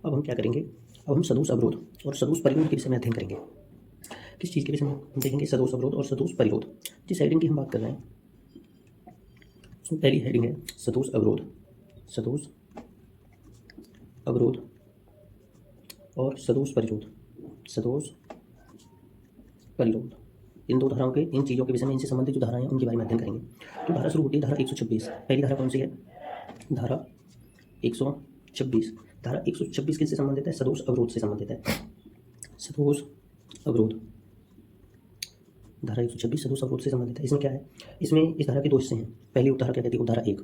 अब हम क्या करेंगे, अब हम सदोष अवरोध और सदोष परिरोध के विषय में अध्ययन करेंगे। किस चीज़ के विषय में हम देखेंगे? सदोष अवरोध और सदोष परिरोध। जिस हेडिंग की हम बात कर रहे हैं उसमें पहली हेडिंग है सदोष अवरोध, सदोष अवरोध और सदोष परिरोध, सदोष परिरोध। इन दो धाराओं के, इन चीज़ों के विषय में, इनसे संबंधित जो धाराएं हैं उनके बारे में अध्ययन करेंगे। तो धारा शुरू होती है धारा 126। पहली धारा कौन सी है? धारा 126। धारा 126 किससे संबंधित है? सदोष अवरोध से संबंधित है। सदोष अवरोध, धारा 126 सदोष अवरोध से संबंधित है। इसमें क्या है? इसमें इस धारा के दो हिस्से हैं। पहली उपधारा क्या कहती है? उपधारा 1।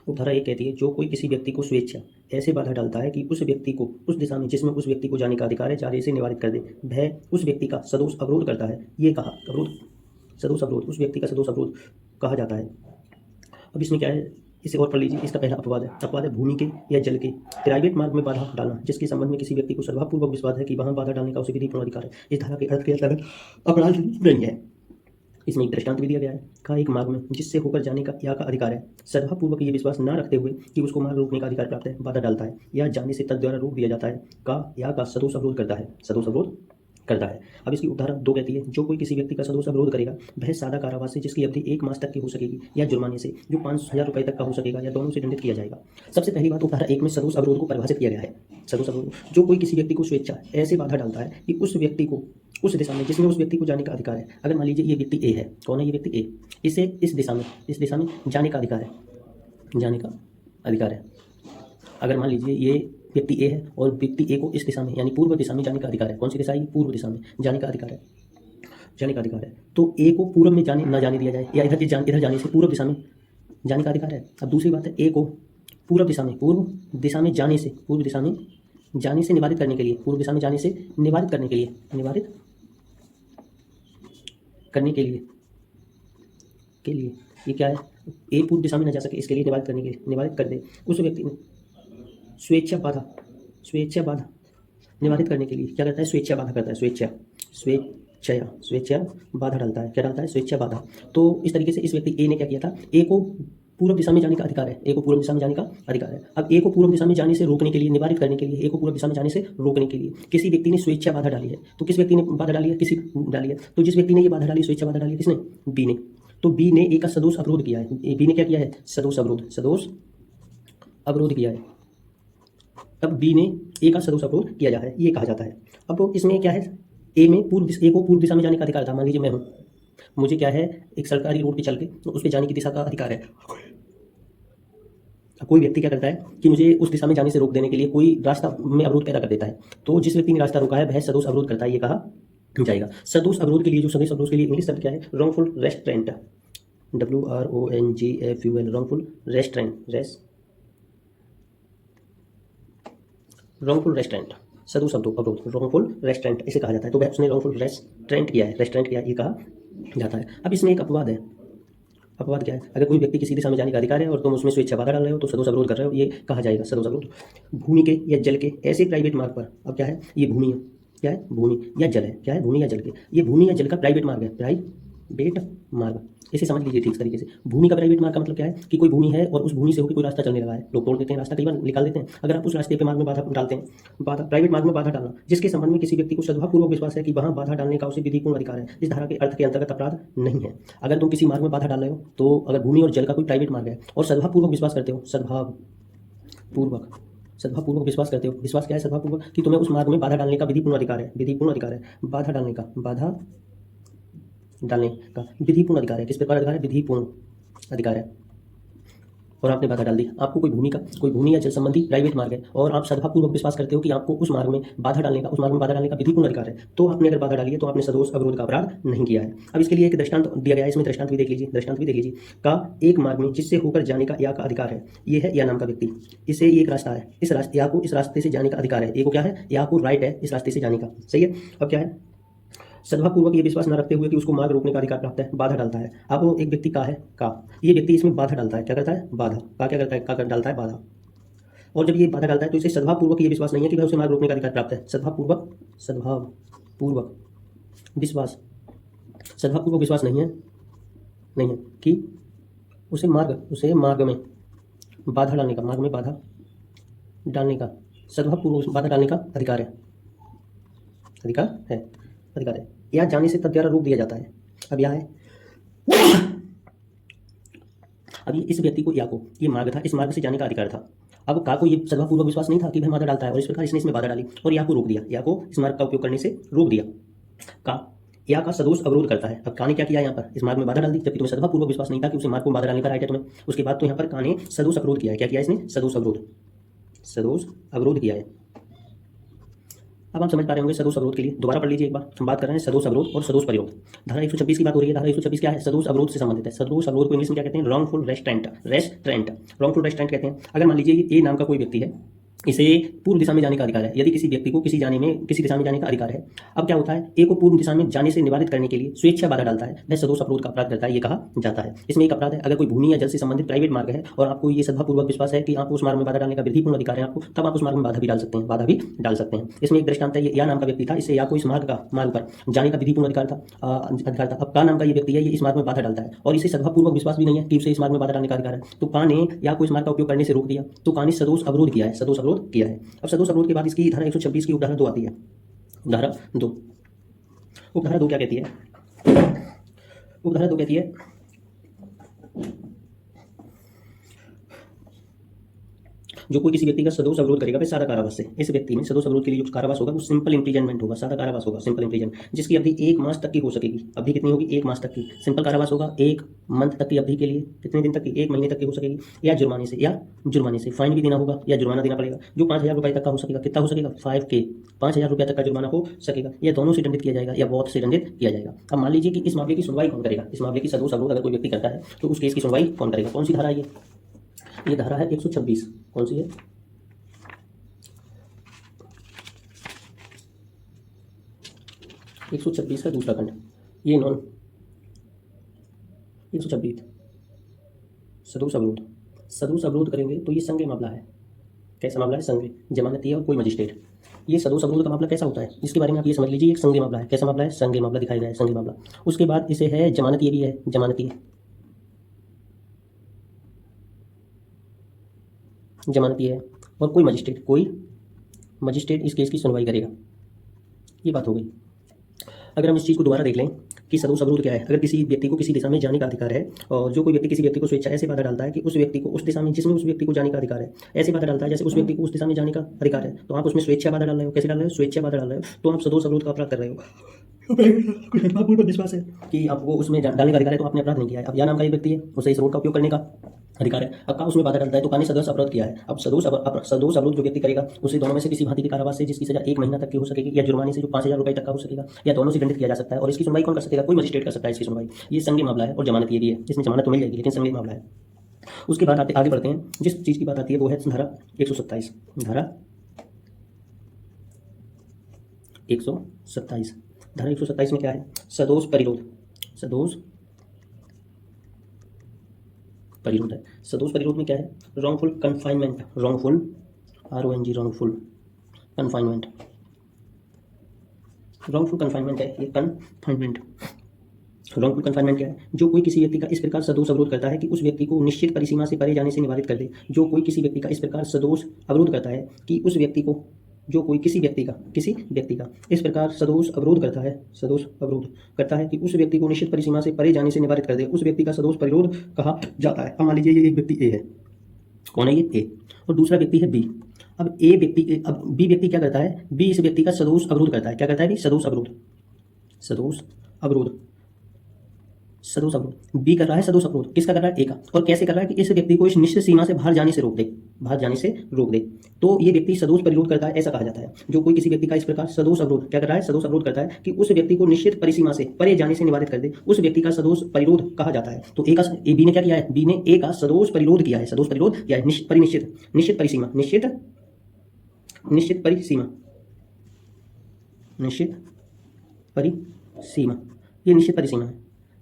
उपधारा 1 कहती है जो कोई किसी व्यक्ति को स्वेच्छा ऐसे बाधा डालता है कि उस व्यक्ति को उस दिशा में जिसमें उस व्यक्ति को जाने का अधिकार है जाने से निवारित कर दे, वह उस व्यक्ति का सदोष अवरोध करता है। ये कहा अवरोध, सदोष अवरोध, उस व्यक्ति का सदोष अवरोध कहा जाता है। अब इसमें क्या है, इसे और पढ़ लीजिए। इसका पहला अपवाद है, अपवाद है भूमि के या जल के प्राइवेट मार्ग में बाधा डालना, जिसके संबंध में किसी व्यक्ति को सद्भावपूर्वक विश्वास है कि वहां बाधा डालने का उसे विधिपूर्ण अधिकार है। इस धारा के अर्थ के अंतर्गत अपराध नहीं है। इसमें एक दृष्टांत भी दिया गया है, कहा एक मार्ग में जिससे होकर जाने का या का अधिकार है, सद्भावपूर्वक ये विश्वास न रखते हुए कि उसको मार्ग रोकने का अधिकार प्राप्त है, बाधा डालता है या जाने से तद द्वारा रोक दिया जाता है, का या का सदोष अवरोध करता है, सदोष अवरोध करता है। अब इसकी उपधारा 2 कहती है जो कोई किसी व्यक्ति का सदोष अवरोध करेगा वह सादा कारावास से जिसकी अवधि 1 मास तक की हो सकेगी या जुर्माने से जो 5,000 रुपये तक का हो सकेगा या दोनों से दंडित किया जाएगा। सबसे पहली बात, उपधारा 1 में सदोष अवरोध को परिभाषित किया गया है। सदोष अवरोध जो कोई किसी व्यक्ति को स्वेच्छा ऐसे बाधा डालता है कि उस व्यक्ति को उस दिशा में जिसमें उस व्यक्ति को जाने का अधिकार है। अगर मान लीजिए ये व्यक्ति ए है, कौन है ये व्यक्ति? ए। इसे इस दिशा में जाने का अधिकार है, जाने का अधिकार है। अगर मान लीजिए ये व्यक्ति ए है और व्यक्ति ए को इस दिशा में यानी पूर्व दिशा में जाने का अधिकार है। कौन सी दिशा है? पूर्व दिशा में जाने का अधिकार है, जाने का अधिकार है। तो ए को पूर्व में न जाने दिया जाए या इधर जाने से पूर्व दिशा में जाने का अधिकार है। अब दूसरी बात है, ए को पूर्व दिशा में जाने से, पूर्व दिशा में जाने से निवारित करने के लिए, पूर्व दिशा में जाने से निवारित करने के लिए, निवारित करने के लिए ये क्या है? ए पूर्व दिशा में न जा सके इसके लिए निवारित करने के लिए, निवारित कर दे उस व्यक्ति ने स्वेच्छा बाधा निवारित करने के लिए क्या करता है? स्वेच्छा बाधा करता है, स्वेच्छा बाधा डालता है। क्या डालता है? स्वेच्छा बाधा। तो इस तरीके से इस व्यक्ति ए ने क्या किया था? ए को पूर्व दिशा में जाने का अधिकार है, ए को पूर्व दिशा में जाने का अधिकार है। अब ए को पूर्व दिशा में जाने से रोकने के लिए, निवारित करने के लिए, ए को पूर्व दिशा में जाने से रोकने के लिए किसी व्यक्ति ने स्वेच्छा बाधा डाली है। तो किस व्यक्ति ने बाधा डाली है? किसी डाली है। तो जिस व्यक्ति ने ये बाधा डाली, स्वेच्छा बाधा डाली है, किसने? बी ने। तो बी ने ए का सदोष अवरोध किया है। बी ने क्या किया है? सदोष अवरोध किया है। तब बी ने ए का सदोष अवरोध किया जाता है, ये कहा जाता है। अब इसमें क्या है? ए को पूर्व दिशा में जाने का अधिकार था। मान लीजिए मैं हूँ, मुझे क्या है, एक सरकारी रोड पे चल के तो उस पे जाने की दिशा का अधिकार है। कोई व्यक्ति क्या करता है कि मुझे उस दिशा में जाने से रोक देने के लिए कोई रास्ता में अवरोध पैदा कर देता है। तो जिस व्यक्ति ने रास्ता रोका है वह सदोष अवरोध करता है, ये कहा जाएगा। सदोष अवरोध के लिए, जो सदोष अवरोध के लिए इंग्लिश शब्द क्या है? Wrongful restaurant, WRONGFUL, wrongful wrongful restaurant, सदोष अवरोध, रॉन्गफुल रेस्ट्रेंट इसे कहा जाता है। तो वह उसने रॉन्गफुल रेस्ट्रेंट किया है, ये कहा जाता है। अब इसमें एक अपवाद है। अपवाद क्या है? अगर कोई व्यक्ति किसी दिशा में जाने का अधिकार है और तुम उसमें स्वेच्छा बाधा डाल रहे हो तो सदोष अवरोध कर रहे हो, ये कहा जाएगा सदोष अवरोध। भूमि के या जल के ऐसे प्राइवेट मार्ग पर, अब क्या है? ये भूमि है, क्या है? भूमि या जल है, क्या है? भूमि या जल के, ये भूमि या जल का प्राइवेट मार्ग है, प्राइवेट मार्ग। इसे समझ लीजिए ठीक तरीके से। भूमि का प्राइवेट मार्ग का मतलब क्या है? कि कोई भूमि है और उस भूमि से होकर कोई रास्ता चलने लगा है, लोग तोड़ देते हैं रास्ता, कई बार निकाल देते हैं। अगर आप उस रास्ते पे मार्ग में बाधा डालते हैं, प्राइवेट मार्ग में बाधा डालना जिसके संबंध में किसी व्यक्ति को सद्भावपूर्वक विश्वास है कि वहां बाधा डालने का उसे विधिपूर्ण अधिकार है, इस धारा के अर्थ के अंतर्गत अपराध नहीं है। अगर तुम किसी मार्ग में बाधा डाल रहे हो, तो अगर भूमि और जल का कोई प्राइवेट मार्ग है और सद्भावपूर्वक विश्वास करते हो, सद्भावपूर्वक विश्वास करते हो, विश्वास क्या है? सद्भावपूर्वक, कि तुम्हें उस मार्ग में बाधा डालने का विधिपूर्ण अधिकार है, बाधा डालने का विधिपूर्ण अधिकार है। किस प्रकार अधिकार है? विधिपूर्ण अधिकार है। और आपने बाधा डाल दी। आपको कोई भूमि या जल संबंधी प्राइवेट मार्ग है और आप सद्भावपूर्वक विश्वास करते हो कि आपको उस मार्ग में बाधा डालने का विधिपूर्ण अधिकार है, तो आपने अगर बाधा डाली है तो आपने सदोष अवरोध का अपराध नहीं किया है। अब इसके लिए एक दृष्टांत दिया गया है, इसमें दृष्टांत भी देख लीजिए। का एक मार्ग में जिससे होकर जाने का या का अधिकार है, ये है या नाम का व्यक्ति, इसे एक रास्ता है, इस रास्ते से जाने का अधिकार है। ए को क्या है? या को राइट है इस रास्ते से जाने का, सही है। अब क्या है? सद्भावपूर्वक ये विश्वास न रखते हुए कि उसको मार्ग रोकने का अधिकार प्राप्त है, बाधा डालता है। अब एक व्यक्ति ये व्यक्ति इसमें बाधा डालता है, क्या करता है? बाधा क्या करता है? डालता है बाधा। और जब ये बाधा डालता है तो इसे सद्भावपूर्वक ये विश्वास नहीं है कि वह उसे मार्ग रोकने का अधिकार प्राप्त है। सद्भावपूर्वक विश्वास नहीं है कि उसे मार्ग में बाधा डालने का सद्भावपूर्वक बाधा डालने का अधिकार है, अधिकार है, अधिकार है। या जाने से तद द्वारा रोक दिया जाता है। अब यह है, अब ये इस व्यक्ति को, या को, ये मार्ग था, इस मार्ग से जाने का अधिकार था। अब का को ये सद्भावपूर्वक विश्वास नहीं था कि वह बाधा डालता है, और इस प्रकार इसने इसमें बाधा डाली और या को रोक दिया, या को इस मार्ग का उपयोग करने से रोक दिया। का या का सदोष अवरोध करता है। अब का ने क्या किया, यहाँ पर इस मार्ग में बाधा डाल दी, जबकि तुम्हें सद्भावपूर्वक विश्वास नहीं था कि उसे मार्ग को बाधा डालने का राइट है तुम्हें। उसके बाद तो यहाँ पर का ने सदोष अवरोध किया है। क्या किया इसने? सदोष अवरोध, सदोष अवरोध किया है। अब आप समझ पा रहे होंगे सदोष अवरोध के लिए। दोबारा पढ़ लीजिए एक बार। हम बात कर रहे हैं सदोष अवरोध और सदोष प्रयोग। धारा 126 की बात हो रही है। धारा 126 क्या है? सदोष अवरोध से संबंधित है। सदोष अवरोध को इंग्लिश में क्या कहते हैं? Wrongful restaurant, restaurant, wrongful restaurant कहते हैं। अगर मान लीजिए ए नाम का कोई व्यक्ति है, इसे पूर्व दिशा में जाने का अधिकार है। यदि किसी व्यक्ति को किसी दिशा में जाने का अधिकार है, अब क्या होता है, ए को पूर्व दिशा में जाने से निवारित करने के लिए स्वेच्छा बाधा डालता है, वह सदोष अवरोध का अपराध करता है, ये कहा जाता है। इसमें एक अपराध है, अगर कोई भूमि या जल से संबंधित प्राइवेट मार्ग है और आपको ये सद्भावपूर्वक विश्वास है कि आपको उस मार्ग में बाधा डालने का विधिपूर्ण अधिकार है आपको, तब आप उस मार्ग में बाधा भी डाल सकते हैं, बाधा भी डाल सकते हैं। इसमें एक दृष्टांत है, ये या नाम का व्यक्ति था, इससे या को इस मार्ग पर जाने का विधिपूर्ण अधिकार था। अब का नाम का ये व्यक्ति है, ये इस मार्ग में बाधा डालता है और इसे सद्भावपूर्वक विश्वास भी नहीं है कि उसे इस मार्ग में बाधा डालने का अधिकार है, तो का ने या को इस मार्ग का उपयोग करने से रोक दिया, तो का ने सदोष अवरोध किया है, सदोष अवरोध किया है। अब सदोष अवरोध के बाद इसकी धारा 126 की उपधारा 2 आती है। उपधारा 2, उपधारा 2 क्या कहती है? उपधारा 2 कहती है, जो कोई किसी व्यक्ति का सदोष अवरोध करेगा वह सादा कारावास से, इस व्यक्ति में सदोष अवरोध के लिए जो कारावास होगा वो सिंपल इंप्रिजनमेंट होगा, सादा कारावास होगा, सिंपल इंप्रिजन, जिसकी अवधि 1 मास तक की हो सकेगी। अवधि कितनी होगी? 1 मास तक की। सिंपल कारावास होगा 1 मंथ तक की अवधि के लिए, कितने दिन तक की? 1 महीने तक की हो सकेगी। या जुर्माने से फाइन भी देना होगा, या जुर्माना देना पड़ेगा, जो 5000 रुपये तक का हो सकेगा। कितना हो सकेगा? 5K, 5000 रुपये तक का जुर्माना हो सकेगा। या दोनों से दंडित किया जाएगा, या बहुत से दंडित किया जाएगा। अब मान लीजिए कि इस मामले की सुनवाई कौन करेगा? इस मामले की सदोष अवरोध अगर कोई व्यक्ति करता है तो उस केस की सुनवाई कौन करेगा? कौन सी धारा है ये धारा है 126। कौन सी है? 126 का दूसरा खंड, ये नॉन 126 सदोष अवरोध। सदोष अवरोध करेंगे तो ये संज्ञेय मामला है। कैसा मामला है? संज्ञेय, जमानती है और कोई मजिस्ट्रेट। ये सदोष अवरोध का मामला कैसा होता है, जिसके बारे में आप ये समझ लीजिए, एक संज्ञेय मामला है। कैसा मामला है? संज्ञेय मामला दिखाया गया है, संज्ञेय मामला। उसके बाद इसे है जमानती भी है, जमानती है और कोई मजिस्ट्रेट इस केस की सुनवाई करेगा। ये बात हो गई। अगर हम इस चीज़ को दोबारा देख लें कि सदोष अवरोध क्या है। अगर किसी व्यक्ति को किसी दिशा में जाने का अधिकार है और जो कोई व्यक्ति किसी व्यक्ति को स्वेच्छा ऐसे बाधा डालता है कि उस व्यक्ति को उस दिशा में जिसमें उस व्यक्ति को जाने का अधिकार है, ऐसे बाधा डालता है जैसे उस व्यक्ति को उस दिशा में जाने का अधिकार है, तो आप उसमें स्वेच्छा बाधा डाल रहे हो। कैसे डाल रहे हो? स्वेच्छा बाधा डाल रहे हो, तो आप सदोष अवरोध का अपराध कर रहे हो। पूर्ण विश्वास है कि आपको उसमें डालने का अधिकार है, तो आपने अपराध नहीं किया है। अब या नाम का एक व्यक्ति है, उसे इस रोड का उपयोग करने का अधिकार है। अब का उसमें बाधा डालता है तो का ने सदोष अपराध किया है। अब सदोष अवरोध जो व्यक्ति करेगा उसे दोनों में से किसी भांति के कारावास से जिसकी सजा 1 महीना तक की हो सकेगी, या जुर्माने से जो 5000 रुपये तक का हो सकेगा, या दोनों से दंडित किया जा सकता है। और इसकी सुनवाई कौन कर सकेगा? कोई मजिस्ट्रेट कर सकता है इसकी सुनवाई। ये संज्ञेय मामला है और जमानत ये भी है, इसमें जमानत तो मिल जाएगी लेकिन संज्ञेय मामला है। उसके बाद आगे बढ़ते हैं। जिस चीज़ की बात आती है वो है धारा 127। धारा 127, धारा 127 में क्या है? सदोष परिरोध, सदोष परिरोध है। सदोष परिरोध में क्या है? Wrongful confinement, wrongful RONG, wrongful confinement. Wrongful confinement है ये कन्फाइनमेंट। रॉन्गफुल कन्फाइनमेंट क्या है? जो कोई किसी व्यक्ति का इस प्रकार सदोष अवरोध करता है कि उस व्यक्ति को निश्चित परिसीमा से परे जाने से निवारित कर दे। जो कोई किसी व्यक्ति का इस प्रकार सदोष अवरोध करता है कि उस व्यक्ति को, जो कोई किसी व्यक्ति का इस प्रकार सदोष अवरोध करता है, सदोष अवरोध करता है कि उस व्यक्ति को निश्चित परिसीमा से परे जाने से निवारित कर दे, उस व्यक्ति का सदोष परिरोध कहा जाता है। अब मान लीजिए ये एक व्यक्ति ए है। कौन है ये? ए। और दूसरा व्यक्ति है बी। अब बी व्यक्ति क्या करता है? बी इस व्यक्ति का सदोष अवरोध करता है। क्या करता है? सदोष अवरोध, सदोष अवरोध, सदोष अवरोध। बी कर रहा है सदोष अवरोध, किसका कर रहा है? ए का। और कैसे कर रहा है? कि इस व्यक्ति को इस निश्चित सीमा से बाहर जाने से रोक दे, बाहर जाने से रोक दे, तो ये व्यक्ति सदोष परिरोध करता है, ऐसा कहा जाता है। जो कोई किसी व्यक्ति का इस प्रकार सदोष अवरोध क्या कर रहा है? सदोष अवरोध करता है कि उस व्यक्ति को निश्चित परिसीमा से परे जाने से निवारित कर दे, उस व्यक्ति का सदोष परिरोध कहा जाता है। तो बी ने क्या किया है? बी ने ए का सदोष परिरोध किया है, सदोष परिरोध किया है। निश्चित परिसीमा, ये निश्चित परिसीमा है।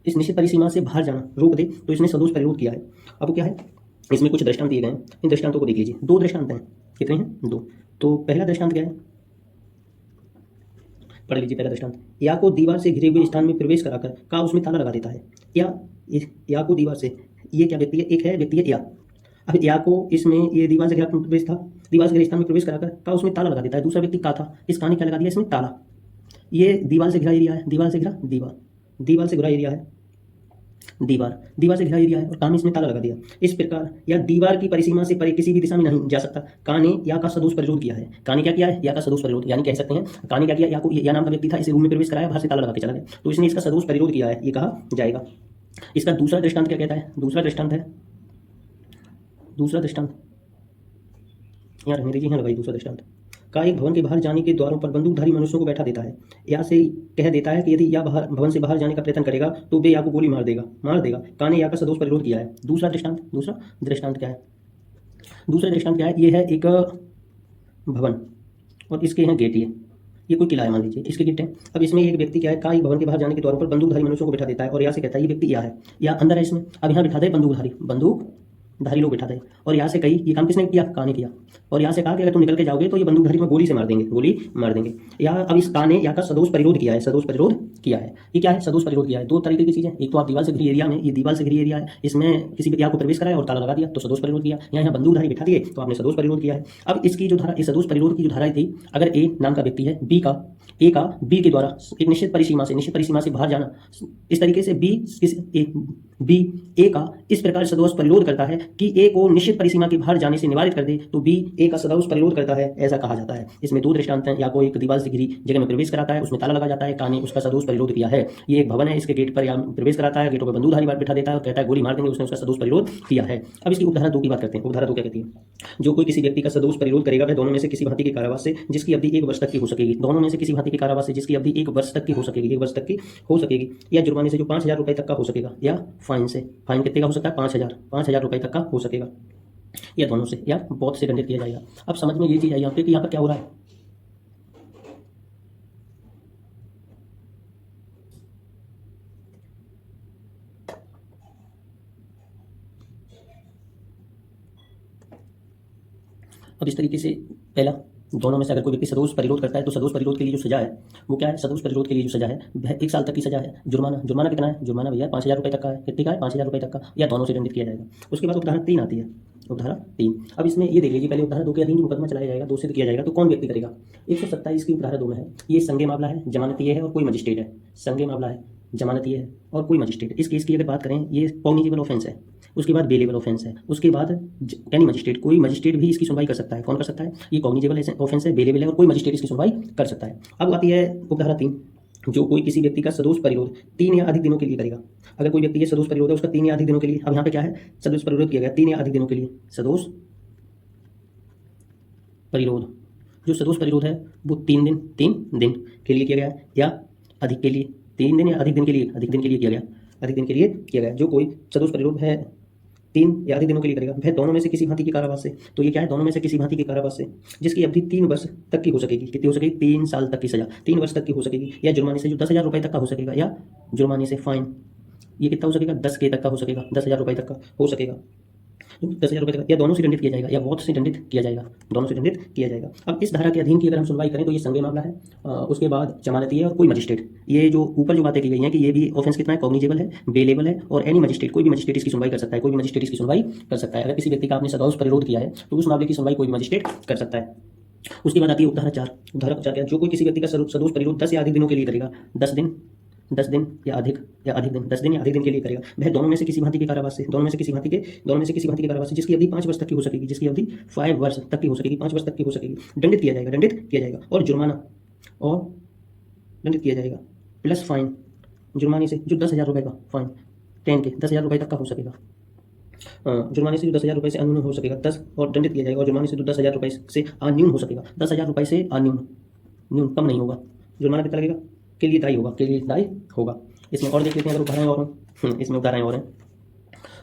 इस निश्चित परिसीमा से बाहर जाना रोक दे, तो इसने सदोष परिरोध किया है। अब क्या है? इसमें कुछ दृष्टांत दिए गए हैं, इन दृष्टांतों को देख लीजिए। 2 दृष्टांत हैं। कितने हैं? 2। तो पहला दृष्टांत क्या है? पढ़ लीजिए पहला दृष्टांत। या को दीवार से घिरे हुए स्थान में प्रवेश कराकर का उसमें ताला लगा देता है। या को दीवार से, ये क्या व्यक्ति है? एक है व्यक्ति है या। अब या को इसमें ये दीवार से घिरा प्रवेश था, दीवार से घिरे स्थान में प्रवेश कराकर का उसमें ताला लगा देता है। दूसरा व्यक्ति का था, इस का ने क्या लगा दिया इसमें ताला। ये दीवार से घिरा एरिया है, दीवार से घिरा दीवार, दीवार से घिरा एरिया है दीवार, दीवार से घिरा एरिया है और का ने इसमें ताला लगा दिया। इस प्रकार या दीवार की परिसीमा से परे किसी भी दिशा में नहीं जा सकता। का ने या का सदोष परिरोध किया है। का ने क्या किया है? या का सदोष परिरोध, यानी कह सकते हैं का ने क्या किया, या को या नाम का व्यक्ति था, इसे रूम में प्रवेश कराया, बाहर से ताला लगा के चला गया, तो इसने इसका सदोष परिरोध किया है, ये कहा जाएगा। इसका दूसरा दृष्टांत क्या कहता है? दूसरा दृष्टांत है, दूसरा दृष्टांत यहाँ रहने दीजिए, यहाँ लगाइए दूसरा दृष्टांत। का एक भवन के बाहर जाने के द्वारों पर बंदूकधारी मनुष्यों को बैठा देता है। या से कह देता है कि यदि या बाहर भवन से बाहर जाने का प्रयत्न करेगा तो वे या को गोली मार देगा। का ने या का सदोष परिरोध किया है। दूसरा दृष्टांत, दूसरा दृष्टांत क्या है? दूसरा दृष्टांत क्या है? ये है एक भवन और इसके यहाँ गेट, ये कोई किला है मान लीजिए, इसके गेट है। अब इसमें एक व्यक्ति क्या है, का एक भवन के बाहर जाने के द्वारों पर बंदूकधारी मनुष्यों को बैठा देता है और यहाँ से कहता है ये व्यक्ति या है, या अंदर है इसमें। अब यहाँ बिठा दे बंदूकधारी लोग बिठा दे, और यहाँ से कही ये काम किसने किया? का ने किया। और यहाँ से कहा कि अगर तुम निकल के जाओगे तो ये बंदूकधारी में गोली से मार देंगे, गोली मार देंगे। या अब इस का ने या का सदोष परिरोध किया है, सदोष परिरोध किया है। ये क्या है? सदोष परिरोध किया है। दो तरीके की चीजें, एक तो आप दीवार से घिरी एरिया में, ये दीवार से घिरी एरिया है, इसमें किसी भी को प्रवेश कराया और ताला लगा दिया तो सदोष परिरोध किया। यहाँ बंदूकधारी बिठा दिए तो आपने सदोष परिरोध किया है। अब इसकी जो धारा, इस सदोष परिरोध की जो धारा थी, अगर ए नाम का व्यक्ति है, ए का बी के द्वारा एक निश्चित परिसीमा से बाहर जाना, इस तरीके से बी ए का इस प्रकार सदोष परिरोध करता है कि ए को निश्चित परिसीमा के बाहर जाने से निवारित कर दे, तो बी ए का सदोष परिरोध करता है, ऐसा कहा जाता है। इसमें दो दृष्टांत हैं, या कोई एक दीवार से घिरी जगह में प्रवेश कराता है, उसमें ताला लगा जाता है, का ने उसका सदोष परिरोध किया है। ये एक भवन है, इसके गेट पर या प्रवेश कराता है, गेटों पर बंदूकधारी बिठा देता है, कहता है गोली मार देंगे, उसने उसका सदोष परिरोध किया है। अब इसकी उपधारा 2 की बात करते हैं। उपधारा 2 क्या कहती है? जो कोई किसी व्यक्ति का सदोष परिरोध करेगा वह दोनों में से किसी भांति के कारावास से जिसकी अवधि 1 वर्ष तक की हो सकेगी, दोनों में से किसी भांति के कारावास से जिसकी अवधि 1 वर्ष तक की हो सकेगी, 1 वर्ष तक की हो सकेगी, या जुर्माने से जो 5000 रुपए तक का हो सकेगा, या फाइन से, फाइन कितने का हो सकता है? 5000 रुपए तक का हो सकेगा, या दोनों से, या बहुत से दंडित किया जाएगा। अब समझ में ये चीज आई यहाँ पे कि यहाँ पर क्या हो रहा है। अब इस तरीके से पहला, दोनों में से अगर कोई व्यक्ति सदोष परिरोध करता है तो सदोष परिरोध के लिए जो सजा है वो क्या है? सदोष परिरोध के लिए जो सजा है 1 साल तक की सजा है। जुर्माना कितना है? जुर्माना भैया 5000 रुपए तक का है। कितने का है? 5000 रुपए तक का, या दोनों से दंडित किया जाएगा। उसके बाद उपधारा 3 आती है, उपधारा 3। अब इसमें ये देख लीजिए, पहले उपधारा 2 के अधीन जो मुकदमा चलाया जाएगा, 2 से किया जाएगा, तो कौन व्यक्ति करेगा? 127 की उपधारा 2 में है, ये संज्ञेय मामला है, जमानतीय है और कोई मजिस्ट्रेट है। संज्ञेय मामला है, जमानतीय है और कोई मजिस्ट्रेट। इस केस की अगर बात करें, ये कॉग्निजेबल ऑफेंस है, उसके बाद बेलेबल ऑफेंस है, उसके बाद एनी मजिस्ट्रेट, कोई मजिस्ट्रेट भी इसकी सुनवाई कर सकता है। कौन कर सकता है? ये कॉग्निजेबल ऑफेंस है, बेलेबल है और कोई मजिस्ट्रेट इसकी सुनवाई कर सकता है। अब आती है उपधारा 3, जो कोई किसी व्यक्ति का सदोष परिरोध 3 या अधिक दिनों के लिए करेगा। अगर कोई व्यक्ति ये सदोष परिरोध है उसका 3 या अधिक दिनों के लिए, अब यहाँ पे क्या है? सदोष परिरोध किया गया 3 या अधिक दिनों के लिए। सदोष परिरोध, जो सदोष परिरोध है वो 3 दिन के लिए किया गया, या अधिक के लिए 3 दिन या अधिक दिन के लिए, अधिक दिन के लिए किया गया, अधिक दिन के लिए किया गया। जो कोई सदोष परिरोध है 3 या अधिक दिनों के लिए करेगा वह दोनों में से किसी भांति के कारावास से, तो ये क्या है? दोनों में से किसी भांति के कारावास से जिसकी अवधि 3 वर्ष तक की हो सकेगी। कितनी हो सकेगी? 3 साल तक की सजा, 3 वर्ष तक की हो सकेगी, या जुर्माने से जो 10,000 रुपए तक का हो सकेगा, या जुर्माने से फाइन, ये कितना हो सकेगा? 10 के तक का हो सकेगा, 10,000 रुपए तक का हो सकेगा, 10,000 रुपए तक, या दोनों से दंडित किया जाएगा, या बहुत से दंडित किया जाएगा, दोनों से दंडित किया जाएगा। अब इस धारा के अधीन की अगर हम सुनवाई करें तो ये संज्ञेय मामला है, उसके बाद जमानती है और कोई मजिस्ट्रेट। ये जो ऊपर जो बातें की गई हैं कि ये भी ऑफेंस कितना है? कॉग्निजेबल है, बेलेबल है और एनी मजिस्ट्रेट, कोई भी मजिस्ट्रेट इसकी सुनवाई कर सकता है, कोई भी मजिस्ट्रेट इसकी सुनवाई कर सकता है। अगर किसी व्यक्ति का आपने सदोष परिरोध किया है तो उस मामले की सुनवाई कोई भी मजिस्ट्रेट कर सकता है। उसके बाद आती है उपधारा 4। उपधारा 4 क्या है? जो कोई किसी व्यक्ति का सदोष परिरोध 10 या अधिक दिनों के लिए करेगा, 10 दिन या अधिक दिन, 10 दिन या अधिक दिन के लिए करेगा, वह दोनों में से किसी भांति के कारावास से, दोनों में से किसी भांति के कारावास से जिसकी अवधि 5 वर्ष तक की हो सकेगी, जिसकी अवधि 5 वर्ष तक की हो सकेगी, 5 वर्ष तक की हो सकेगी, दंडित किया जाएगा और जुर्माना और दंडित किया जाएगा प्लस फाइन, जुर्माने से जो 10,000 रुपए का फाइन, 10 के 10,000 रुपए तक का हो सकेगा, जुर्माने से जो 10,000 रुपए से अन्यून हो सकेगा 10, और दंडित किया जाएगा और जुर्माने से जो 10,000 रुपए से अन्यून हो सकेगा, 10,000 रुपए से अन्यून, कम नहीं होगा। जुर्माना कितना लगेगा? के लिए दायी होगा, इसमें और देख लेते हैं अगर उदाहरण और इसमें उदाहरण और हैं,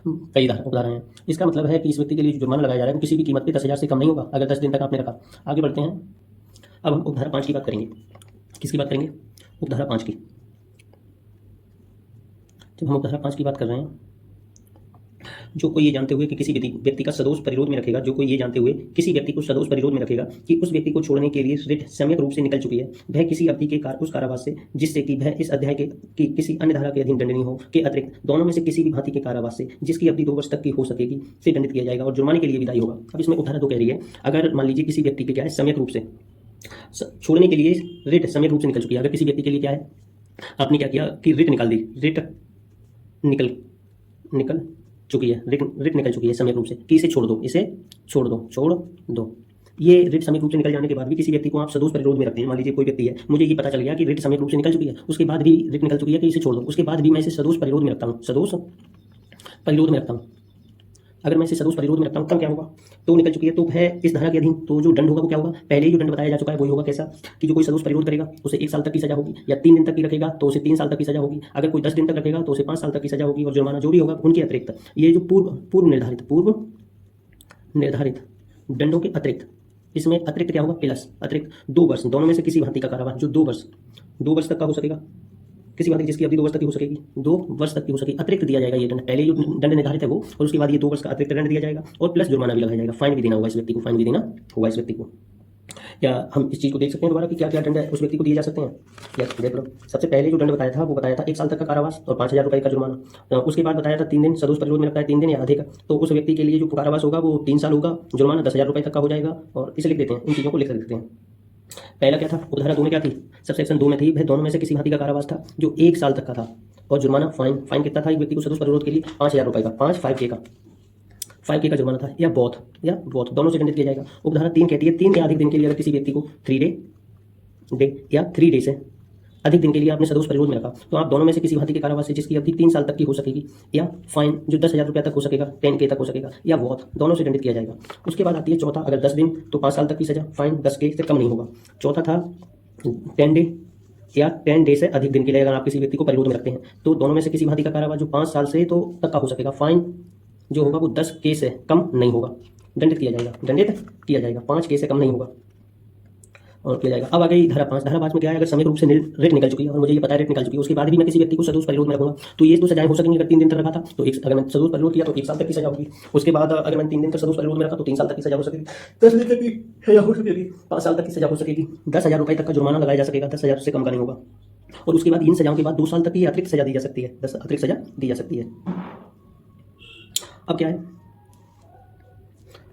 कई उदाहरण हैं। इसका मतलब है कि इस व्यक्ति के लिए जो जुर्माना लगाया जा रहा है वो किसी भी कीमत पे 10,000 से कम नहीं होगा अगर 10 दिन तक आपने रखा। आगे बढ़ते हैं, अब हम उपधारा 5 की बात करेंगे। किसकी बात करेंगे? उपधारा 5 की। जब हम उपधारा 5 की बात कर रहे हैं जो कोई ये जानते हुए कि किसी व्यक्ति का सदोष परिरोध में रखेगा, जो कोई ये जानते हुए किसी व्यक्ति को सदोष परिरोध में रखेगा कि उस व्यक्ति को छोड़ने के लिए रिट सम्यक रूप से निकल चुकी है, वह किसी अवधि के उस कारावास से जिससे कि वह इस अध्याय के की किसी अन्य धारा के अधीन दंडनीय हो के अतिरिक्त दोनों में से किसी भी भांति के कारावास से जिसकी अवधि 2 वर्ष तक की हो सकेगी से दंडित किया जाएगा और जुर्माने के लिए विदाई होगा। अब इसमें उपधारा 2 कह रही है, अगर मान लीजिए किसी व्यक्ति के क्या है सम्यक रूप से छोड़ने के लिए रिट सम्यक रूप से निकल चुकी है, अगर किसी व्यक्ति के लिए क्या है आपने क्या किया कि रिट निकाल दी, रिट निकल चुकी है, रिट निकल चुकी है सम्यक रूप से कि इसे छोड़ दो, इसे छोड़ दो। ये रिट सम्यक रूप से निकल जाने के बाद भी किसी व्यक्ति को आप सदोष परिरोध में रखते हैं। मान लीजिए कोई व्यक्ति है, मुझे ये पता चल गया कि रिट सम्यक रूप से निकल चुकी है, उसके बाद भी रिट निकल चुकी है कि इसे छोड़ दो, उसके बाद भी मैं इसे सदोष परिरोध में रखता हूँ, सदोष परिरोध में रखता हूँ। अगर मैं इसे सदोष परिरोध में रखता हूँ तब क्या होगा, तो निकल चुकी है तो है इस धारा के अधीन, तो जो दंड होगा वो क्या होगा, पहले ही जो दंड बताया जा चुका है वही होगा। कैसा कि जो कोई सदोष परिरोध करेगा उसे 1 साल तक की सजा होगी, या 3 दिन तक की रखेगा तो उसे 3 साल तक की सजा होगी, अगर कोई 10 दिन तक रखेगा तो उसे 5 साल तक की सजा होगी, और जुर्माना जो भी होगा उनके अतिरिक्त ये जो पूर्व निर्धारित दंडों के अतिरिक्त, इसमें अतिरिक्त क्या होगा, प्लस अतिरिक्त 2 वर्ष दोनों में से किसी भांति का कारावास जो 2 वर्ष तक का हो सकेगा, किसी भांति जिसकी अवधि 2 वर्ष तक की हो सकेगी, 2 वर्ष तक की हो सकेगी, अतिरिक्त दिया जाएगा ये दंड। पहले जो दंड निर्धारित है वो, और उसके बाद ये 2 वर्ष का अतिरिक्त दंड दिया जाएगा और प्लस जुर्माना भी लगाया जाएगा, फाइन भी देना होगा इस व्यक्ति को, फाइन भी देना होगा इस व्यक्ति को। क्या हम इस चीज़ को देख सकते हैं दोबारा कि क्या क्या दंड है उस व्यक्ति को दिए जा सकते हैं? या देख लो, सबसे पहले जो दंड बताया था वो बताया था 1 साल तक का कारावास और 5,000 रुपये का जुर्माना। उसके बाद बताया था 3 दिन सदोष परिरोध में रखता है, 3 दिन या अधिक, तो उस व्यक्ति के लिए जो कारावास होगा वो 3 साल होगा, जुर्माना 10,000 रुपये तक का हो जाएगा। और इसे लिख देते हैं, इन चीज़ों को लिख देते हैं। पहला क्या था, उपधारा 2 में क्या थी, सब सेक्शन 2 में थी, वह दोनों में से किसी भांति का कारावास था जो 1 साल तक का था, और जुर्माना फाइन कितना था एक व्यक्ति को सदोष परिरोध के लिए 5,000 रुपये का, 5K का जुर्माना था, या बोथ दोनों से दंडित किया जाएगा। उपधारा 3 कहती है 3 या अधिक दिन के लिए अगर किसी व्यक्ति को 3 डे से अधिक दिन के लिए आपने सदोष परिरोध में रखा तो आप दोनों में से किसी भांति के कारावास से जिसकी अवधि 3 साल तक की हो सकेगी, या फाइन जो 10,000 रुपये तक हो सकेगा, 10K तक हो सकेगा, या बोथ दोनों से दंडित किया जाएगा। उसके बाद आती है चौथा, अगर 10 दिन तो 5 साल तक की सजा, फाइन 10K से कम नहीं होगा। चौथा था 10 डे या 10 डे से अधिक दिन के लिए अगर आप किसी व्यक्ति को परिरोध में रखते हैं तो दोनों में से किसी भांति का कारावास जो 5 साल से तो तक का हो सकेगा, फाइन जो होगा वो 10K से कम नहीं होगा, दंडित किया जाएगा, 5K से कम नहीं होगा और किया जाएगा। अब आ गई धारा 5। धारा 5 में क्या है, अगर समय रूप से रिट निकल चुकी है और मुझे ये पता है रिट निकल चुकी है, उसके बाद भी मैं किसी व्यक्ति को सदोष परिरोध में रखूंगा तो ये तो सजाएं हो सकेंगी। अगर 3 दिन तक रखा था तो अगर मैं सदोष परिरोध किया तो 1 साल तक की सजा होगी। उसके बाद अगर मैंने 3 दिन तक सदोष परिरोध में रखा तो 3 साल तक की सजा हो सकेगी, 10 दिन तक की सजा हो सकेगी, 5 साल तक की सजा हो सकेगी, 10,000 रुपये तक का जुर्माना लगाया जा सकेगा, 10,000 से कम का नहीं होगा। और उसके बाद इन सजाओं के बाद 2 साल तक की अतिरिक्त सजा दी जा सकती है, 10 अतिरिक्त सजा दी जा सकती है। अब क्या है,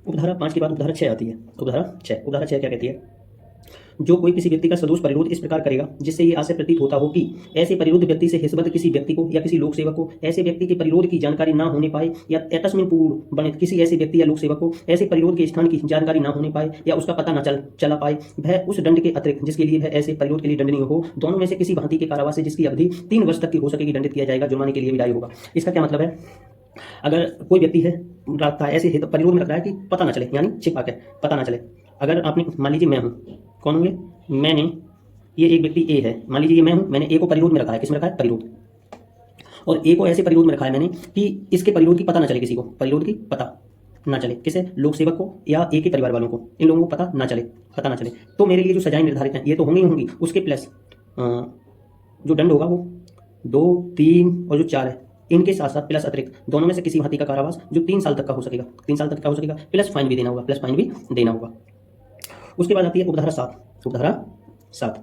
उपधारा 5 के बाद उपधारा 6 आती है। उपधारा 6 क्या कहती है, जो कोई किसी व्यक्ति का सदोष परिरोध इस प्रकार करेगा जिससे ये आशय प्रतीत होता हो कि ऐसे परिरोध व्यक्ति से हिस्सबद्ध किसी व्यक्ति को या किसी लोक सेवक को ऐसे व्यक्ति के परिरोध की जानकारी ना होने पाए, या तस्मिन पूर्व बने किसी ऐसे व्यक्ति या लोक सेवक को ऐसे परिरोध के स्थान की जानकारी ना होने पाए या उसका पता न चला पाए, वह उस दंड के अतिरिक्त जिसके लिए वह ऐसे परिरोध के लिए दंडनीय हो, दोनों में से किसी भांति के कारावास से जिसकी अवधि 3 वर्ष तक की हो सकेगी दंडित किया जाएगा, जुर्माने के लिए विदाई होगा। इसका क्या मतलब है, अगर कोई व्यक्ति है रखता है ऐसे परिरोध में रख रहा है कि पता ना चले, यानी छिपा के पता ना चले। अगर आपने मान लीजिए मैं हूँ, कौन होंगे, मैंने, ये एक व्यक्ति ए है, मान लीजिए ये मैं हूँ, मैंने ए को परिरोध में रखा है, किसमें रखा है, परिरोध, और ए को ऐसे परिरोध में रखा है मैंने कि इसके परिरोध की पता ना चले, किसी को परिरोध की पता ना चले, किसे, लोक सेवक को या ए के परिवार वालों को, इन लोगों को पता ना चले, तो मेरे लिए जो सजाएं निर्धारित हैं ये तो होंगी, उसके प्लस जो दंड होगा वो 2, 3 और जो 4 है इनके साथ साथ प्लस अतिरिक्त दोनों में से किसी भांति का कारावास जो 3 साल तक का हो सकेगा, प्लस फाइन भी देना होगा, उसके बाद आती है उपधारा 7।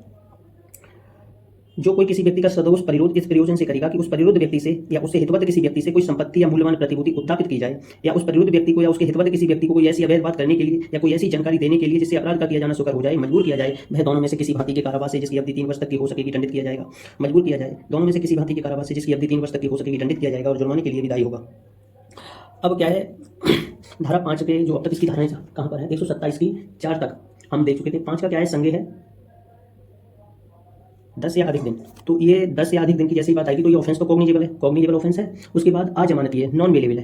जो कोई किसी व्यक्ति का सदोष परिरोध इस प्रयोजन से करेगा कि उस परिरोध व्यक्ति से या उससे हितबद्ध किसी व्यक्ति से कोई संपत्ति या मूल्यवान प्रतिभूति उत्थापित की जाए, या उस परिरोध व्यक्ति को या उसके हितबद्ध किसी व्यक्ति को कोई ऐसी अवैध बात करने के लिए या कोई ऐसी जानकारी देने के लिए जिससे अपराध का किया जाना शुक्र हो जाए, मजबूर किया जाए, वह दोनों में से किसी भांति के कारावास से जिसकी अवधि 3 वर्ष तक की हो सकेगी दंडित किया जाएगा। मजबूर किया जाए, दोनों में से किसी भांति के कारावास से जिसकी अवधि 3 वर्ष तक की हो सकेगी दंडित किया जाएगा और जुर्माने के लिए विदाई होगा। अब क्या है, धारा 5 के जो अब तक इसकी धाराएं कहाँ पर है, 127 की 4 तक हम देख चुके थे। 5 का क्या है, संज्ञेय है 10 या अधिक दिन, तो ये 10 या अधिक दिन की जैसी बात आएगी तो ये ऑफेंस तो कॉग्निजेबल ऑफेंस है। उसके बाद अजमानती है, नॉन बेलेबल,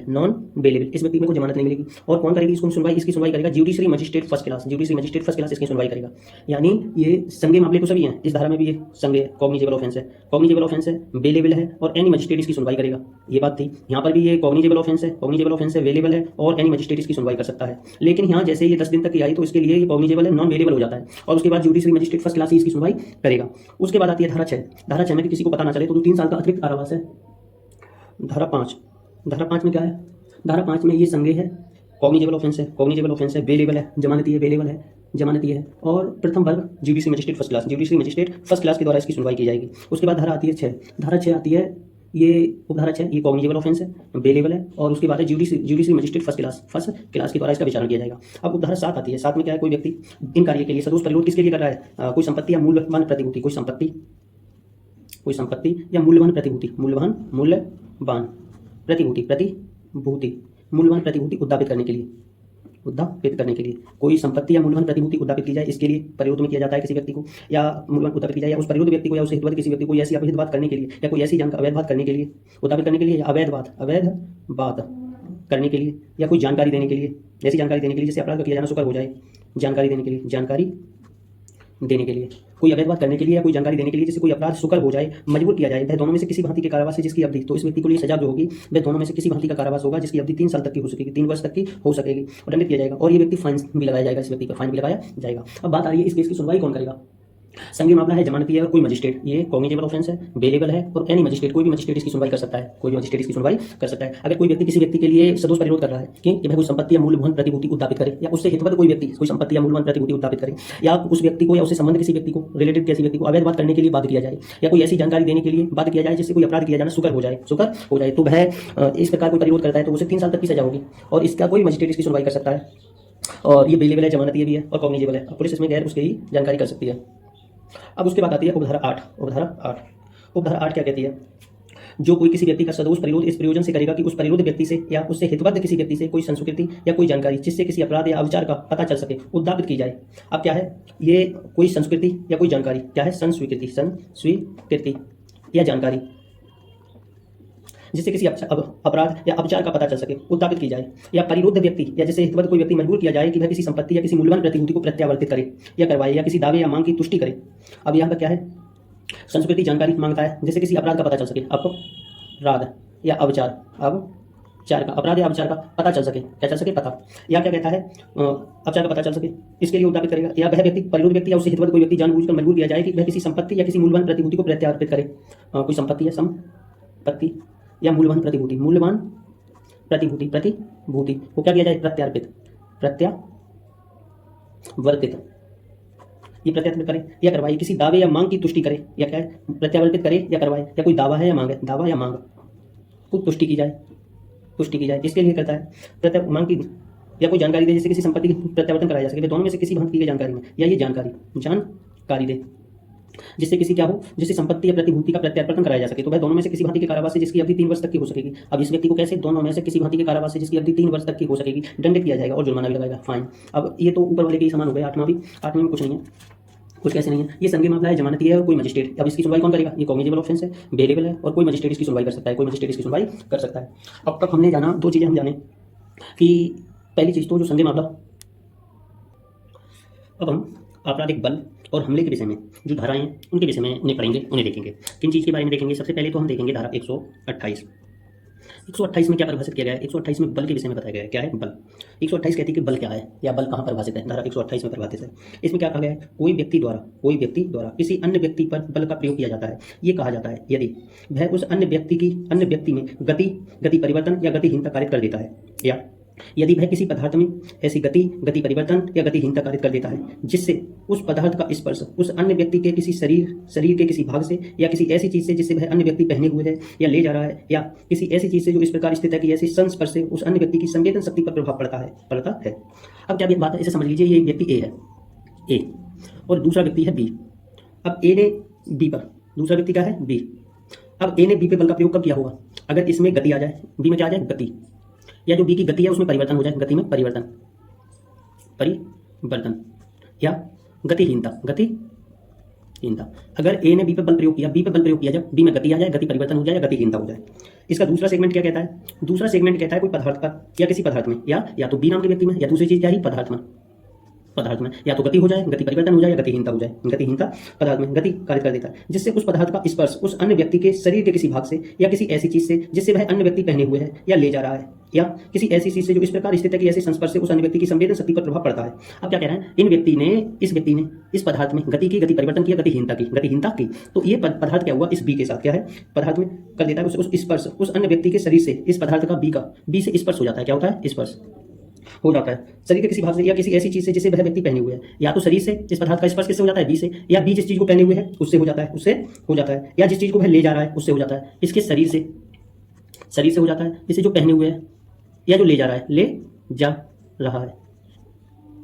इस व्यक्ति में कोई जमानत नहीं मिलेगी। और कौन करेगी इसको सुनवाई, इसकी सुनवाई करेगा जुडिशरी मजिस्ट्रेट फर्स्ट क्लास इसकी सुनवाई करेगा। यानी ये संज्ञेय मामले तो सभी हैं, इस धारा में भी ये संज्ञेय कॉग्निजेबल ऑफेंस है, बेलेबल है और एनी मजिस्ट्रेट इसकी सुनवाई करेगा। ये बात थी, यहाँ पर भी ये कॉग्निजेबल ऑफेंस है, बेलेबल है और एनी मजिस्ट्रेट इसकी सुनवाई कर सकता है। लेकिन यहाँ जैसे ये 10 दिन तक की आई तो इसके लिए ये कॉग्निजेबल है, नॉन बेलेबल हो जाता है और उसके बाद जुडिशरी मजिस्ट्रेट फर्स्ट क्लास इसकी सुनवाई करेगा। उसके बाद आती है धारा 6 में किसी को पता ना चले तो 3 साल का अतिरिक्त कारावास है। धारा 5 में क्या है, धारा 5 में ये संज्ञेय है, कॉग्निजेबल ऑफेंस है, कॉग्निजेबल ऑफेंस है, बेलेबल है, जमानती है, बेलेबल है, जमानती है, और प्रथम वर्ग judiciary magistrate first class, judiciary magistrate first class के द्वारा इसकी सुनवाई की जाएगी। उसके बाद धारा आती है 6, धारा 6 आती है, ये उपधारा 6, ये कॉग्निजेबल ऑफेंस है, बेलेबल है, और उसके बाद है जुडिशरी मजिस्ट्रेट फर्स्ट क्लास के द्वारा इसका विचारण किया जाएगा। अब उपधारा 7 आती है, 7 में क्या है, कोई व्यक्ति इन कार्य के लिए सदोष परिरोध किसके लिए कर रहा है, कोई संपत्ति या मूल्यवान प्रतिभूति, कोई संपत्ति या मूल्यवान प्रतिभूति, मूल्यवान प्रतिभूति उद्यापित करने के लिए कोई संपत्ति या मूल्यवान प्रतिभूति उद्यापित की जाए, इसके लिए परिरोध में किया जाता है किसी व्यक्ति को, या मूल्यवान उद्यापित की जाए, या उस परिरोध व्यक्ति को या उस हितवत किसी व्यक्ति को ऐसी अवैध बात करने के लिए, या कोई ऐसी जानकारी अवैध बात करने के लिए, उद्यापित करने के लिए, या अवैध बात करने के लिए, या कोई जानकारी देने के लिए, ऐसी जानकारी देने के लिए जिससे अपराध का किया जाना सुकर हो जाए, जानकारी देने के लिए, कोई अवैध बात करने के लिए, या कोई जानकारी देने के लिए जिससे कोई अपराध सुकर हो जाए, मजबूर किया जाए, वह दोनों में से किसी भांति के कारावास से जिसकी अवधि, तो इस व्यक्ति को लिए सजा जो होगी वह दोनों में से किसी भांति का कारावास होगा जिसकी अवधि 3 साल तक की हो सकेगी, 3 वर्ष तक की हो सकेगी, और दंडित किया जाएगा, और ये व्यक्ति फाइन भी लगाया जाएगा, इस व्यक्ति पर फाइन भी लगाया जाएगा। अब बात आ रही है इस केस की सुनवाई कौन करेगा। संज्ञेय मामला है, जमानती है, और कोई मजिस्ट्रेट, ये कॉग्निजेबल ऑफेंस है, बेलेबल है, और एनी मजिस्ट्रेट, कोई भी मजिस्ट्रेट इसकी सुनवाई कर सकता है, कोई भी मजिस्ट्रेट इसकी सुनवाई कर सकता है। अगर कोई व्यक्ति किसी व्यक्ति के लिए सदोष परिरोध कर रहा है कि वह कोई संपत्ति या मूल्यवान प्रतिभूति उद्यापित करे, या उससे हितवत कोई व्यक्ति कोई संपत्ति या मूल्यवान प्रतिभूति उद्यापित करे, या उस व्यक्ति को या उससे संबंधित किसी व्यक्ति को, रिलेटेड किसी व्यक्ति को अवैध बात करने के लिए बाध्य किया जाए, या कोई ऐसी जानकारी देने के लिए बाध्य किया जाए जिससे कोई अपराध किया जाना सुकर हो जाए, तो वह इस प्रकार कोई परिरोध करता है तो उसे 3 साल तक की सजा होगी, और इसका कोई मजिस्ट्रेट इसकी सुनवाई कर सकता है। और ये बेलेबल है, जमानती भी है, और कॉग्निजेबल है, पुलिस इसमें गैर उसकी ही जानकारी कर सकती है। अब उसके बाद आती है उपधारा 8। उपधारा 8 क्या कहती है, जो कोई किसी व्यक्ति का सदोष परिरोध इस प्रयोजन से करेगा कि उस परिरोध व्यक्ति से या उससे हितबद्ध किसी व्यक्ति से कोई संस्कृति या कोई जानकारी जिससे किसी अपराध या अविचार का पता चल सके उद्यापित की जाए। अब क्या है, ये कोई संस्कृति या कोई जानकारी, क्या है, संस्वीकृति या जानकारी जिससे किसी अपराध या अविचार का पता चल सके उद्यापित की जाए, या परिरोध व्यक्ति या जिससे हितबद्ध कोई व्यक्ति मजबूर किया जाए कि वह किसी संपत्ति या किसी मूल्यवान प्रतिभूति को प्रत्यावर्तित करे या करवाए, या किसी दावे या मांग की तुष्टि करे। अब यहाँ पर क्या है, संस्कृति जानकारी मांगता है जिससे किसी अपराध का पता चल सके, अपराध या अविचार, अपराध या अविचार का पता चल सके, क्या चल सके, पता, या क्या कहता है, अविचार का पता चल सके, इसके लिए उद्यापित करेगा। या वह व्यक्ति परिरोध व्यक्ति या उससे हितबद्ध कोई व्यक्ति जानबूझकर मजबूर किया जाए कि वह किसी संपत्ति या किसी मूल्यवान प्रतिभूति को प्रत्यावर्तित करे, कोई संपत्ति या मूल्यवान प्रतिभूति को क्या किया जाए, प्रत्यावर्तित, ये प्रत्यावर्तित करे या करवाए, किसी दावे या मांग की तुष्टि करे, या क्या है, प्रत्यावर्तित करे या करवाए, या कोई दावा है या मांग है, दावा या मांग को तुष्टि की जाए, इसके लिए करता है मांग की, या कोई जानकारी दे जिससे किसी संपत्ति की प्रत्यावर्तन कराया जा सके, दोनों में से किसी भांति की जानकारी में, या ये जानकारी दे जिससे किसी क्या हो, जिससे संपत्ति या प्रतिभूति का प्रत्यावर्तन कराया जा सके, तो वह दोनों में से किसी भांति के कारावास से जिसकी अवधि 3 वर्ष तक की हो सकेगी। अब इस व्यक्ति को कैसे, दोनों में से किसी भांति के कारावास से जिसकी अवधि 3 वर्ष तक की हो सकेगी, दंडित किया जाएगा और जुर्माना भी लगाएगा, फाइन। अब ये तो ऊपर वाले के ही समान हो गए, 8वां में कुछ नहीं है, कुछ कैसे नहीं है। ये संज्ञेय मामला है, जमानती है, और कोई मजिस्ट्रेट। अब इसकी सुनवाई कौन करेगा, ये कॉग्निजेबल ऑफेंस है, बेलेबल है, और कोई मजिस्ट्रेट इसकी सुनवाई कर सकता है, अब तक हमने जाना 2 चीज़ें हम जाने कि पहली चीज़ तो जो संज्ञेय मामला, अब हम आपराधिक बल और हमले के विषय में जो धाराएं हैं उनके विषय में उन्हें पढ़ेंगे, उन्हें देखेंगे। किन चीज़ के बारे में देखेंगे, सबसे पहले तो हम देखेंगे धारा 128 में क्या परिभाषित किया गया है। 128 में बल के विषय में बताया गया है, क्या है बल। 128 कहती है कि बल क्या है या बल कहाँ परिभाषित है, धारा 128 में परिभाषित है। इसमें क्या कहा गया है, कोई व्यक्ति द्वारा किसी अन्य व्यक्ति पर बल का प्रयोग किया जाता है, ये कहा जाता है यदि वह उस अन्य व्यक्ति में गति परिवर्तन या गतिहीनता कारित कर देता है, या यदि वह किसी पदार्थ में ऐसी गति परिवर्तन या गतिहीनता कारित कर देता है जिससे उस पदार्थ का स्पर्श उस अन्य व्यक्ति के किसी शरीर के किसी भाग से या किसी ऐसी चीज से जिससे वह अन्य व्यक्ति पहने हुए है या ले जा रहा है, या किसी ऐसी चीज से जो इस प्रकार स्थित है कि ऐसी संस्पर्श से उस अन्य व्यक्ति की संवेदन शक्ति पर प्रभाव पड़ता है। अब क्या बात है, इसे समझ लीजिए, ये व्यक्ति ए है, ए, और दूसरा व्यक्ति है बी। अब ए ने बी पर, दूसरा व्यक्ति क्या है, बी। अब ए ने बी पे बल का प्रयोग कब किया होगा, अगर इसमें गति आ जाए, बी में क्या आ जाए, गति, या जो बी की गति है उसमें परिवर्तन हो जाए, गति में परिवर्तन या गतिहीनता। अगर ए ने बी पे बल प्रयोग किया, जब बी में गति आ जाए, गति परिवर्तन हो जाए या गतिहीनता हो जाए। इसका दूसरा सेगमेंट क्या कहता है, दूसरा सेगमेंट कहता है कोई पदार्थ पर या किसी पदार्थ में, या तो बी नाम के व्यक्ति में, या दूसरी चीज क्या है, पदार्थ में, पदार्थ में या तो गति हो जाए, गति परिवर्तन हो जाए, या गतिहीनता हो जाए। गतिहीनता पदार्थ में गति कारित कर देता है, जिससे उस पदार्थ का स्पर्श उस अन्य व्यक्ति के शरीर के किसी भाग से या किसी ऐसी चीज से जिससे वह अन्य व्यक्ति पहने हुए है या ले जा रहा है, या किसी ऐसी चीज से जो इस प्रकार स्थित है कि ऐसे संस्पर्श से उस अन्य व्यक्ति की संवेदन शक्ति पर प्रभाव पड़ता है। अब क्या कह रहे हैं, इस व्यक्ति ने इस पदार्थ में गति की, गति परिवर्तन किया, गतिहीनता की, तो ये पदार्थ क्या हुआ, इस बी के साथ क्या है, पदार्थ में कर देता है उस स्पर्श उस अन्य व्यक्ति के शरीर से, इस पदार्थ का बी से स्पर्श हो जाता है। क्या होता है, स्पर्श हो जाता है शरीर के किसी भाग से या किसी ऐसी चीज से जिसे वह व्यक्ति पहने हुए है, या तो शरीर से इस पदार्थ का स्पर्श किससे हो जाता है, बी से, या बी जिस चीज को पहने हुए है उससे हो जाता है, या जिस चीज को वह ले जा रहा है उससे हो जाता है, इसके शरीर से हो जाता है, जिसे जो पहने हुए है या जो ले जा रहा है।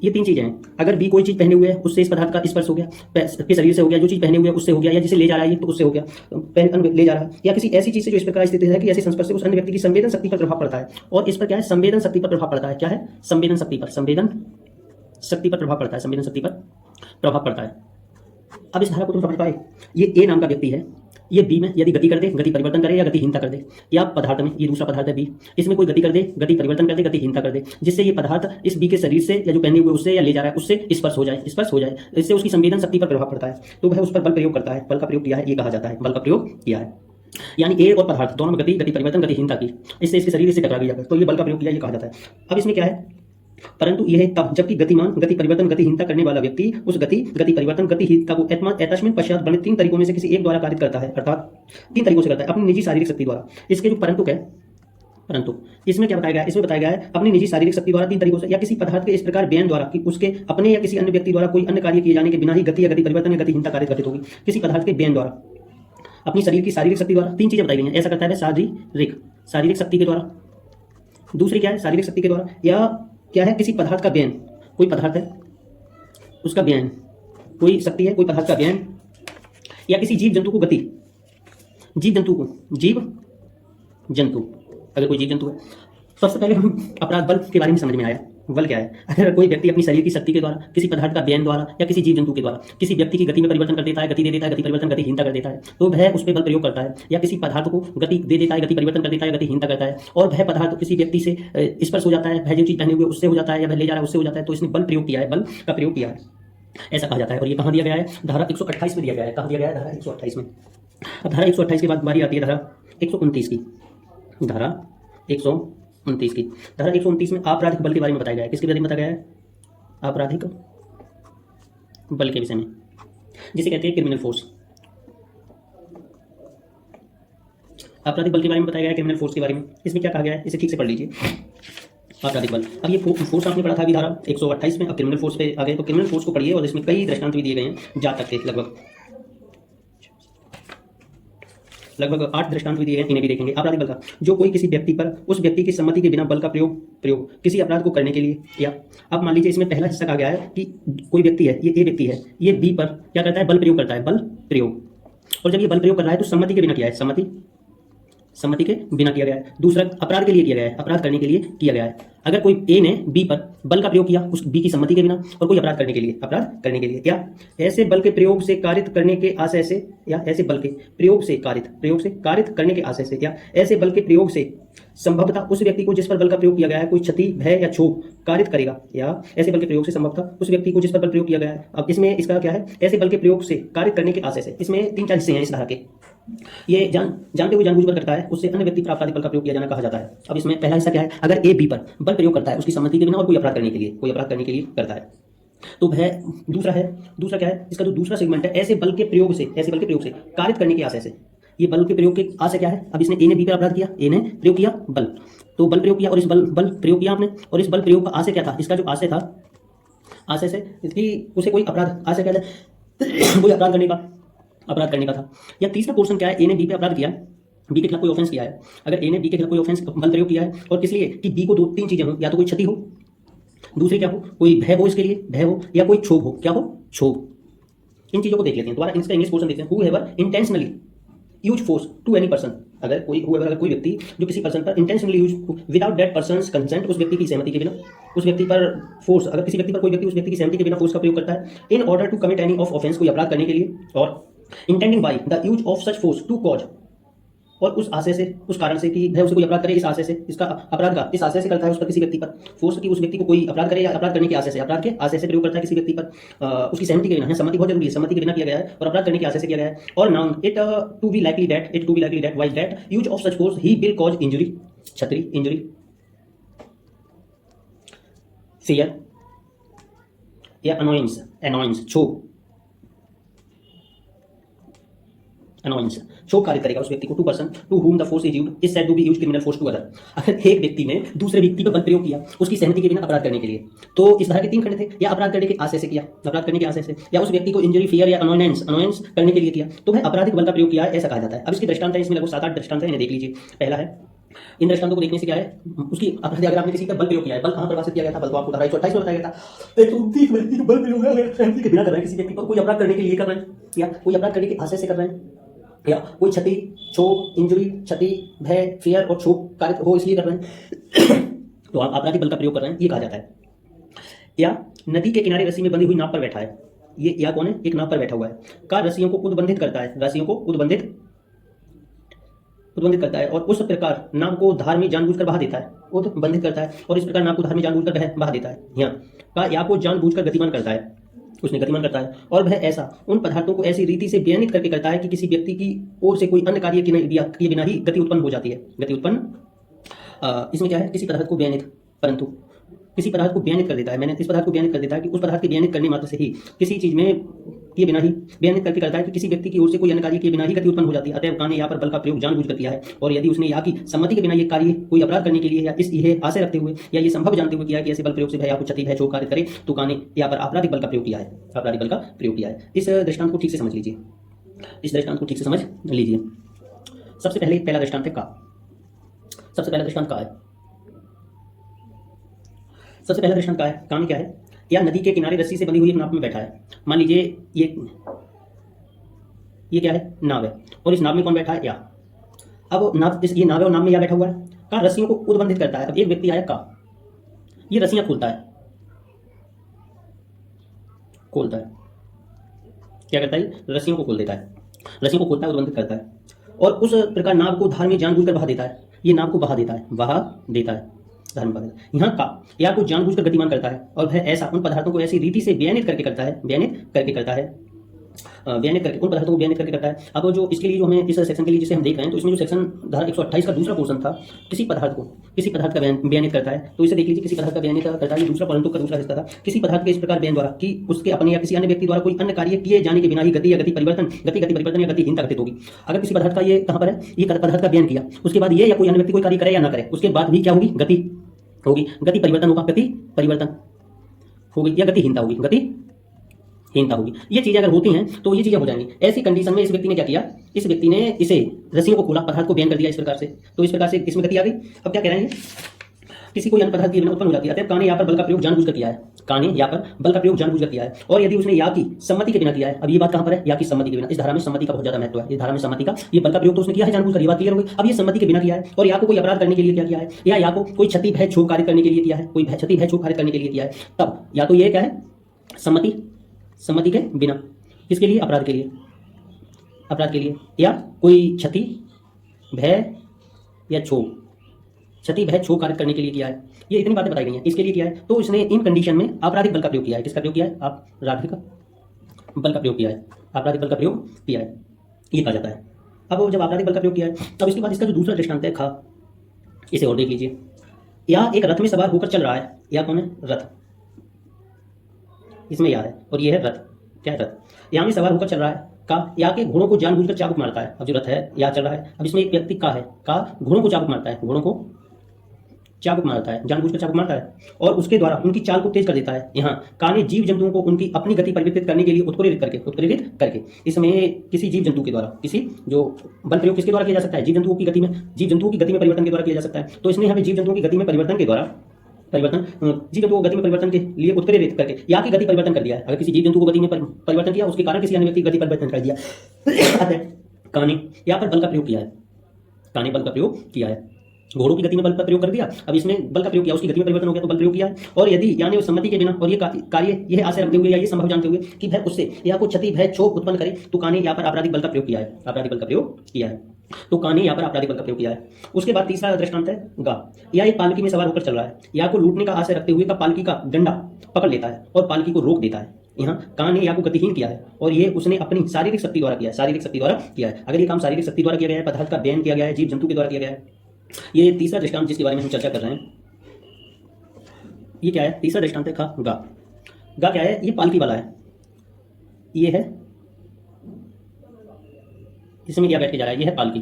ये तीन चीजें हैं। अगर बी कोई चीज पहने हुए है उससे इस पदार्थ का स्पर्श हो गया, के शरीर से हो गया, जो चीज पहने हुए है उससे हो गया, या जिसे ले जा रहा है तो उससे हो गया, ले जा रहा है, या किसी ऐसी चीज से जो इस प्रकार स्थित है कि ऐसे संस्पर्श से उस अन्य व्यक्ति की संवेदन शक्ति पर प्रभाव पड़ता है। और इस पर क्या है, संवेदन शक्ति पर प्रभाव पड़ता है। क्या है, संवेदन शक्ति पर प्रभाव पड़ता है। अब इस धारा को तुम समझ पाए, ये ए नाम का व्यक्ति है, ये बी में यदि गति कर दे, गति परिवर्तन करे या गतिहीनता कर दे, या पदार्थ में, ये दूसरा पदार्थ है बी, इसमें कोई गति कर दे, गति परिवर्तन कर दे, गतिहीनता कर दे, जिससे ये पदार्थ इस बी के शरीर से या जो पहने हुए उससे या ले जा रहा है उससे स्पर्श हो जाए, इससे उसकी संवेदन शक्ति पर प्रभाव पड़ता है, तो वह उस पर बल प्रयोग करता है। बल का प्रयोग किया है, ये कहा जाता है बल का प्रयोग किया है। यानी ए और पदार्थ दोनों में गति परिवर्तन, गतिहीनता की, इससे इसके शरीर से टकरा गया, तो ये बल का प्रयोग किया, ये कहा जाता है। अब इसमें क्या है, परंतु यह तब जबकि गतिमान, गति परिवर्तन, गतिहीनता करने वाला व्यक्ति उस गति परिवर्तन, गतिहीनता को अटैचमेंट पश्चात वर्णित तीन तरीकों में से किसी एक द्वारा कार्य करता है, अर्थात तीन तरीकों से करता है, अपनी निजी शारीरिक शक्ति द्वारा। इसके जो परंतु इसमें क्या बताया गया है, इसमें बताया गया है अपनी निजी शारीरिक शक्ति द्वारा तीन तरीकों से, या किसी पदार्थ के इस प्रकार बेन द्वारा कि उसके अपने या किसी अन्य व्यक्ति द्वारा कोई अन्य कार्य किए जाने के बिना ही गति या गति परिवर्तन या गतिहीनता कार्य घटित होगी। किसी पदार्थ के बेन द्वारा, अपनी शरीर की शारीरिक शक्ति द्वारा, तीन चीजें बताई गई हैं। ऐसा करता है शारीरिक शक्ति के द्वारा, दूसरी क्या है, शारीरिक शक्ति के द्वारा, या क्या है, किसी पदार्थ का बेन, कोई पदार्थ है उसका बेन, कोई शक्ति है, कोई पदार्थ का बेन, या किसी जीव जंतु को गति, अगर कोई जीव जंतु है। सबसे पहले हम अपराध बल के बारे में समझ में आया। बल क्या है, अगर कोई व्यक्ति अपनी शरीर की शक्ति के द्वारा, किसी पदार्थ का बेन द्वारा या किसी जीव जंतु के द्वारा किसी व्यक्ति की गति में परिवर्तन कर देता है, गति दे देता है, गति परिवर्तन, गतिहीनता कर देता है, तो वह उस पर बल प्रयोग करता है। या किसी पदार्थ को गति दे देता है, गति परिवर्तन कर देता है, गतिहीनता करता है, और वह पदार्थ किसी व्यक्ति से स्पर्श हो जाता है, वह जो चीज पहने हुए उससे हो जाता है, या वह ले जा रहा है उससे हो जाता है, तो इसने बल प्रयोग किया है, बल का प्रयोग किया है, ऐसा कहा जाता है। और ये कहाँ दिया गया है, धारा 128 में दिया गया है। कहाँ दिया गया है, धारा 128 में। अब धारा 128 के बाद बारी आती है धारा 129 की। धारा 129 में आपराधिक बल के बारे में बताया गया है। किसके बारे में बताया गया है, आपराधिक बल के विषय में, जिसे कहते हैं क्रिमिनल फोर्स। आपराधिक बल के बारे में बताया गया है, क्रिमिनल फोर्स के बारे में। इसमें क्या कहा गया है, इसे ठीक से पढ़ लीजिए। आपराधिक बल, अब ये फोर्स आपने पढ़ा था अभी धारा 128 में, अब क्रिमिनल फोर्स पे आ गए, तो क्रिमिनल फोर्स को पढ़िए, और इसमें कई दृष्टांत भी दिए गए हैं, जा तक के लगभग 8 दृष्टांत भी दिए हैं, इन्हें भी देखेंगे। आपराधिक बल का, जो कोई किसी व्यक्ति पर उस व्यक्ति की सम्मति के बिना बल का प्रयोग किसी अपराध को करने के लिए, या अब मान लीजिए इसमें पहला हिस्सा कहा गया है कि कोई व्यक्ति है, ये ए व्यक्ति है, ये बी पर क्या करता है, बल प्रयोग करता है, बल प्रयोग। और जब ये बल प्रयोग कर रहा है तो सम्मति के बिना किया है, सम्मति के बिना किया गया है। दूसरा अपराध के लिए किया गया है, अपराध करने के लिए किया गया है। अगर कोई ए ने बी पर बल का प्रयोग किया उस बी की सम्मति के बिना, और कोई अपराध करने के लिए, या ऐसे बल के प्रयोग से कारित करने के आशय से, या ऐसे बल के प्रयोग से कारित करने के आशय से, या ऐसे बल के प्रयोग से संभवतः उस व्यक्ति को जिस पर बल का प्रयोग किया गया है कोई क्षति, भय या क्षोभ कारित करेगा, या ऐसे बल के प्रयोग से संभवतः उस व्यक्ति को जिस पर बल प्रयोग किया गया है। अब इसमें इसका क्या है, ऐसे बल के प्रयोग से कारित करने के आशय से। इसमें 3-4 हिस्से हैं इस धारा के। ये जानते हुए जानबूझकर करता है, उससे अन्य व्यक्ति पर आपराधिक बल का प्रयोग किया जाना कहा जाता है। अब इसमें पहला हिस्सा क्या है, अगर ए बी पर बल प्रयोग करता है उसकी सम्मति के बिना और कोई अपराध करने के लिए करता है, तो वह दूसरा क्या है, इसका जो दूसरा सेगमेंट है, ऐसे बल के प्रयोग से कारित करने के आशय से। ये बल के प्रयोग के आशय क्या है, अब इसने ए ने बी पर अपराध किया, ए ने प्रयोग किया बल, तो बल प्रयोग किया, और इस बल प्रयोग किया आपने, और इस बल प्रयोग का आशय क्या था, इसका जो आशय था, आशय से इसकी उसे कोई अपराध, आशय क्या है, कोई अपराध करने का था। या तीसरा पोर्शन क्या है, ए ने बी पे अपराध किया, बी के खिलाफ कोई ऑफेंस किया है। अगर ए ने बी के खिलाफ कोई ऑफेंस बल प्रयोग किया है, और किस लिए, कि बी को 2-3 चीजें हो, या तो कोई क्षति हो, दूसरी क्या हो, कोई भय हो, इसके लिए भय हो, या कोई क्षोभ हो, क्या हो, क्षोभ। इन चीजों को देख लेते हैं। दोबारा इसका इंग्लिश पोर्शन देखते हैं। Whoever intentionally use force to any person, अगर कोई व्यक्ति जो किसी पर्सन पर intentionally use without that person's consent, उस व्यक्ति की सहमति के बिना, उस व्यक्ति पर फोर्स, अगर किसी व्यक्ति पर कोई व्यक्ति उस व्यक्ति की सहमति के बिना फोर्स का प्रयोग करता है, in order to commit any of offence, कोई अपराध करने के लिए, और intending by the use of such force to cause और उस आशय से, उस कारण से कि वह उसे कोई अपराध करे, इस आशय से, इसका अपराध का इस आशय से करता है उस पर, किसी व्यक्ति पर फोर्स की उस व्यक्ति को कोई अपराध करे या अपराध करने के आशय से, अपराध के आशय से प्रयोग करता है किसी व्यक्ति पर, उसकी सहमति के बिना है। सम्मति बहुत जरूरी है, सम्मति के बिना किया गया है और अपराध करने के आशय से किया गया है। और known it to be likely that wise that use of such force he will cause injury, क्षति, इंजुरी, फियर या अनोइंस, क्षोभ कारित करेगा उस व्यक्ति को। To person to whom the force is said to be used criminal force to other. अगर एक व्यक्ति ने दूसरे व्यक्ति पर बल प्रयोग किया उसकी सहमति के बिना अपराध करने के लिए, तो इस तरह के 3 खंड थे। या अपराध करने के आशय से किया, अपराध करने के आशय से, या उस व्यक्ति को इंजरी, फियर या अनोयंस करने के लिए किया, तो वह आपराधिक बल का प्रयोग किया, ऐसा कहा जाता है। अब इसके दृष्टांत है, इसमें लगभग 7-8 दृष्टांत है, इन्हें देख लीजिए। पहला है, इन दृष्टांतों को देखने से क्या है, उसकी अपराध, अगर आपने किसी का बल प्रयोग किया है, बल कहां परिभाषित किया गया था, बल को आपको धारा 128 में बताया गया था। 129 व्यक्ति जो बल प्रयोग है सहमति के बिना कर रहे हैं किसी व्यक्ति पर, कोई अपराध करने के लिए कर रहे हैं या कोई अपराध करने के आशय से कर रहे हैं, या कोई क्षति, क्षोभ, इंजुरी, क्षति, भय, फियर और क्षोभ कारित हो इसलिए कर रहे हैं तो आप आपराधिक बल का प्रयोग कर रहे हैं, ये कहा जाता है। या नदी के किनारे रस्सी में बंधी हुई नाव पर बैठा है, ये या कौन है, एक नाव पर बैठा हुआ है, का रस्सियों को उद्बंधित करता है, रस्सियों को उद्बंधित करता है और उस प्रकार नाव को धार में जानबूझकर बहा देता है, उद्बंधित करता है और इस प्रकार नाव को धार में जानबूझकर बहा देता है। यहाँ का या को जानबूझकर गतिमान करता है, उसने गतिमान करता है, और वह ऐसा उन पदार्थों को ऐसी रीति से बेअनित करके करता है कि किसी व्यक्ति की ओर से कोई अन्य कार्य किए बिना ही गति उत्पन्न हो जाती है। गति उत्पन्न इसमें क्या है, किसी पदार्थ को बेअनित, परंतु किसी पदार्थ को बेअनित कर देता है, मैंने इस पदार्थ को बेअनित कर देता है कि उस पदार्थ के बेअनित करने मात्र से ही किसी चीज में किए बिना ही बेअनित करके करता है कि किसी व्यक्ति की ओर से कोई अन्य कार्य किए बिना ही गति उत्पन्न हो जाती है। अतएव काने यहाँ पर बल का प्रयोग जानबूझकर किया है, और यदि उसने यहाँ की सम्मति के बिना ये कार्य कोई अपराध करने के लिए या यह आशय रखते हुए या ये संभव जानते हुए किया है कि ऐसे बल प्रयोग से भय या कुछ क्षति, भय, क्षोभ कारित करे, तो काने यहाँ पर आपराधिक बल का प्रयोग किया है, आपराधिक बल का प्रयोग किया है। इस दृष्टांत को ठीक से समझ लीजिए, इस दृष्टांत को ठीक से समझ लीजिए। सबसे पहले पहला दृष्टांत है का, सबसे पहला दृष्टांत का है, सबसे पहला दृष्टांत का है, काम क्या है, या नदी के किनारे रस्सी से बंधी हुई एक नाव में बैठा है। मान लीजिए ये क्या है, नाव है, और इस नाव में कौन बैठा है, या। अब नाव, ये नाव है और नाव में या बैठा हुआ है। का रस्सियों को उद्बंधित करता है। अब एक व्यक्ति आया, का ये रस्सियां खोलता है, क्या करता है, रस्सियों को खोल देता है, रस्सियों को खोलता है, उद्बंधित करता है, और उस प्रकार नाव को धार में जानबूझकर बहा देता है। ये नाव को बहा देता है, धर्म पद। यहाँ का या को जानबूझकर गतिमान करता है, और वह ऐसा उन पदार्थों को ऐसी रीति से बेअनित करके करता है, बेअनित करके उन पदार्थों को बेअनित करके करता है। अब जो इसके लिए जो हमें इस सेक्शन के लिए जिसे हम देख रहे हैं, तो इसमें जो सेक्शन धारा 128 का दूसरा पोर्शन था, किसी पदार्थ का बेअनित करता है, तो इसे देख लीजिए, किसी पदार्थ का बेअनित करता है, दूसरा परंतु का दूसरा हिस्सा था, किसी पदार्थ के इस प्रकार बेअन द्वारा कि उसके अपने या किसी अन्य व्यक्ति द्वारा कोई अन्य कार्य किए जाने के बिना ही गति या गति परिवर्तन या गतिहीनता घटित होगी। अगर किसी पदार्थ का, ये कहाँ पर है, ये पदार्थ का बेअन किया, उसके बाद ये या कोई अन्य व्यक्ति कोई कार्य करे या ना करे, उसके बाद भी क्या होगी, गति होगी, गति परिवर्तन होगा, गति परिवर्तन होगी या गतिहीनता होगी। ये चीजें अगर होती हैं तो ये चीजें हो जाएंगी। ऐसी कंडीशन में इस व्यक्ति ने क्या किया, इस व्यक्ति ने इसे रस्सियों को खोला, पदार्थ को बेअन कर दिया इस प्रकार से, तो इस प्रकार से इसमें गति आ गई। अब क्या कह रहे हैं, किसी कोई अन्य पदार्थ की उत्पन्न हो जाती है। काने यहाँ पर बल का प्रयोग जानबूझकर किया है, काने यहाँ पर बल का प्रयोग जानबूझकर किया है, और यदि उसने या की सम्मति के बिना किया है। अब ये बात कहाँ पर है, या की सम्मति के बिना। इस धारा में सम्मति का बहुत ज्यादा महत्व है, इस धारा में सम्मति का, ये बल का प्रयोग तो उसने किया है जानबूझकर, ये बात क्लियर हो गई। अब ये सम्मति के बिना किया है, और या को कोई अपराध करने के लिए क्या किया है, या को कोई क्षति, भय, क्षोभ कार्य करने के लिए किया है, कोई क्षति, भय, क्षोभ कार्य करने के लिए किया है, तब या तो ये क्या है, सम्मति के बिना, किसके लिए, अपराध के लिए, या कोई क्षति, भय या क्षोभ, क्षति, भय, क्षोभ कार्य करने के लिए किया है। ये इतनी बातें बताई गई हैं, इसके लिए किया है। तो इसने इन कंडीशन में आपराधिक बल का प्रयोग किया है। किसका प्रयोग किया है, आपराधिक बल का प्रयोग किया है, आपराधिक बल का प्रयोग किया है, ये कहा जाता है। अब जब आपराधिक बल का प्रयोग किया है, तब इसके बाद इसका जो दूसरा दृष्टांत है, खा, इसे और देख लीजिए। या एक रथ में सवार होकर चल रहा है, या कौन है, रथ, इसमें या है और ये है रथ, क्या है, रथ, यहाँ में सवार होकर चल रहा है। का या के घोड़ों को जानबूझकर चाबुक मारता है। अब जो रथ है, या चल रहा है, अब इसमें एक व्यक्ति का है, का घोड़ों को चाबुक मारता है, घोड़ों को चाबुक मारता है, जानबूझकर चाबुक मारता है, और उसके द्वारा उनकी चाल को तेज कर देता है। यहाँ काने जीव जंतुओं को उनकी अपनी गति परिवर्तित करने के लिए उत्प्रेरित करके इसमें किसी जीव जंतु के द्वारा, किसी जो बल प्रयोग किसके द्वारा किया जा सकता है, जीव जंतुओं की गति में परिवर्तन के द्वारा किया जा सकता है। तो इसने यहाँ पे जीव जंतुओं की गति में परिवर्तन के द्वारा जीव जंतु को गति में परिवर्तन के लिए उत्प्रेरित करके या की गति परिवर्तन कर दिया है। अगर किसी जीव जंतु को गति में परिवर्तन किया, उसके कारण किसी अन्य व्यक्ति गति परिवर्तन कर दिया, काने यहाँ पर बल का प्रयोग किया है, काने बल का प्रयोग किया है, घोड़ों की गति में बल का प्रयोग कर दिया। अब इसमें बल का प्रयोग किया, उसकी गति में परिवर्तन हो गया, तो बल प्रयोग किया है। और यदि यानी उस सम्मति के बिना, और ये कार्य यह आशय रखते हुए या ये संभव जानते हुए कि भय उससे या कोई क्षति, भय, क्षोभ उत्पन्न करे, तो काने यहाँ पर आपराधिक बल का प्रयोग किया है, आपराधिक बल का प्रयोग किया है। तो का ने यहाँ पर आपराधिक बल का प्रयोग किया है। उसके बाद तीसरा दृष्टांत है गा। या एक पालकी में सवार होकर चल रहा है, या को लूटने का आशय रखते हुए का पालकी का डंडा पकड़ लेता है और पालकी को रोक देता है। यहाँ का ने या को गतिहीन किया है और ये उसने अपनी शारीरिक शक्ति द्वारा किया है, शारीरिक शक्ति द्वारा किया है। अगर ये काम शारीरिक शक्ति द्वारा किया गया है, पदार्थ का व्ययन किया गया है, जीव जंतु के द्वारा किया गया है। ये तीसरा दृष्टांत जिसके बारे में हम चर्चा कर रहे हैं, ये क्या है? तीसरा दृष्टांत है खा गा। गा क्या है? ये पालकी वाला है, ये है इसमें क्या बैठ के जा रहा है, ये है पालकी,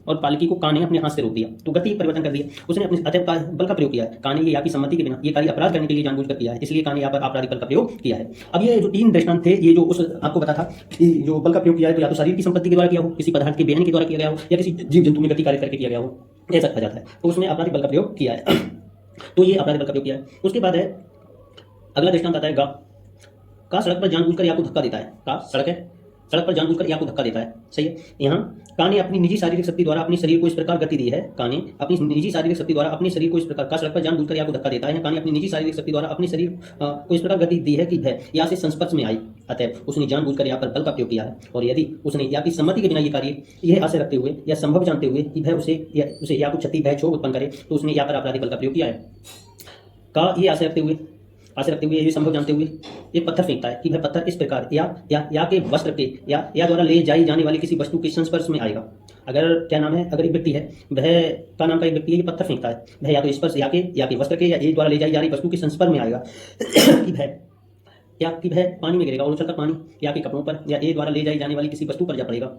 और पालकी को का ने अपने हाथ से रोक दिया, तो गति परिवर्तन कर दिया उसने, अपने अतः बल का प्रयोग किया है। का ने ये या की सम्मति के बिना ये कार्य अपराध करने के लिए जानबूझकर किया है, इसलिए का ने यहाँ पर आपराधिक बल का प्रयोग किया है। अब ये जो तीन दृष्टांत थे, ये जो उस आपको पता था कि जो बल का प्रयोग किया है तो या तो शरीर की संपत्ति के द्वारा किया हो, किसी पदार्थ के व्ययन के द्वारा किया गया हो, या किसी जीव जंतु में गति कार्य करके किया गया हो, ऐसा कहा जाता है। तो उसने आपराधिक बल का प्रयोग किया है। तो ये आपराधिक बल का प्रयोग किया है। उसके बाद है अगला दृष्टांत आता है गा। का सड़क पर जानबूझकर या को धक्का देता है। का सड़क है, सड़क पर जानबूझकर या को धक्का देता है, सही है। यहाँ का ने अपनी निजी शारीरिक शक्ति द्वारा अपने शरीर को इस प्रकार गति दी है। का ने अपनी निजी शारीरिक शक्ति द्वारा अपने शरीर को इस प्रकार, का सड़क पर जानबूझकर या को धक्का देता है। का ने अपनी निजी शारीरिक शक्ति द्वारा अपने शरीर को इस प्रकार गति दी है कि भय या से संस्पर्श में आई, अतः उसने जानबूझकर या पर बल का प्रयोग किया है। और यदि उसने या की सम्मति के बिना ये कार्य यह आशय रखते हुए या संभव जानते हुए कि भय उसे या को क्षति भय क्षोभ उत्पन्न करे, तो उसने या पर आपराधिक बल का प्रयोग किया है। का ये आशय रखते हुए ये संभव जानते हुए एक पत्थर फेंकता है कि वह पत्थर इस प्रकार या के वस्त्र के या द्वारा ले जाई जाने वाली किसी वस्तु के संस्पर्श में आएगा। अगर क्या नाम है, अगर एक व्यक्ति है, वह का नाम का एक व्यक्ति है, ये पत्थर फेंकता है, वह या तो स्पर्श या के वस्त्र के या एक द्वारा ले जाई जा रही वस्तु के संस्पर्श में आएगा कि वह पानी में गिरेगा और उछलकर पानी या के कपड़ों पर या ए द्वारा ले जाई जाने वाली किसी वस्तु पर जा पड़ेगा।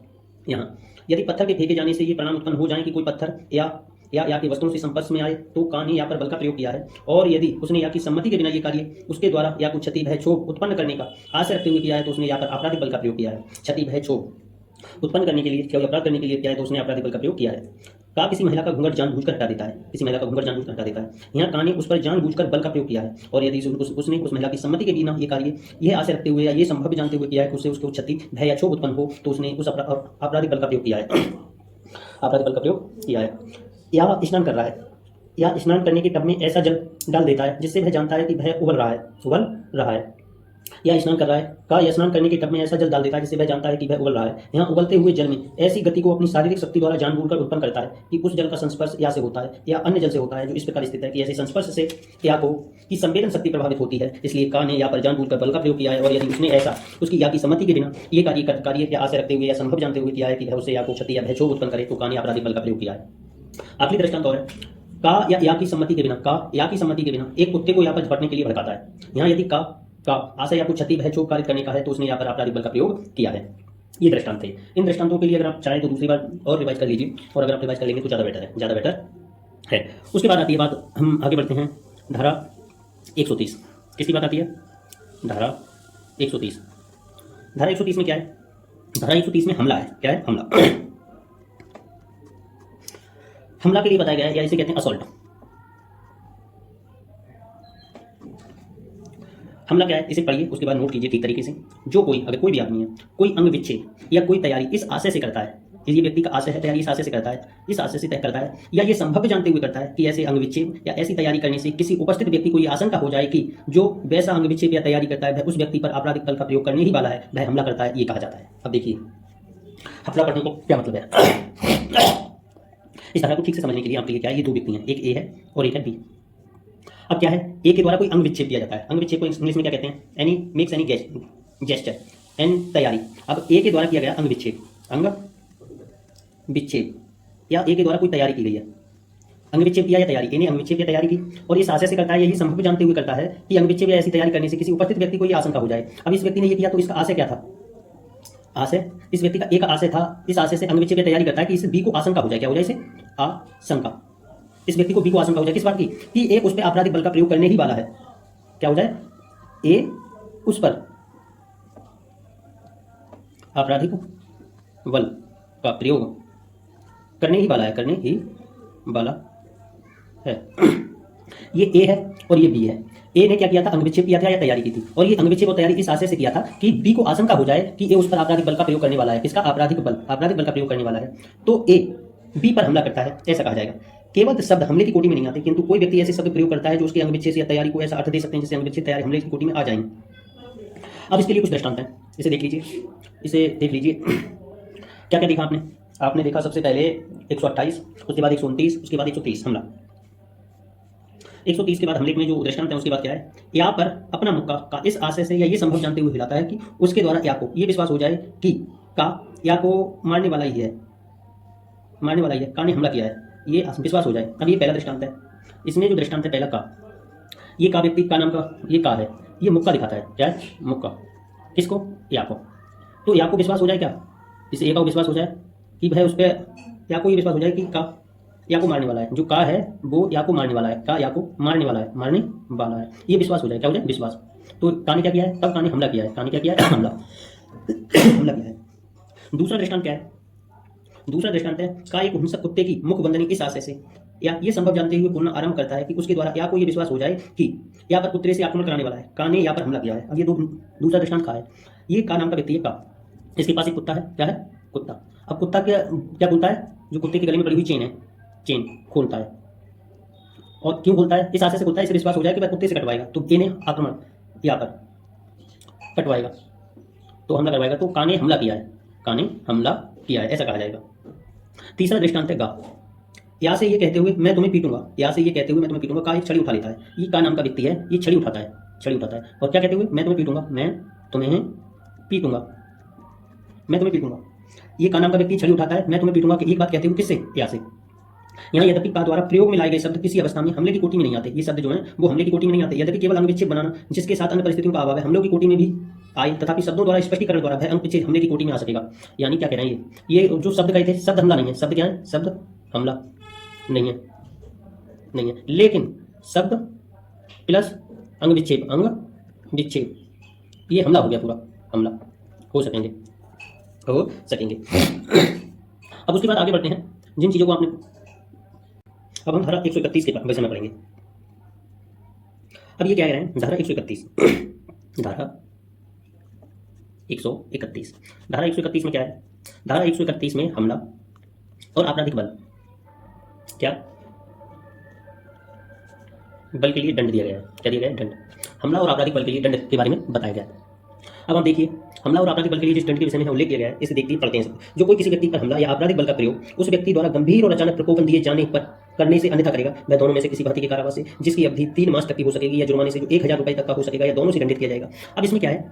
यहाँ यदि पत्थर के फेंके जाने से ये परिणाम उत्पन्न हो जाए कि कोई पत्थर या की वस्तुओं से संपर्क में आए, तो का ने या पर बल का प्रयोग किया है। और यदि उसने या की सम्मति के बिना ये कार्य उसके द्वारा या कुछ क्षति भय क्षोभ उत्पन्न करने का आशय रखते हुए किया है, तो उसने या पर आपराधिक बल का प्रयोग किया है। क्षति भय क्षोभ उत्पन्न करने के लिए, केवल अपराध करने के लिए किया है, तो उसने आपराधिक बल का प्रयोग किया है। का किसी महिला का घूंघट जानबूझकर हटा देता है, किसी महिला का घूंघट जानबूझकर हटा देता है। यहाँ का ने उस पर जानबूझकर बल का प्रयोग किया है। और यदि उसने उस महिला की सम्मति के बिना ये कार्य यह आशय रखते हुए या ये संभव जानते हुए किया है कि उससे उसको क्षति भय या क्षोभ उत्पन्न हो, तो उसने उस आपराधिक बल का प्रयोग किया है, आपराधिक बल का प्रयोग किया है। या स्नान कर रहा है, या स्नान करने के टब में ऐसा जल डाल देता है जिससे वह जानता है कि वह उबल रहा है। या स्नान कर रहा है का या स्नान करने के टब में ऐसा जल डाल देता है जिससे वह जानता है कि वह उबल रहा है। यहाँ उबलते हुए जल में ऐसी गति को अपनी शारीरिक शक्ति द्वारा जानबूझकर उत्पन्न करता है कि उस जल का संस्पर्श या से होता है या अन्य जल से होता है जो इस प्रकार स्थित है कि ऐसे संस्पर्श से या को की संवेदन शक्ति प्रभावित होती है। इसलिए का ने या पर जानबूझकर बल का प्रयोग किया है। और यदि उसने ऐसा उसकी या की सम्मति के बिना ये कार्य या आशय रखते हुए या संभव जानते हुए किया है कि वह उससे या को क्षति या भय क्षोभ उत्पन्न करे, तो का ने आपराधिक बल का प्रयोग किया है। आखिरी दृष्टांत और है का या की सम्मति के बिना एक कुत्ते को यहाँ पर झपटने के लिए भड़काता है। यहाँ यदि का आशय या कुछ क्षति भय क्षोभ कार्य करने का है, तो उसने यहाँ पर आपराधिक बल का प्रयोग किया है। ये दृष्टांत थे। इन दृष्टांतों के लिए अगर आप चाहें तो दूसरी बार और रिवाइज कर लीजिए, और अगर आप रिवाइज कर लेंगे तो ज़्यादा बेटर है। उसके बाद आती है बात, हम आगे बढ़ते हैं धारा 130। किसकी बात आती है? धारा 130। धारा 130 में क्या है? धारा 130 में हमला है। क्या है? हमला। हमला के लिए बताया गया है, या इसे कहते हैं असॉल्ट। हमला क्या है इसे पढ़िए, उसके बाद नोट कीजिए ठीक तरीके से। जो कोई, अगर कोई भी आदमी है, कोई अंग विच्छेद या कोई तैयारी इस आशय से करता है, ये व्यक्ति का आशय है, तैयारी इस आशय से करता है, इस आशय से तय करता है, या ये संभव जानते हुए करता है कि ऐसे अंग विच्छेद या ऐसी तैयारी करने से किसी उपस्थित व्यक्ति को ये आशंका हो जाए कि जो वैसा अंग विच्छेद या तैयारी करता है वह उस व्यक्ति पर आपराधिक बल का प्रयोग करने ही वाला है, वह हमला करता है, ये कहा जाता है। अब देखिए हमला पढ़ने को क्या मतलब है। इस धारा को ठीक से समझने के लिए आपके लिए क्या है, ये दो व्यक्ति हैं, एक ए है और एक है बी। अब क्या है, ए के द्वारा कोई अंग विच्छेद दिया जाता है। अंग विच्छेद को इंग्लिश में क्या कहते हैं? Any makes any gesture an तैयारी। अब ए के द्वारा किया गया अंग विच्छेद या ए के द्वारा कोई तैयारी की गई है, अंग विच्छेद किया या तैयारी, ए ने अंग विच्छेद की तैयारी की और इस आशय से करता है, यही संभव जानते हुए करता है कि अंग विच्छेद या ऐसी तैयारी करने से किसी उपस्थित व्यक्ति को यह आशंका हो जाए। अब इस व्यक्ति ने यह किया तो इसका आशय क्या था? आशय, इस व्यक्ति का एक आशय था, इस आशय से अंग विच्छेद की तैयारी करता है कि इस बी को आशंका हो जाए। क्या हो जाए? इसे आशंका, इस व्यक्ति को बी को आशंका हो जाए किस बात की? कि ए उस पर आपराधिक बल का प्रयोग करने ही वाला है। क्या हो जाए? ए उस पर आपराधिक बल का प्रयोग करने ही वाला है, ये ए है और ये बी है। ए ने क्या किया था? अंग विच्छेद किया था या तैयारी की थी, और ये अंग विच्छेद और तैयारी इस आशय से किया था कि बी को आशंका हो जाए कि ए उस पर आपराधिक बल का प्रयोग करने वाला है। किसका? आपराधिक बल का प्रयोग करने वाला है। तो ए बी पर हमला करता है, ऐसा कहा जाएगा। केवल शब्द हमले की कोटि में नहीं आते, किंतु कोई व्यक्ति ऐसे शब्द प्रयोग करता है जो उसके अंग विच्छेद या तैयारी को ऐसा अर्थ दे सकते हैं जिससे अंग विच्छेद तैयारी हमले की कोटि में आ जाएंगे। अब इसके लिए कुछ दृष्टांत हैं, इसे देख लीजिए, क्या क्या देखा आपने? आपने देखा सबसे पहले 128, उसके बाद 129, उसके बाद 130 हमला। 130 के बाद हमले में जो दृष्टांत है उसके बाद क्या है, या पर अपना मुक्का का इस आशय से या ये संभव जानते हुए हिलाता है कि उसके द्वारा या को ये विश्वास हो जाए कि का या को मारने वाला ही है, का ने हमला किया है, ये विश्वास हो जाए। अब ये पहला दृष्टांत है, इसमें जो दृष्टांत है पहला का, ये का व्यक्ति का नाम का ये का है, ये मुक्का दिखाता है, क्या है मुक्का, किसको, या को। तो या को विश्वास हो जाए क्या, इसे ए का विश्वास हो जाए कि भाई उस पर या को ये विश्वास हो जाए कि का या को मारने वाला है, जो का है वो या को मारने वाला है, का या को मारने वाला है, ये विश्वास हो जाए, क्या हो जाए विश्वास। तो का ने क्या किया है, तब का ने हमला किया है, का ने क्या किया है हमला हमला किया है। दूसरा दृष्टांत क्या है, दूसरा दृष्टांत है का एक हिंसक कुत्ते की मुख बंधनी इस आशय से या ये संभव जानते हुए बोलना आरंभ करता है कि उसके द्वारा या को ये विश्वास हो जाए कि या पर कुत्ते से आक्रमण कराने वाला है, का ने या पर हमला किया है। अब ये दूसरा दृष्टांत का है, ये का नाम का व्यक्ति है का, इसके पास एक कुत्ता है, क्या है कुत्ता। अब कुत्ता क्या बोलता है, जो कुत्ते के गले में पड़ी हुई चेन है, चेन खोलता है, और क्यों खोलता है, इस आशय से खोलता है, इसे विश्वास हो जाए कि वह कुत्ते से कटवाएगा, तो ए ने आक्रमण या पर कटवाएगा तो हमला करवाएगा, तो का ने हमला किया है, का ने हमला किया है, ऐसा कहा जाएगा। तीसरा दृष्टांत है गा, या से ये कहते हुए मैं तुम्हें पीटूंगा, या से ये कहते हुए मैं तुम्हें पीटूंगा, का एक छड़ी उठा लेता है, ये का नाम का व्यक्ति है, ये छड़ी उठाता है, और क्या कहते हुए मैं तुम्हें पीटूंगा, ये का नाम का व्यक्ति छड़ी उठाता है, मैं तुम्हें पीटूंगा की एक बात कहते हुए किससे, या से। यहाँ यद्यपि का द्वारा प्रयोग में लाए गए शब्द किसी अवस्था में हमले की कोटि में नहीं आते, ये शब्द जो है वो हमले की कोटि में नहीं आते, यद्यपि केवल अंग विच्छेद बनाना जिसके साथ अन्य परिस्थितियों का अभाव है हमलों की कोटि में भी आए, तथापि शब्दों द्वारा स्पष्टीकरण द्वारा भय अंग विच्छेद हमले की कोटि में आ सकेगा। यानी क्या कह रहे हैं, ये जो शब्द कहे थे शब्द हमला नहीं है, शब्द क्या है, शब्द हमला नहीं है, लेकिन शब्द प्लस अंग विच्छेद ये हमला हो गया, पूरा हमला हो सकेंगे। अब उसके बाद आगे बढ़ते हैं, जिन चीजों को आपने, अब हम धारा 131 के विषय में पढ़ेंगे। अब ये क्या कह रहे हैं, धारा 131 धारा 131 में क्या है, धारा 131 में हमला और आपराधिक बल, क्या बल के लिए दंड दिया गया है, क्या दिया गया है, दंड। हमला और आपराधिक बल के लिए दंड के बारे में बताया गया है। अब हम देखिए हमला और आपराधिक बल के लिए जिस दंड के विषय में उल्लेख किया गया है, इसे देखते पढ़ते हैं। जो कोई किसी व्यक्ति पर हमला या आपराधिक बल का प्रयोग उस व्यक्ति द्वारा गंभीर और अचानक प्रकोपन दिए जाने पर करने से अन्यथा करेगा, वह दोनों में से किसी भांति के कारावास से जिसकी अवधि 3 मास तक की हो सकेगी, या जुर्माने से जो 1000 रुपये तक का हो सकेगा, या दोनों से दंडित किया जाएगा। अब इसमें क्या है,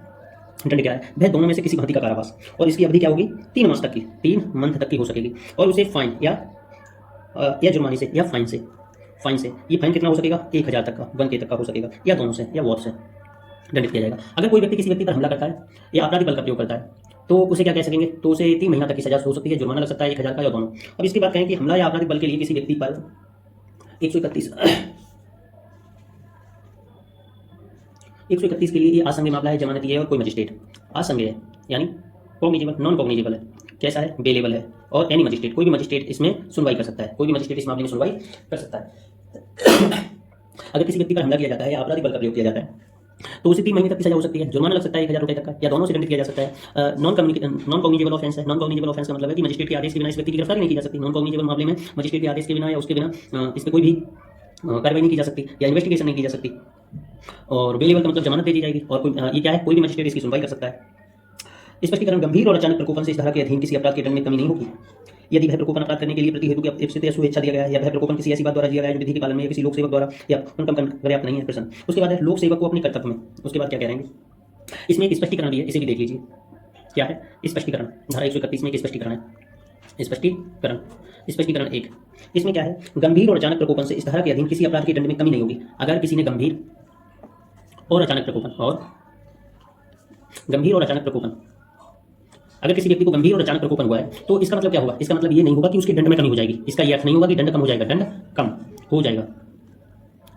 दंड क्या है, वह दोनों में से किसी भांति का कारावास, और इसकी अवधि क्या होगी, 3 मास तक की, 3 मंथ तक की हो सकेगी, और उसे फाइन या जुर्माने से या फाइन से ये फाइन कितना हो सकेगा, 1000 तक का, 1K तक का हो सकेगा, या दोनों से या वॉट से दंडित किया जाएगा। अगर कोई व्यक्ति किसी व्यक्ति पर हमला करता है या आपराधिक बल का प्रयोग करता है तो उसे क्या कह सकेंगे, तो उसे 3 महीना तक की सजा हो सकती है, जुर्माना लग सकता है 1000 का, या दोनों। अब इसके बाद कहें कि हमला या आपराधिक बल के लिए किसी व्यक्ति पर 131 के लिए ये आसंज्ञ मामला है, जमानती है, और कोई मजिस्ट्रेट आसंज्ञ है, यानी कॉग्निजेबल नॉन कॉग्निजेबल है, कैसा है, बेलेबल है, और एनी मजिस्ट्रेट कोई भी मजिस्ट्रेट इसमें सुनवाई कर सकता है, कोई भी मजिस्ट्रेट इस मामले में सुनवाई कर सकता है। अगर किसी व्यक्ति पर हमला किया जाता है या आपराधिक बल का प्रयोग किया जाता है तो उसे 3 महीने तक की सजा हो सकती है, जुर्माना लग सकता है 1000 रुपये तक का, या दोनों से दंडित किया जा सकता है। नॉन कॉग्निजेबल ऑफेंस है, नॉन कॉग्निजेबल ऑफेंस का मतलब है कि मजिस्ट्रेट के आदेश के बिना इस व्यक्ति की गिरफ्तारी नहीं की जा सकती। नॉन कॉग्निजेबल मामले में मजिस्ट्रेट के आदेश के बिना या उसके बिना इस पर कोई भी कार्रवाई नहीं की जा सकती, या इन्वेस्टिगेशन नहीं की जा सकती। और बेलेबल का मतलब जमानत दे दी जाएगी, और ये क्या है, कोई भी मजिस्ट्रेट इसकी सुनवाई कर सकता है। स्पष्टीकरण, गंभीर और अचानक प्रकोपन से इस धारा के अधीन किसी अपराध के दंड में कमी नहीं होगी यदि वह प्रकोपन अपराध करने के लिए प्रति हेतु की अपेक्षित या स्वेच्छा दिया गया है, या वह प्रकोपन किसी ऐसी बात द्वारा दिया गया है जो विधि के पालन में या किसी लोक सेवक द्वारा या उनका पर्याप्त नहीं है। प्रश्न उसके बाद है लोक सेवक को अपने कर्तव्य में, उसके बाद क्या कह रहे हैं, इसमें एक स्पष्टीकरण भी है, इसे भी देख लीजिए क्या है स्पष्टीकरण। धारा 131 में एक स्पष्टीकरण है, स्पष्टीकरण 1, इसमें क्या है, गंभीर और अचानक प्रकोपन से इस धारा के अधीन किसी अपराध के दंड में कमी नहीं होगी अगर किसी ने गंभीर और अचानक प्रकोपन अगर किसी व्यक्ति को गंभीर और अचानक प्रकोपन हुआ है तो इसका मतलब क्या होगा, इसका मतलब ये नहीं होगा कि उसके दंड में कमी हो जाएगी, इसका ये अर्थ नहीं होगा कि दंड कम हो जाएगा, दंड कम हो जाएगा।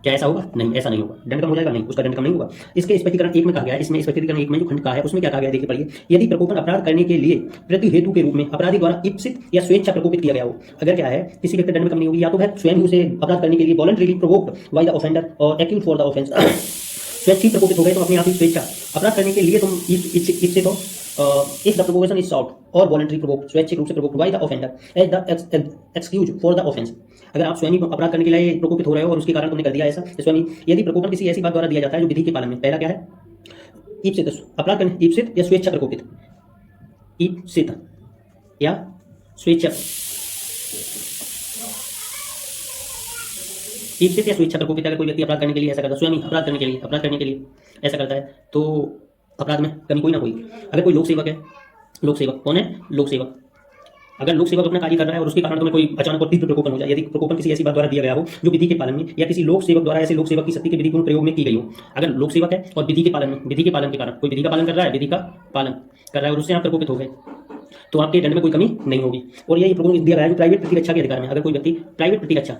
क्या ऐसा होगा, नहीं ऐसा नहीं होगा, दंड कम हो जाएगा, नहीं उसका दंड कम नहीं होगा। इसके स्पष्टीकरण 1 में कहा गया है, इसमें स्पष्टीकरण 1 में जो खंड कहा है उसमें क्या कहा गया है, देखिए पढ़िए। यदि प्रकोपन अपराध करने के लिए प्रति हेतु के रूप में अपराधी द्वारा इप्सित या स्वेच्छा प्रकोपित किया गया हो, अगर क्या है किसी व्यक्ति दंड में कमी नहीं होगी, या तो वह स्वयं उसे अपराध करने के लिए voluntarily provoked by the offender और एक्यूट फॉर द ऑफेंस, स्वैच्छिक प्रकोपित हो गए तो अपने आप ही स्वेच्छा अपराध करने के लिए तुम इप्सित हो, if the provocation is sought or voluntary provoked, स्वैच्छिक रूप से provoked by the offender as the excuse for the offense, अगर आप स्वयं ही अपराध करने के लिए प्रकोपित हो रहे हो और उसके कारण तुमने कर दिया ऐसा, स्वयं यदि प्रकोपन किसी ऐसी बात द्वारा दिया जाता है जो विधि के पालन में, पहला क्या है, ईप्सित अपराध करने, ईप्सित या स्वेच्छा प्रकोपित, ईप्सित या स्वेच्छा इच्छित या स्वेच्छा प्रकोपित अगर कोई व्यक्ति अपराध करने के लिए ऐसा करता है, स्वयं ही अपराध करने के लिए ऐसा करता है, तो अपराध में कमी कोई ना कोई। अगर कोई लोक सेवक है, लोक सेवक कौन है? लोक सेवक। अगर लोक सेवक अपना कार्य कर रहा है और उसके कारण तुम्हें कोई अचानक और तीव्र प्रकोपन हो जाए, यदि प्रकोपन किसी ऐसी बात द्वारा दिया गया हो जो विधि के पालन में या किसी लोक सेवक द्वारा ऐसे लोक सेवक की शक्ति के विधिपूर्ण प्रयोग में की गई हो, अगर लोक सेवक है और विधि के पालन के कारण कोई विधि का पालन कर रहा है, विधि का पालन कर रहा है और उससे आप प्रकोपित हो गए, तो आपके दंड में कोई कमी नहीं होगी। और यही प्रकोप दिया गया है जो प्राइवेट प्रतिरक्षा के अधिकार में, अगर कोई व्यक्ति प्राइवेट प्रतिरक्षा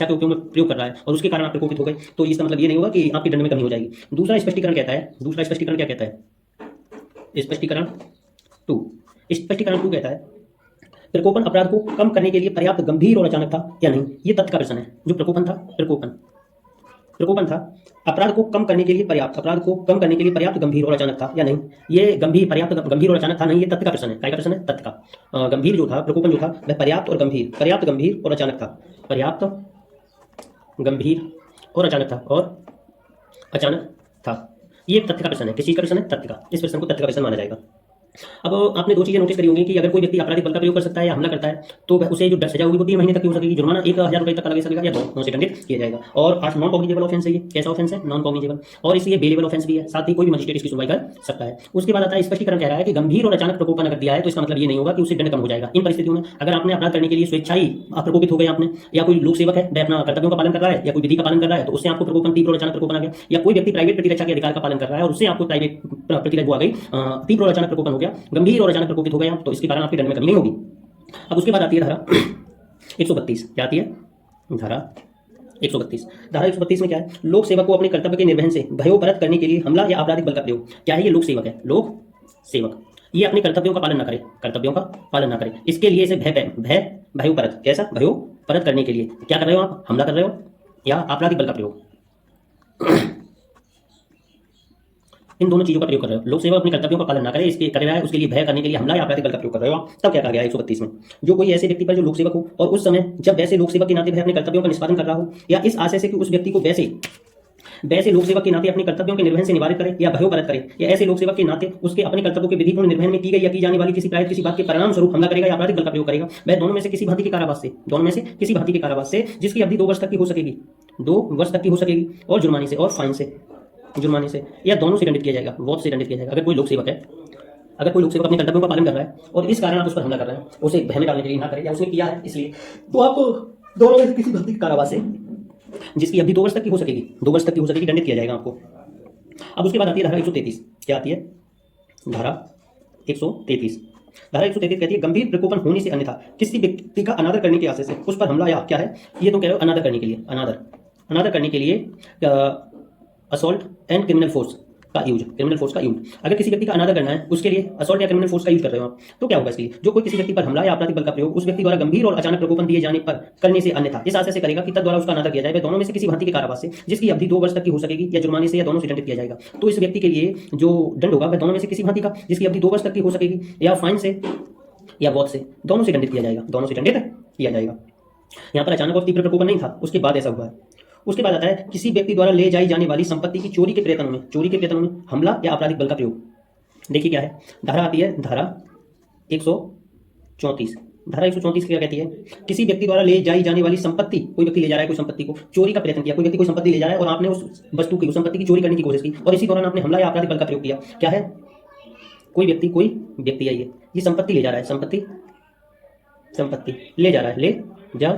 के उपयोग में प्रयोग कर रहा है और उसके कारण आप प्रकोपित हो गए, तो इसका मतलब ये नहीं होगा कि आपके दंड में कमी हो जाएगी। दूसरा स्पष्टीकरण क्या कहता है? स्पष्टीकरण 2 कहता है प्रकोपन अपराध को कम करने के लिए पर्याप्त गंभीर और अचानक था या नहीं। ये तथ्य का प्रश्न है। जो प्रकोपन था अपराध को कम करने के लिए पर्याप्त गंभीर और अचानक था या नहीं। ये पर्याप्त गंभीर और अचानक था नहीं, ये तथ्य का प्रश्न है। काय का प्रश्न है? तथ्य का। गंभीर जो था, प्रकोपन जो था वह पर्याप्त गंभीर और अचानक था। पर्याप्त गंभीर और अचानक था। ये तथ्य का प्रश्न है। किसी का प्रश्न है? तथ्य का। इस प्रश्न को तथ्य का प्रश्न माना जाएगा। अब आपने दो चीजें नोटिस करी होंगी कि अगर कोई व्यक्ति आपराधिक बल का प्रयोग कर सकता है या हमला करता है, तो उसे जो सजा होगी वो 3 महीने तक की हो सकेगी, जुर्माना 1000 रुपए तक लग सकेगा या 2 से दंडित किया जाएगा। और 8 नॉन कॉग्निजेबल ऑफेंस है। ये कैसा ऑफेंस है? Non cognizable. और इसलिए बेलेबल ऑफेंस भी है। साथ ही कोई भी मजिस्ट्रेट इसकी सुनवाई कर सकता है। उसके बाद आता है स्पष्टीकरण, कह रहा है कि गंभीर और अचानक प्रकोपन अगर दिया है तो इसका मतलब ये नहीं होगा कि उससे दंड कम हो जाएगा। इन परिस्थितियों में अगर आपने अपराध करने के लिए स्वेच्छाई आप प्रकोपित हो गए आपने, या कोई लोक सेवक है वह अपना कर्तव्यों का पालन कर रहा है या कोई विधि का पालन कर रहा है, तो उससे आपको प्रकोपन, तीव्र और अचानक प्रकोपन आ गया, या कोई व्यक्ति प्राइवेट प्रतिरक्षा के अधिकार का पालन कर रहा है और उससे आपको प्राइवेट प्रतिरक्षा आ गई, तीव्र और अचानक प्रकोपन हो गया, गंभीर और अचानक प्रकोपित हो गया, तो इसके कारण आपके दंड में कमी नहीं होगी। अब उसके बाद आती है धारा 132। क्या आती है? धारा 132 में क्या है? लोक सेवक को अपने कर्तव्य के निर्वहन से भयोपरत करने के लिए हमला या आपराधिक बल का प्रयोग। क्या है? ये लोक सेवक है। लोक सेवक ये अपने कर्तव्यों का पालन ना करे, इसके लिए इसे भयोपरत, कैसा? भयोपरत करने के लिए क्या कर रहे हो आप? हमला कर रहे हो या आपराधिक बल का प्रयोग, इन दोनों चीजों का प्रयोग कर रहे हो। लोक सेवक अपने कर्तव्यों का पालन ना करे, इसके कर रहा है, उसके लिए भय करने के लिए हमला या आपराधिक बल का प्रयोग कर रहे हो। तब क्या कहा गया है 132 में? जो कोई ऐसे व्यक्ति पर जो लोक सेवक हो और उस समय जब वैसे लोक सेवक के नाते वह अपने कर्तव्यों का निष्पादन कर रहा हो, या इस आशय से कि उस व्यक्ति को वैसे लोक सेवक के नाते अपने कर्तव्यों के निर्वहन से निवारित करे या भयोपरत करे, या ऐसे लोक सेवक के नाते उसके अपने कर्तव्यों के विधिपूर्ण निर्वहन में की गई या की जाने वाली किसी बात के परिणाम स्वरूप हमला करेगा या आपराधिक बल का प्रयोग करेगा, वह दोनों में से किसी भांति के कारावास से जिसकी अवधि 2 वर्ष तक की हो सकेगी और जुर्माने से और फाइन से या दोनों से दंडित किया जाएगा, वोट से दंडित किया जाएगा। अगर कोई लोक सेवक अपने कर्तव्यों का पालन कर रहा है और इस कारण आप उस पर हमला कर रहे हैं, उसे भय में डालने के लिए ना करें या उसने किया है इसलिए, तो आप दोनों में से किसी भांति के कारावास से जिसकी अवधि 2 वर्ष तक की हो सकेगी दंडित किया जाएगा आपको। अब उसके बाद आती है धारा 133। क्या आती है? धारा 133 कहती है गंभीर प्रकोपन होने से अन्यथा किसी व्यक्ति का अनादर करने के आशय से उस पर हमला या क्या है? ये तो कह रहे हो अनादर करने के लिए असॉल्ट एंड क्रिमिनल फोर्स का यूज। अगर किसी व्यक्ति का अनादर करना है उसके लिए असॉल्ट या क्रिमिनल फोर्स का यूज कर रहे हो आप, तो क्या होगा इसके लिए? जो कोई किसी व्यक्ति पर हमला या आपराधिक बल का प्रयोग उस व्यक्ति द्वारा गंभीर और अचानक प्रकोपन दिए जाने पर करने से अन्यथा इस आशय से करेगा कि तद्वारा उसका अनादर किया जाए, दोनों में से किसी भांति के कारावास से जिसकी अवधि 2 वर्ष तक की हो सकेगी या जुर्माने से या दोनों से दंडित किया जाएगा। तो इस व्यक्ति के लिए जो दंड होगा वह दोनों में से किसी भांति का जिसकी अवधि 2 वर्ष तक की हो सकेगी या फाइन से या वॉच से, दोनों से दंडित किया जाएगा। यहाँ पर अचानक और तीव्र प्रकोपन नहीं था, उसके बाद ऐसा हुआ है। उसके बाद आता है किसी व्यक्ति द्वारा ले जाई जाने वाली संपत्ति की चोरी के प्रयत्न में हमला या आपराधिक बल का प्रयोग। देखिए क्या है? धारा आती है धारा 134। धारा 134 क्या कहती है? किसी व्यक्ति द्वारा ले जाई जाने वाली संपत्ति, कोई व्यक्ति ले जा रहा है कोई संपत्ति को, चोरी का प्रयत्न किया, कोई व्यक्ति कोई संपत्ति ले जा रहा है और आपने उस संपत्ति की चोरी करने की कोशिश की और इसी दौरान आपने हमला या आपराधिक बल का प्रयोग किया। क्या है? कोई व्यक्ति है, ये संपत्ति ले जा रहा है, ले जा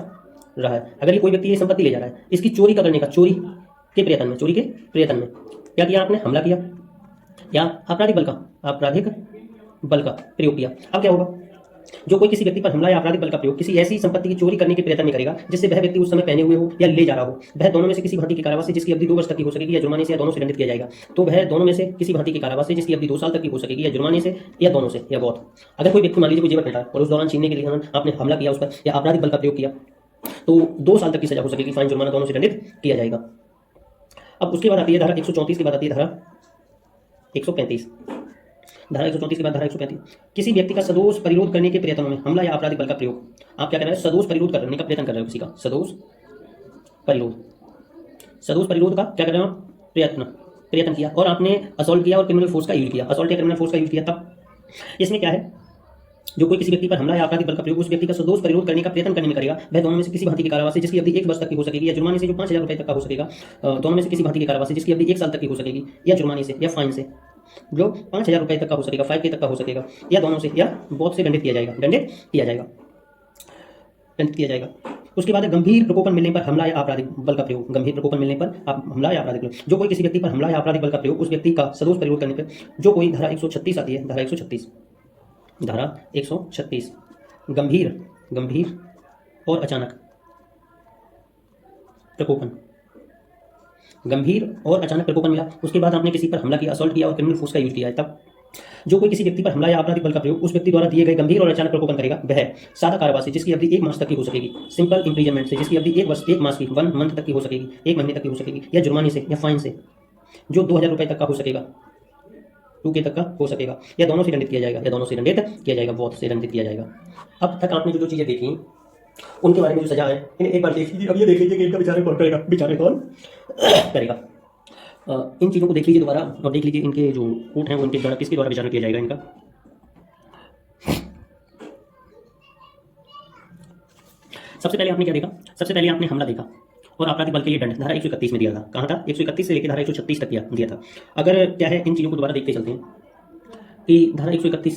रहा है। अगर ये कोई व्यक्ति ये संपत्ति ले जा रहा है, इसकी चोरी के प्रयत्न में क्या किया आपने? हमला किया या आपराधिक बल का प्रयोग किया। अब क्या होगा? जो कोई किसी व्यक्ति पर हमला या आपराधिक बल का प्रयोग किसी ऐसी संपत्ति की चोरी करने के प्रयत्न में करेगा जिससे वह व्यक्ति उस समय पहने हुए हो या ले जा रहा हो, वह दोनों में से किसी भांति के कारावास से जिसकी अवधि 2 वर्ष तक की हो सकेगी या जुर्माने से या दोनों से दंडित किया जाएगा। तो वह दोनों में से किसी भांति के कारावास से जिसकी अवधि 2 साल तक की हो सकेगी या जुर्माने से या दोनों से या बहुत। अगर कोई व्यक्ति मान लीजिए कोई जेवर पहना है और उस दौरान छीनने के लिए आपने हमला किया उस पर या आपराधिक बल का प्रयोग किया, तो 2 साल तक की सजा हो सकेगी, फाइन जुर्माना दोनों से दंडित किया जाएगा। अब उसके बाद आती है धारा 134 के बाद आती है धारा 135। धारा 134 के बाद धारा 135 किसी व्यक्ति का सदोष परिरोध करने के प्रयत्नों में हमला या आपराधिक बल का प्रयोग। आप क्या कर रहे हो? सदोष परिरोध करने का प्रयत्न कर रहे हो, किसी का सदोष परिरोध का क्या कर रहे हो? प्रयत्न किया और आपने असॉल्ट किया और क्रिमिनल फोर्स का यूज किया, तब इसमें क्या है? जो कोई किसी व्यक्ति पर हमला या आपराधिक बल का प्रयोग उस व्यक्ति का सदोष परिरोध करने का प्रयत्न करने में करेगा, वह दोनों में से किसी भांति के कारावास से जिसकी अवधि 1 वर्ष तक की हो सकेगी, या जुर्माने से जो 5,000 रुपये तक का हो सकेगा, दोनों में से किसी भांति के कारावास से जिसकी अवधि 1 साल तक की हो सकेगी, या जुर्माने से या फाइन से जो 5,000 रुपये तक का हो सकेगा, 5K तक का हो सकेगा, या दोनों से या बहुत से दंडित किया जाएगा, दंडित किया जाएगा। उसके बाद गंभीर प्रकोपन मिलने पर हमला या आपराधिक बल का प्रयोग, गंभीर प्रकोपन मिलने पर हमला या आपराधिक बल, जो कोई किसी व्यक्ति पर हमला या आपराधिक बल का प्रयोग उस व्यक्ति का सदोष परिरोध करने पर, जो कोई धारा 136 आती है, धारा 136 गंभीर और अचानक प्रकोपन, गंभीर और अचानक प्रकोपन मिला, उसके बाद आपने किसी पर हमला किया, असॉल्ट किया और क्रिमिनल फोर्स का यूज किया है, तब जो कोई किसी व्यक्ति पर हमला या आपराधिक बल का प्रयोग उस व्यक्ति द्वारा दिए गए गंभीर और अचानक प्रकोपन करेगा, वह सादा कारावास से जिसकी अवधि 1 मास तक की हो सकेगी, सिंपल इंप्रिजनमेंट से जिसकी अवधि 1 मास की 1 मंथ तक की हो सकेगी, 1 महीने तक की हो सकेगी, या जुर्माने से या फाइन से जो 2,000 रुपये तक का हो सकेगा, 2K तक का हो सकेगा, या दोनों से दंडित किया जाएगा, बहुत से दंडित किया जाएगा। अब तक आपने जो चीजें देखी उनके बारे में जो सजा है इन्हें एक बार देख लीजिए। अब ये देख लीजिए कि इनका विचार कौन करेगा। इन चीज़ों को देख लीजिए दोबारा, और देख लीजिए इनके जो कोर्ट हैं वो इनके द्वारा किसके द्वारा विचार किया जाएगा इनका। सबसे पहले आपने क्या देखा, सबसे पहले आपने हमला देखा और आपराधिक बल के लिए दंड धारा 131 में दिया था। कहाँ था? 131 से लेकर धारा 136 तक दिया था। अगर क्या है, इन चीज़ों को दोबारा देखते चलते हैं कि धारा 131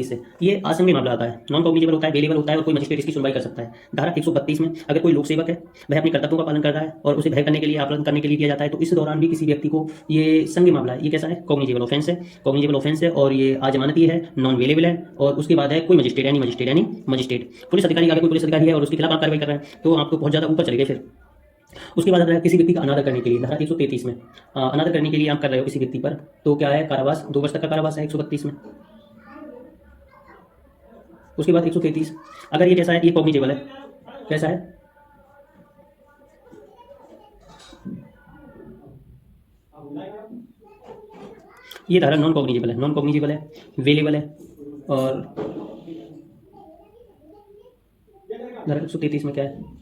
से ये आसंगी मामला आता है, नॉन कॉग्निजेबल होता है, बेलेबल होता है और कोई मजिस्ट्रेट इसकी सुनवाई कर सकता है। धारा 132 में अगर कोई लोक सेवक है, वह अपने कर्तव्यों का पालन कर रहा है और उसे भय करने के लिए, आकलन करने के लिए किया जाता है, तो इस दौरान भी किसी व्यक्ति को ये संज्ञेय मामला है, ये कैसा है? कॉग्निजेबल ऑफेंस है और ये अजमानती है, नॉन वेलेबल है। और उसके बाद है कोई मजिस्ट्रेट यानी मजिस्ट्रेट पुलिस अधिकारी, अगर कोई पुलिस अधिकारी है और उसके खिलाफ आप कार्रवाई कर रहे हैं तो आपको बहुत ज़्यादा ऊपर चले गए। फिर उसके बाद आता है किसी व्यक्ति का अनादर करने के लिए, धारा 133 में अनादर करने के लिए आप कर रहे हो किसी व्यक्ति पर, तो क्या है? कारावास, 2 वर्ष तक का कारावास है 132 में। उसके बाद 133, अगर ये कैसा है? ये कॉग्निजेबल है, कैसा है? ये धारा नॉन कॉग्निजेबल है, वेलेबल है और धारा 133 में क्या है?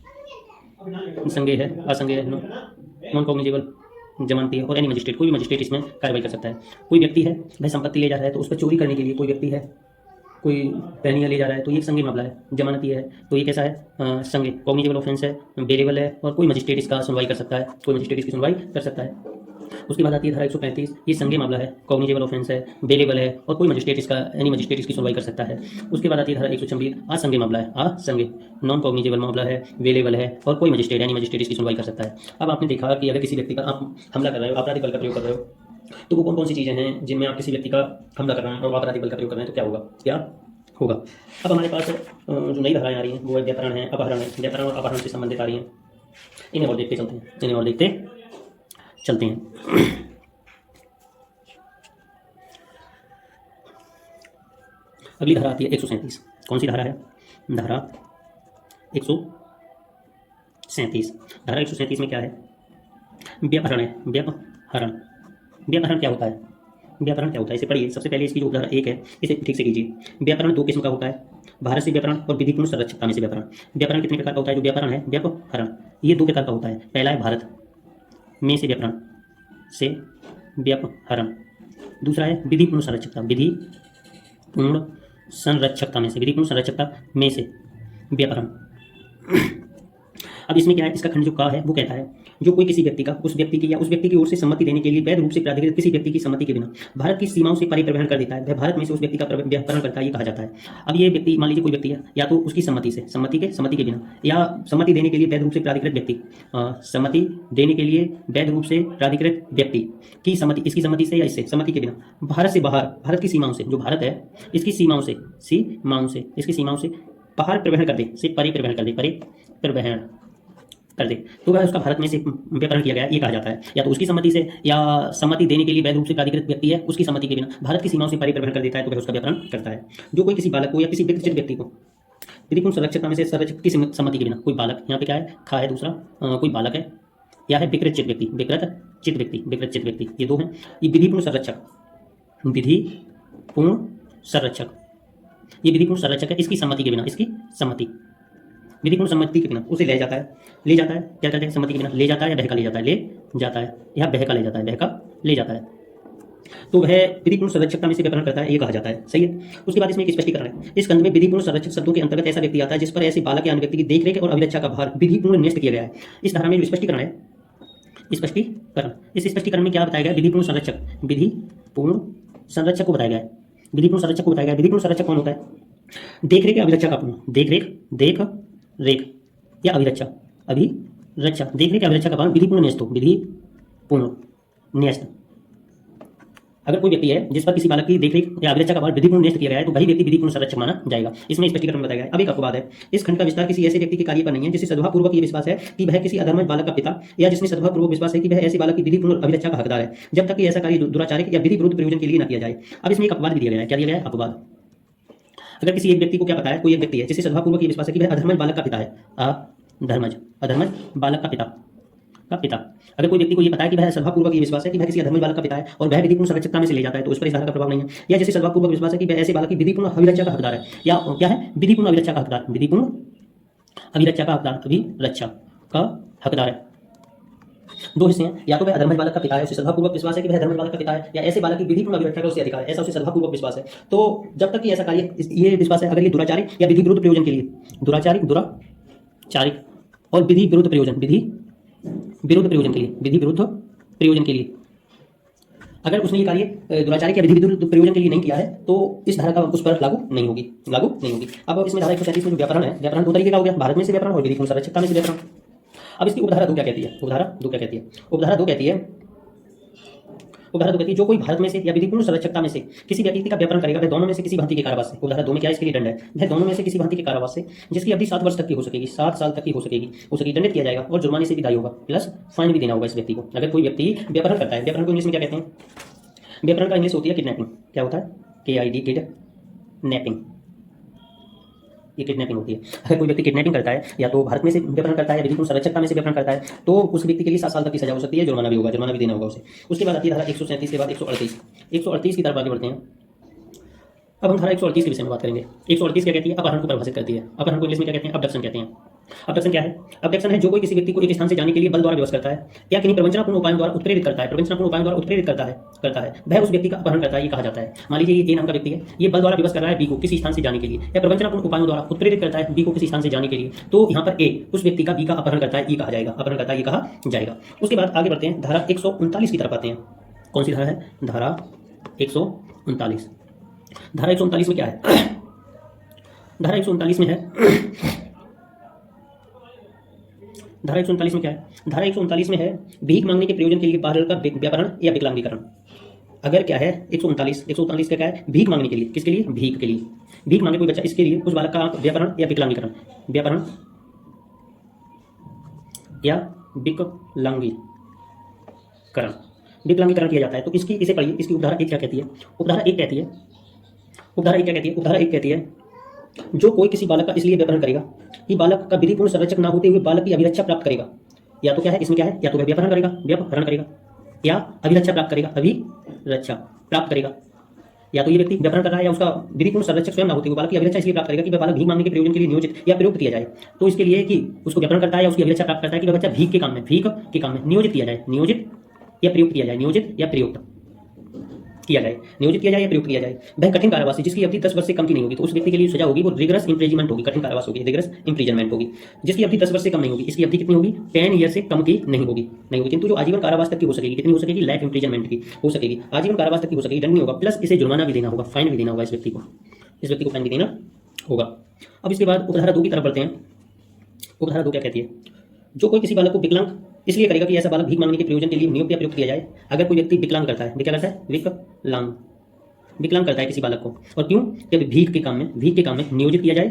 संज्ञेय है, असंज्ञेय है, नॉन कॉग्निजेबल, जमानती है और एनी मजिस्ट्रेट, कोई भी मजिस्ट्रेट इसमें कार्रवाई कर सकता है। कोई व्यक्ति है, वह संपत्ति ले जा रहा है तो उस पर चोरी करने के लिए कोई व्यक्ति है, कोई पैनिया ले जा रहा है तो ये संज्ञेय मामला है, जमानती है तो ये कैसा है? संज्ञेय, कॉग्निजेबल ऑफेंस है, बेलेबल है और कोई मजिस्ट्रेट इसका सुनवाई कर सकता है, उसके बाद आती है धारा 135, ये संज्ञेय मामला है, कॉग्निजेबल ऑफेंस है, बेलेबल है और कोई मजिस्ट्रेट इसका, एनी मजिस्ट्रेट इसकी सुनवाई कर सकता है। उसके बाद आती है धारा 126, असंज्ञेय मामला है, नॉन कॉग्निजेबल मामला है, वेलेबल है और कोई मजिस्ट्रेट यानी मजिस्ट्रेट इसकी सुनवाई कर सकता है। अब आपने देखा कि अगर किसी व्यक्ति पर आप हमला कर रहे हो, आपराधिक बल का प्रयोग कर रहे हो, तो वो कौन कौन सी चीज़ें हैं जिनमें आप किसी व्यक्ति का हमला कर रहे हैं और आपराधिक बल का प्रयोग कर रहे हैं, तो क्या होगा। अब हमारे पास जो नई धाराएं आ रही हैं वो व्यापरण है, अपहरण है, व्यापरण और अपहरण से संबंधित आ रही हैं। इन्हें और देखते चलते हैं। अगली धारा आती है 137। कौन सी धारा है? धारा 137। धारा 137 में क्या है? व्यापहरण है। व्यापहरण क्या होता है? इसे पढ़िए। सबसे पहले इसकी जो धारा 1 है इसे ठीक से कीजिए। व्यापहरण 2 किस्म का होता है, भारत से व्यापहरण और विधिपूर्ण संरक्षकता में से व्यापहरण। व्यापहरण कितने प्रकार का होता है? जो व्यापहरण है, व्यापहरण, ये 2 प्रकार का होता है। पहला है भारत में से व्यापहरण, दूसरा है विधिपूर्ण संरक्षकता में से व्यापहरण। अब इसमें क्या है? इसका खंड जो का है वो कहता है जो कोई किसी व्यक्ति का उस व्यक्ति की या उस व्यक्ति की ओर से सम्मति देने के लिए वैध रूप से प्राधिकृत किसी व्यक्ति की सम्मति के बिना भारत की सीमाओं से परिवहन कर देता है, वह भारत में से उस व्यक्ति का व्यापहरण करता है, ये कहा जाता है। अब ये व्यक्ति, मान लीजिए कोई व्यक्ति है, या तो उसकी सम्मति के बिना, या सम्मति देने के लिए वैध रूप से प्राधिकृत व्यक्ति, व्यक्ति की सम्मति, इसकी सम्मति से या इससे सम्मति के बिना भारत से बाहर, भारत की सीमाओं से, जो भारत है इसकी सीमाओं से बाहर परिवहन कर दे, परिवहन कर दे, तो वह उसका भारत में से व्यापहरण किया गया, ये कहा जाता है। या तो उसकी सम्मति से, या सम्मति देने के लिए वैध रूप से प्राधिकृत व्यक्ति है, उसकी सम्मति के बिना भारत की सीमाओं से परिवहन कर देता है, तो वह उसका व्यापहरण करता है। जो कोई किसी बालक को या किसी व्यक्ति को विधिपूर्ण संरक्षकता में से संरक्षक की सम्मति के बिना, कोई बालक, यहाँ पे क्या है? खा है दूसरा, कोई बालक है, या है विकृत चित्त व्यक्ति, ये 2 हैं। ये विधिपूर्ण संरक्षक है, इसकी सम्मति के बिना, विधिपूर्ण सम्मति के बिना उसे ले जाता है, क्या कहते हैं? सम्मति के बिना ले जाता है या बहका ले जाता है, यहाँ बहका ले जाता है, तो वह विधिपूर्ण संरक्षकता में से व्यापरण करता है, ये कहा जाता है। सही है। उसके बाद इसमें एक स्पष्टीकरण है। इस खंड में विधिपूर्ण संरक्षक शब्दों के अंतर्गत ऐसा व्यक्ति आता है जिस पर ऐसे बालक या अन्य व्यक्ति की देखरेख और अभिरक्षा का भार विधिपूर्ण न्यस्त किया गया है। इस धारा में जो स्पष्टीकरण है, स्पष्टीकरण, इस स्पष्टीकरण में क्या बताया गया? विधिपूर्ण संरक्षक, विधिपूर्ण संरक्षक को बताया गया है। विधिपूर्ण संरक्षक को बताया गया। विधिपूर्ण संरक्षक कौन होता है? देखरेख या अभिरक्षा का पूर्ण, देख रेख या अभिरक्षा, देखरेख या अभिरक्षा का भार विधिपूर्ण न्यस्त हो, विधिपूर्ण न्यस्त। अगर कोई व्यक्ति है जिस पर किसी बालक की देखरेख या अभिरक्षा का भार विधिपूर्ण न्यस्त किया गया है तो वही व्यक्ति विधिपूर्ण संरक्षक माना जाएगा। इसमें स्पष्टीकरण बताया गया है। अब एक अपवाद है, इस खंड का विस्तार किसी ऐसे व्यक्ति के कार्य पर नहीं है जिससे सद्भावपूर्वक ये विश्वास है कि वह किसी अधर्मज बालक का पिता, या जिसने सद्भावपूर्वक विश्वास है कि वह ऐसे बालक की विधिपूर्ण अभिरक्षा का हकदार है, जब तक कि ऐसा कार्य दुराचारिक या विधि विरुद्ध प्रयोजन के लिए न किया जाए। अब इसमें एक अपवाद भी दिया गया है। क्या दिया गया है? अपवाद। अगर किसी एक व्यक्ति को क्या पता है, कोई एक व्यक्ति है जिससे सद्भावपूर्वक ये विश्वास है कि वह अधर्मज बालक का पिता है, अधर्मज बालक का पिता, अगर कोई व्यक्ति को ये पता है कि वह सद्भावपूर्वक ये विश्वास है कि वह किसी अधर्मज बालक का पिता है और वह विधिपूर्ण संरक्षकता में से ले जाता है तो उस पर इस धारा का प्रभाव नहीं है। या जैसे सद्भावपूर्वक विश्वास है कि वह ऐसे बालक की विधिपूर्ण अभिरक्षा का हकदार है, या क्या है? विधिपूर्ण अभिरक्षा का हकदार, विधिपूर्ण अभिरक्षा का हकदार, अभिरक्षा का हकदार है। दो हिस्से हैं, या तो वह अधर्मज बालक का पिता है, उसे सद्भावपूर्वक विश्वास है कि वह अधर्मज बालक का पिता है, या ऐसे बालक की विधिपूर्ण अभिरक्षा का उसे अधिकार है, ऐसा उसे सद्भावपूर्वक विश्वास है। तो जब तक कि ऐसा कार्य, ये विश्वास है, अगर ये दुराचारिक या विधि विरुद्ध प्रयोजन के लिए, दुराचारिक और विधि विरुद्ध प्रयोजन, विधि विरुद्ध प्रयोजन के लिए अगर उसने ये कार्य दुराचारिक या विधि विरुद्ध प्रयोजन के लिए नहीं किया है तो इस धारा का उस पर लागू नहीं होगी। अब इसमें धारा 137 में जो व्यापरण है, व्यापरण दो तरीके का हो गया, भारत में से व्यापरण और विधिपूर्ण संरक्षकता में से व्यापरण। अब इसकी उपधारा 2 क्या कहती है? उपधारा 2 कहती है जो कोई भारत में से या विधिपूर्ण संरक्षकता में से किसी व्यक्ति का व्यापरण करेगा वह दोनों में से किसी भांति के कारावास से, उपधारा 2 में क्या इसके लिए दंड है? वह दोनों में से किसी भांति के कारावास से जिसकी अवधि 7 वर्ष तक की हो सकेगी, 7 साल तक की हो सकेगी, उसे दंडित किया जाएगा और जुर्माने से भी दायी होगा, प्लस फाइन भी देना होगा इस व्यक्ति को। अगर कोई व्यक्ति व्यापरण करता है, व्यापरण को इंग्लिश में क्या कहते हैं? व्यापरण का इंग्लिश होती है किडनैपिंग। क्या होता है? किडनैपिंग, ये किडनैपिंग होती है। अगर कोई व्यक्ति किडनैपिंग करता है, या तो भारत में से व्यापरण करता है या विधिपूर्ण संरक्षकता में से व्यापरण करता है, तो उस व्यक्ति के लिए 7 साल तक की सजा हो सकती है, जुर्माना भी होगा, जुर्माना भी देना होगा उसे। उसके बाद आती है धारा 137 के बाद 138 की तरफ आगे बढ़ते हैं। अब हम धारा 138 के विषय में बात करेंगे। 138 क्या कहती है? अपहरण को परिभाषित करती है। अपहरण को इंग्लिश में क्या कहते हैं? अबडक्शन कहते हैं। अबडक्शन क्या है? अबडक्शन है जो कोई किसी व्यक्ति को एक स्थान से जाने के लिए बल द्वारा विवश करता है या किन्हीं प्रवंचनापूर्ण उपायों द्वारा उत्प्रेरित करता है, करता है, वह उस व्यक्ति का अपहरण करता है, ये कहा जाता है। मान लीजिए ये ए नाम का व्यक्ति है, ये बल द्वारा विवश कर रहा है बी को किसी स्थान से जाने के लिए, या प्रवंचनापूर्ण उपायों द्वारा उत्प्रेरित करता है बी को किसी स्थान से जाने के लिए, तो यहाँ पर ए उस व्यक्ति का बी का अपहरण करता है, ये कहा जाएगा, अपहरण करता है, ये कहा जाएगा। उसके बाद आगे बढ़ते हैं, धारा 139 की तरफ आते हैं। कौन सी धारा है? धारा 139। धारा 139 में क्या है? धारा 139 में है, धारा 139 में क्या है? धारा 139 में है भीख मांगने के प्रयोजन के लिए बालक का व्यापरण या विकलांगीकरण। अगर क्या है 139 का क्या है? भीख मांगने के लिए, किसके लिए? भीख के लिए, भीख मांगे कोई बच्चा, इसके लिए उस बालक का व्यापरण या विकलांगीकरण, व्यापरण या विकलांगीकरण किया जाता है। तो इसकी इसे पढ़िए, इसकी उपधारा 1 क्या कहती है? उपधारा 1 कहती है जो कोई किसी बालक का इसलिए व्यापरण करेगा कि बालक का विधिपूर्ण संरक्षक ना होते हुए बालक की अभिरक्षा प्राप्त करेगा, या तो क्या है इसमें क्या है? या तो वह व्यापरण करेगा या अभिरक्षा प्राप्त करेगा, या तो ये व्यक्ति व्यापरण कर रहा है या उसका विधिपूर्ण संरक्षक स्वयं ना होते हुए बालक की अभिरक्षा इसलिए प्राप्त करेगा कि वह बालक भीख मांगने के प्रयोजन के लिए नियोजित या प्रयुक्त किया जाए। तो इसके लिए कि उसको व्यापरण करता है या उसकी अभिरक्षा प्राप्त करता है कि वह बच्चा भीख के काम में नियोजित किया जाए, नियोजित या प्रयुक्त किया जाए। वह कठिन कारावास जिसकी अवधि 10 वर्ष से कम की नहीं होगी, तो उस व्यक्ति के लिए सजा होगी वो रिगरस इंप्रिजनमेंट होगी, कठिन कारावास होगी, रिगरस इंप्रिजनमेंट होगी, जिसकी अवधि 10 वर्ष से कम नहीं होगी। इसकी अवधि कितनी होगी? 10 ईयर से कम की नहीं होगी, किंतु जो आजीवन कारावास तक की हो सकेगी, कितनी हो सकेगी? लाइफ इंप्रिजनमेंट की हो सकेगी, आजीवन कारावास तक की हो सकेगी, दंड नहीं होगा, प्लस इसे जुर्माना भी देना होगा, फाइन भी देना होगा, इस व्यक्ति को फाइन भी देना होगा। अब इसके बाद उपधारा 2 की तरफ बढ़ते हैं। उपधारा 2 क्या कहती है? जो कोई किसी बालक को विकलांग इसलिए करेगा कि ऐसा बालक भीख मांगने के प्रयोजन के लिए नियुक्त या प्रयुक्त किया जाए। अगर कोई व्यक्ति विकलांग करता है, क्या करता है? विकलांग करता है किसी बालक को, और क्यों? कि भीख के काम में नियोजित किया जाए,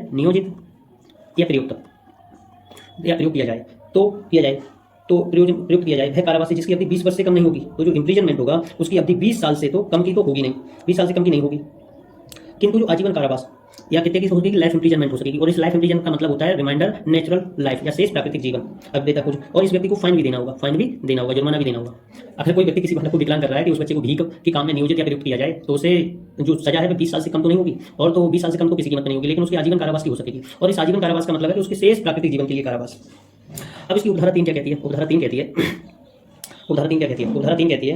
या प्रयुक्त किया जाए, तो प्रयुक्त किया जाए। वह कारावास जिसकी अवधि 20 वर्ष से कम नहीं होगी, तो जो इंप्रिजनमेंट होगा उसकी अवधि 20 साल से तो कम की तो होगी नहीं, 20 साल से कम की नहीं होगी, किंतु जो आजीवन कारावास या कितने की हो सकेगी? लाइफ इंप्रिजनमेंट हो सकेगी, और इस लाइफ इंप्रिजनमेंट का मतलब होता है रिमाइंडर नेचुरल लाइफ या शेष प्राकृतिक जीवन, अब देता कुछ, और इस व्यक्ति को फाइन भी देना होगा, जुर्माना भी देना होगा। अगर कोई व्यक्ति किसी बालक को विकलांग कर रहा है कि उस बच्चे को भीख के काम में नियोजित या प्रयुक्त किया जाए, तो उसे जो सजा है 20 साल से कम तो नहीं होगी, और तो 20 साल से कम तो किसी कीमत नहीं होगी, लेकिन उसकी आजीवन कारावास की हो सकेगी, और इस आजीवन कारावास का मतलब है कि उसके शेष प्राकृतिक जीवन के लिए कारावास। अब इसकी उपधारा 3 क्या कहती है? उपधारा 3 कहती है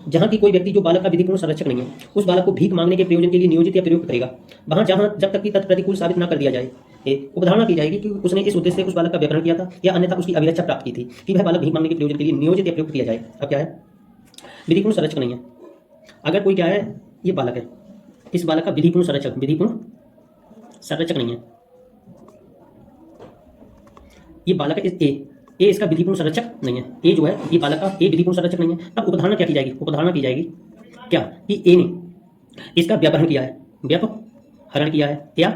जहाँ की कोई व्यक्ति जो बालक का विधिपूर्ण संरक्षक नहीं है उस बालक को भीख मांगने के प्रयोजन के लिए नियोजित या प्रयुक्त करेगा, वहाँ जहाँ जब तक कि तत्प्रतिकूल साबित न कर दिया जाए। उपधारणा की जाएगी कि उसने इस उद्देश्य से उस बालक का व्याकरण किया था या अन्यथा उसकी अभिरक्षा प्राप्त की थी कि वह बालक भीख मांगने के प्रयोजन के लिए नियोजित या प्रयुक्त किया जाए। अब क्या है, विधिपूर्ण संरक्षक नहीं है। अगर कोई क्या है, ये बालक है, इस बालक का विधिपूर्ण संरक्षक नहीं है, ये बालक है ए इसका विधिपूर्ण संरक्षक नहीं है। ए जो है ये बालक का ए विधिपूर्ण संरक्षक नहीं है। तब उपधारणा क्या की जाएगी, उपधारणा की जाएगी क्या कि ए ने इसका व्यापहरण किया है, व्यापहरण किया है या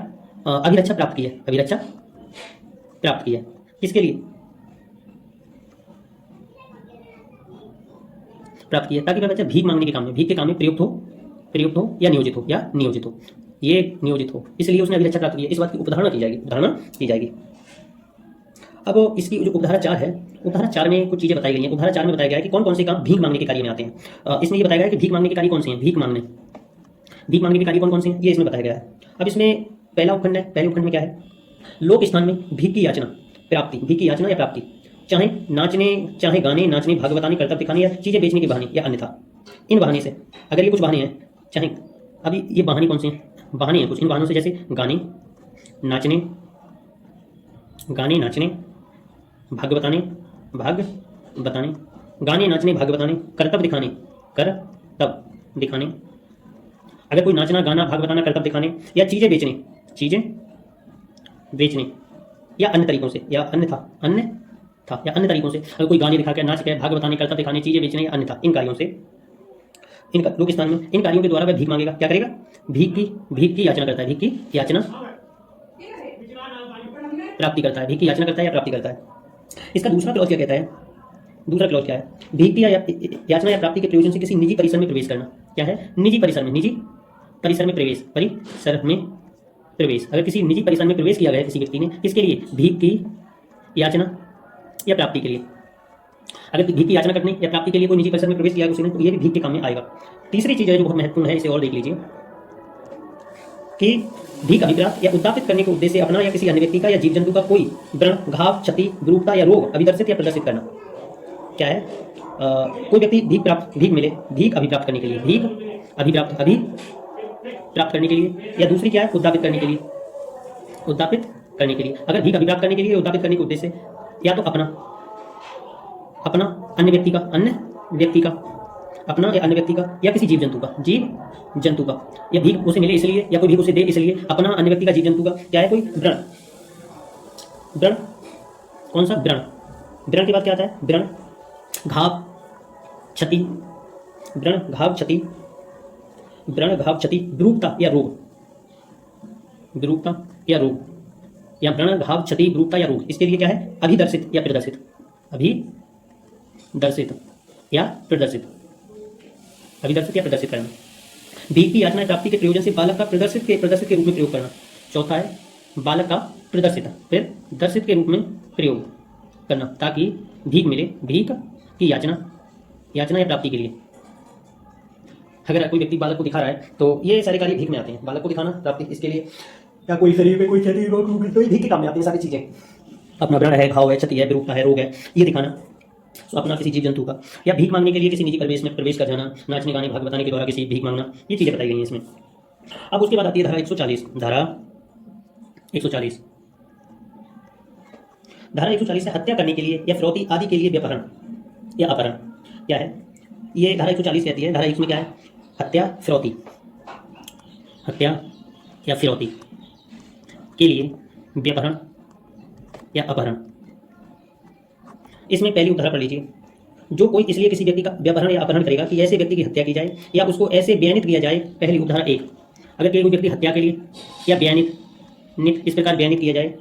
अभिरक्षा प्राप्त की है, अभिरक्षा प्राप्त की है। किसके लिए प्राप्त की है, ताकि वह बच्चा भीख मांगने के काम में, भीख के काम में प्रयुक्त हो या नियोजित हो, ये नियोजित हो, इसलिए उसने अभिरक्षा प्राप्त की है। इस बात की उपधारणा की जाएगी। अब इसकी जो उपधारा 4 है, उपधारा 4 में कुछ चीजें बताई गई हैं। उपधारा 4 में बताया गया है कि कौन कौन से काम भीख मांगने के कार्य में आते हैं। इसमें ये बताया गया है कि भीख मांगने के कार्य कौन से हैं, भीख मांगने के कार्य कौन कौन से हैं, ये इसमें बताया गया है। अब इसमें पहला उपखंड है, पहले उपखंड में क्या है, लोक स्थान में भीख की याचना प्राप्ति, भीख की याचना या प्राप्ति, चाहे नाचने, चाहे गाने, नाचने, भाग बताने, कर्तव्य दिखाने या चीजें बेचने के बहाने या अन्यथा। इन बहाने से, अगर ये कुछ बहाने हैं, चाहे अभी ये बहाने कौन से हैं, बहाने हैं कुछ, इन बहानों से जैसे गाने नाचने, भाग बताने, गाने नाचने, भाग बताने, कर्तव्य दिखाने। अगर कोई नाचना, गाना, भाग बताना, कर्तव्य दिखाने या चीजें बेचने या अन्य तरीकों से या अन्य तरीकों से, अगर कोई गाने दिखा के, नाच के, भाग बताने, कर्तव्य दिखाने, चीजें बेचने या अन्यथा इन कार्यों से, इन लोक स्थान में इन कार्यों के द्वारा वह भीख मांगेगा। क्या करेगा, भीख की याचना करता है, भीख की याचना प्राप्ति करता है, भीख की याचना करता है या प्राप्ति करता है। इसका दूसरा क्लॉज क्या कहता है, दूसरा क्लॉज क्या है, भीख की याचना या प्राप्ति के प्रयोजन से किसी निजी परिसर में प्रवेश करना। क्या है, निजी परिसर में प्रवेश। अगर किसी निजी परिसर में प्रवेश किया गया किसी व्यक्ति ने, किसके लिए, भीख की याचना या प्राप्ति के लिए। अगर भीख की याचना करने या प्राप्ति के लिए कोई निजी परिसर में प्रवेश किया उसने, तो ये भी भीख के काम में आएगा। तीसरी चीज है जो बहुत महत्वपूर्ण है, इसे और देख लीजिए कि भीख अभिप्राप्त या उद्दापित करने के उद्देश्य से अपना या किसी अन्य व्यक्ति का या जीव जंतु का कोई व्रण, घाव, क्षति, विरूपता या रोग अभिदर्शित या प्रदर्शित करना। क्या है, कोई व्यक्ति भीख अभिप्राप्त करने के लिए, प्राप्त करने के लिए, या दूसरी क्या है, उद्दापित करने के लिए, अगर भीख अभिप्राप्त करने के लिए, उद्दापित करने के उद्देश्य से, या तो अपना अन्य व्यक्ति का या किसी जीव जंतु का, या भीख उसे मिले इसलिए या कोई भीख उसे दे इसलिए, अपना, अन्य व्यक्ति का, जीव जंतु का। क्या है, कोई व्रण, कौन सा व्रण के बाद क्या आता है, व्रण, घाव, क्षति, विरूपता या रोग, या व्रण, घाव, क्षति, विरूपता या रोग। इसके लिए क्या है, अभिदर्शित या प्रदर्शित, करना। भीख की याचना प्राप्ति के प्रयोजन से बालक का प्रदर्शित के रूप में प्रयोग करना। चौथा है, बालक का प्रदर्शित के रूप में प्रयोग करना, ताकि भीख मिले, भीख की याचना या प्राप्ति के लिए। अगर कोई व्यक्ति बालक को दिखा रहा है तो ये सारे कार्य भीख में आते हैं, बालक को दिखाना, प्राप्ति इसके लिए, या कोई शरीर में कोई क्षति, रोग, तो ये भीख के काम में आती है सारी चीजें। अपना व्रण है, घाव है, क्षति है, विरूपता है, रोग है, ये दिखाना, तो अपना किसी जीव जंतु का, या भीख मांगने के लिए किसी निजी परिवेश में प्रवेश कर जाना, नाचने, गाने, भाग बताने के द्वारा किसी भीख मांगना, ये चीजें बताई गई हैं इसमें। अब उसके बाद आती है धारा 140। धारा 140 से हत्या करने के लिए या फिरौती आदि के लिए व्यापहरण या अपहरण। क्या है, ये धारा 140 कहती है। धारा 1 में क्या है, हत्या या फिरौती के लिए व्यापहरण या अपहरण। इसमें पहली उदाहरण पढ़ लीजिए, जो कोई इसलिए किसी व्यक्ति का व्यापहरण या अपहरण करेगा कि ऐसे व्यक्ति की हत्या की जाए या उसको ऐसे बयानित किया जाए। पहली उदाहरण 1, अगर कोई व्यक्ति हत्या के लिए या बयानित इस प्रकार बयानित किया जाए,